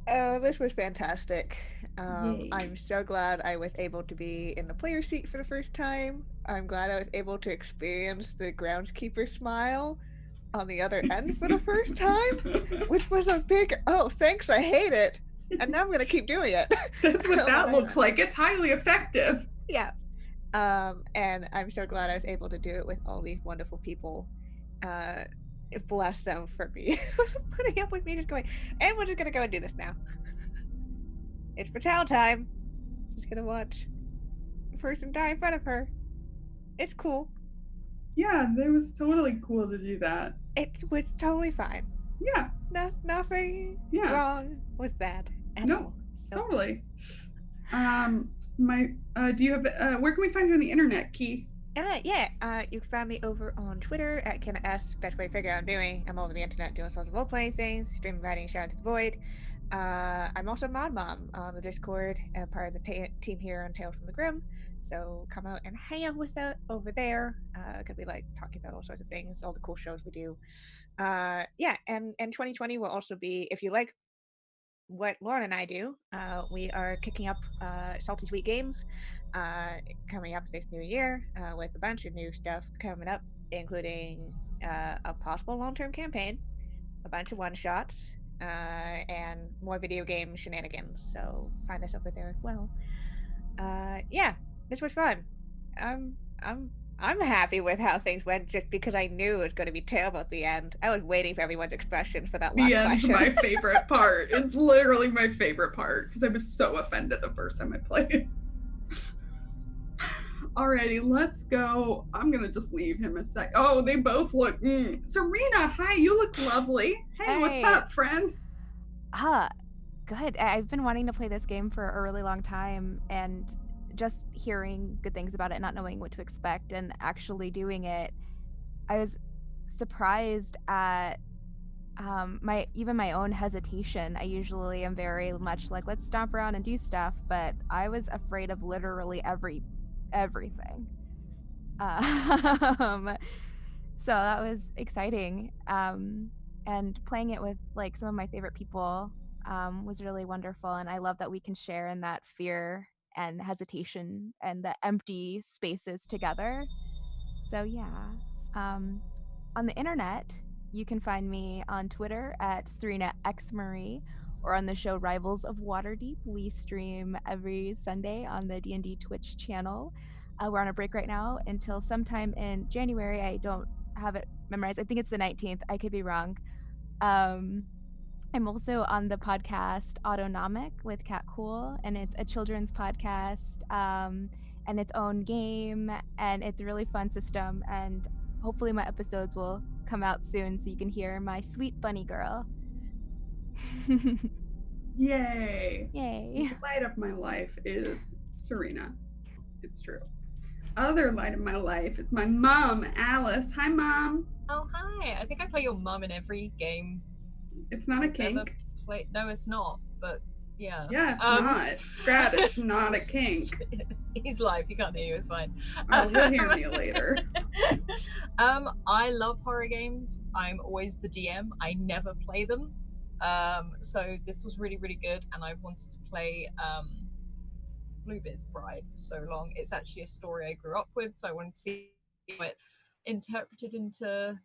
Oh, this was fantastic. Yay. I'm so glad I was able to be in the player seat for the first time. I'm glad I was able to experience the groundskeeper smile on the other end for the first time, which was a big, oh, thanks, I hate it. And now I'm going to keep doing it. That's what that looks like. It's highly effective. Yeah. And I'm so glad I was able to do it with all these wonderful people. Bless them for me putting up with me just going, and we're just gonna go and do this now. It's Patel time. Just gonna watch the person die in front of her. It's cool. Yeah, it was totally cool to do that. It was totally fine. Yeah. Nothing wrong with that at all. Totally. Do you have where can we find you on the internet, Key? You can find me over on Twitter at KennaS. Best way to figure out what I'm doing. I'm over the internet doing sorts of role-playing things, streaming, writing, Shout to the Void. I'm also Mod Mom on the Discord, part of the team here on Tales from the Grim. So come out and hang out with us over there. Because we like talking about all sorts of things, all the cool shows we do. And 2020 will also be, if you like what Lauren and I do, we are kicking up Salty Sweet Games coming up this new year with a bunch of new stuff coming up, including a possible long-term campaign, a bunch of one-shots, and more video game shenanigans. So find us over there as well. This was fun. I'm I'm happy with how things went just because I knew it was going to be terrible at the end. I was waiting for everyone's expressions for that last The end's question. my favorite part. It's literally my favorite part because I was so offended the first time I played. Alrighty, let's go. I'm gonna just leave him a sec. Oh, they both look. Serena, hi, you look lovely. Hey, what's Hey. up, friend? Good. I've been wanting to play this game for a really long time, and just hearing good things about it, not knowing what to expect, and actually doing it, I was surprised at my own hesitation. I usually am very much like, let's stomp around and do stuff, but I was afraid of literally everything. So that was exciting. And playing it with like some of my favorite people was really wonderful. And I love that we can share in that fear and hesitation and the empty spaces together. So yeah. On the internet, you can find me on Twitter at Serena X Marie, or on the show Rivals of Waterdeep. We stream every Sunday on the D&D Twitch channel. We're on a break right now until sometime in January. I don't have it memorized. I think it's the 19th. I could be wrong. I'm also on the podcast Autonomic with Cat Cool, and it's a children's podcast and its own game, and it's a really fun system. And hopefully, my episodes will come out soon so you can hear my sweet bunny girl. Yay. Yay. The light of my life is Serena. It's true. Other light of my life is my mom, Alice. Hi, Mom. Oh, hi. I think I play your mum in every game. It's not a kink. No, it's not, but yeah. Yeah, it's not. Scrat, it's not a kink. He's live. He can't hear you. It's fine. Oh, he'll hear me later. I love horror games. I'm always the DM. I never play them. So this was really, really good, and I've wanted to play Bluebeard Bride for so long. It's actually a story I grew up with, so I wanted to see it interpreted into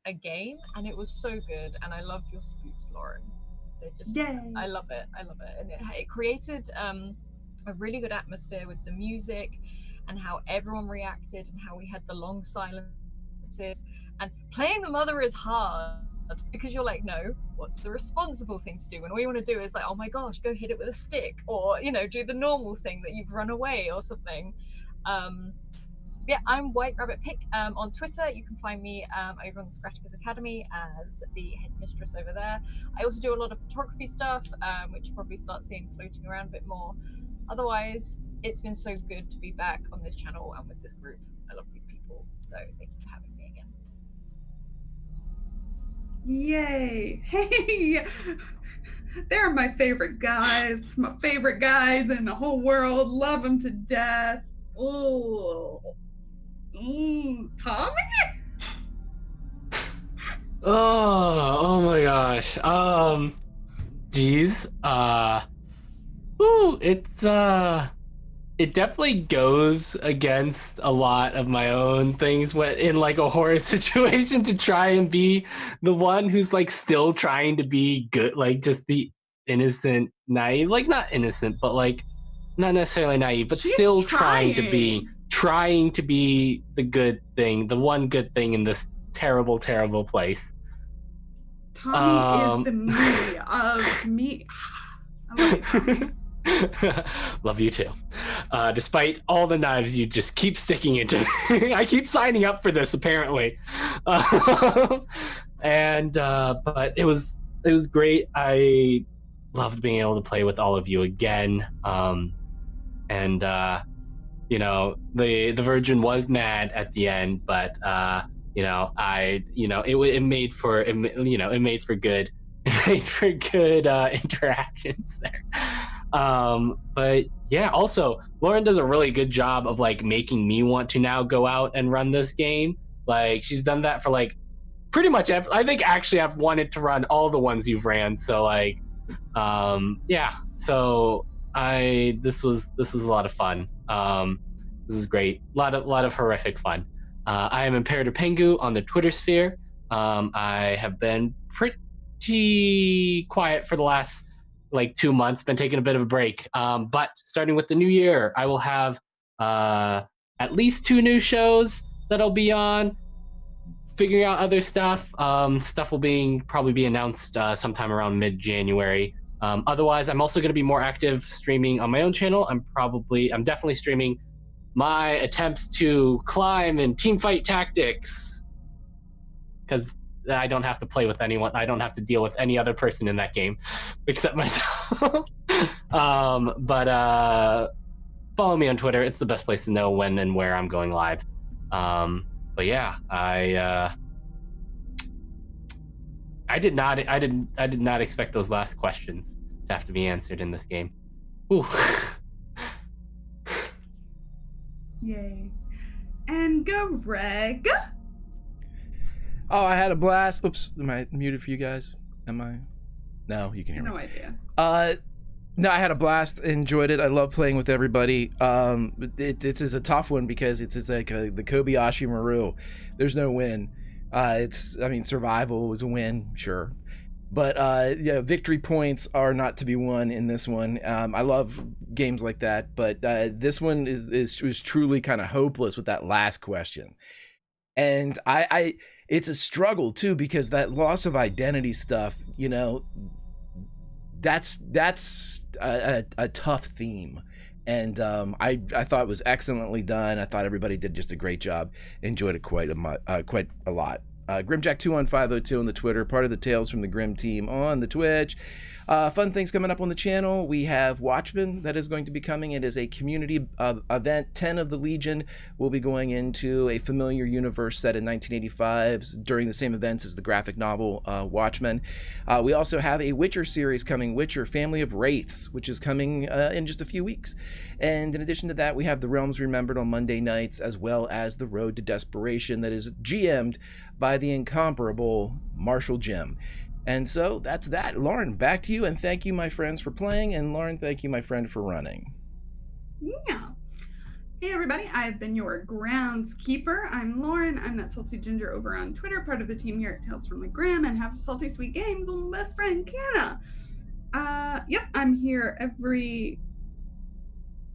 a game, and it was so good. And I love your spooks, Lauren. They're just, Yay. I love it, and it created a really good atmosphere with the music and how everyone reacted and how we had the long silences. And playing the mother is hard because you're like, no, what's the responsible thing to do? And all you want to do is like, oh my gosh, go hit it with a stick, or do the normal thing that you've run away or something. Yeah, I'm White Rabbit Pick on Twitter. You can find me over on the Scratchers Academy as the headmistress over there. I also do a lot of photography stuff, which you'll probably start seeing floating around a bit more. Otherwise, it's been so good to be back on this channel and with this group. I love these people, so thank you for having me again. Yay. Hey, they're my favorite guys. My favorite guys in the whole world. Love them to death. Oh. Tommy? Oh my gosh. Geez. It definitely goes against a lot of my own things when in like a horror situation to try and be the one who's like still trying to be good, like just the innocent, naive, like not innocent, but like not necessarily naive, but She's still trying to be the good thing, the one good thing in this terrible, terrible place. Tommy is the me of me. I love you, Tommy. Love you too. Despite all the knives you just keep sticking into me. I keep signing up for this apparently. But it was great. I loved being able to play with all of you again. The Virgin was mad at the end, but it made for good interactions there. But yeah, also Lauren does a really good job of like making me want to now go out and run this game. Like she's done that for like pretty much I think actually I've wanted to run all the ones you've ran. So like yeah, so this was a lot of fun. This is great. A lot of horrific fun. I am Imperator Pengu on the Twitter sphere. I have been pretty quiet for the last like 2 months, been taking a bit of a break. But starting with the new year, I will have at least 2 new shows that'll be on. Figuring out other stuff. Stuff will probably be announced sometime around mid-January. Otherwise, I'm also going to be more active streaming on my own channel. I'm definitely streaming my attempts to climb in teamfight tactics, because I don't have to play with anyone. I don't have to deal with any other person in that game except myself. But follow me on Twitter. It's the best place to know when and where I'm going live. But yeah, I did not expect those last questions to have to be answered in this game. Ooh. Yay. And Greg. Oh, I had a blast. Oops, am I muted for you guys? Am I? No, you can hear me. No idea. No, I had a blast. Enjoyed it. I love playing with everybody. It is a tough one because it's like the Kobayashi Maru. There's no win. Survival was a win, sure, but victory points are not to be won in this one. I love games like that, but this one was truly kind of hopeless with that last question, and it's a struggle too because that loss of identity stuff, that's a tough theme, and I thought it was excellently done. I thought everybody did just a great job. Enjoyed it quite a lot. Grimjack21502 on the Twitter, part of the Tales from the Grim team on the Twitch. Fun things coming up on the channel. We have Watchmen that is going to be coming. It is a community event. 10 of the Legion will be going into a familiar universe set in 1985 during the same events as the graphic novel Watchmen. We also have a Witcher series coming, Witcher Family of Wraiths, which is coming in just a few weeks. And in addition to that, we have The Realms Remembered on Monday nights, as well as The Road to Desperation that is GM'd by the incomparable Marshall Jim. And so that's that. Lauren, back to you, and thank you, my friends, for playing, and Lauren, thank you, my friend, for running. Yeah. Hey, everybody. I've been your groundskeeper. I'm Lauren. I'm that salty ginger over on Twitter, part of the team here at Tales from the Grim, and have salty sweet games with my best friend, Kiana. Yep, I'm here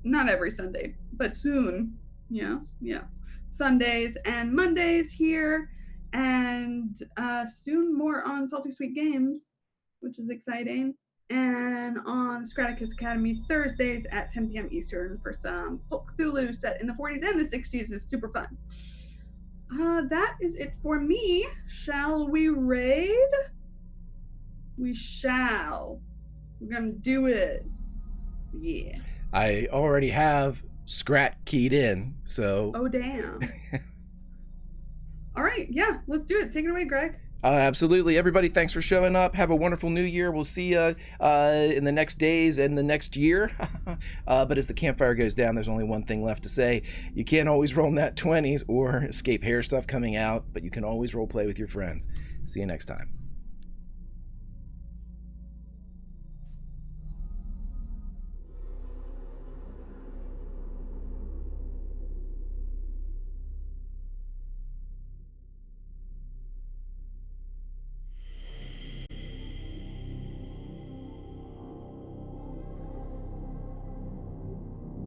not every Sunday, but soon. Yes. Sundays and Mondays here. And soon more on Salty Sweet Games, which is exciting. And on Straticus Academy Thursdays at 10 p.m. Eastern for some Pulp Cthulhu set in the 40s and the 60s is super fun. That is it for me. Shall we raid? We shall. We're gonna do it. Yeah. I already have Scrat keyed in, so... Oh, damn. All right, yeah, let's do it. Take it away, Greg. Absolutely. Everybody, thanks for showing up. Have a wonderful new year. We'll see you in the next days and the next year. But as the campfire goes down, there's only one thing left to say. You can't always roll nat 20s or escape hair stuff coming out, but you can always role play with your friends. See you next time.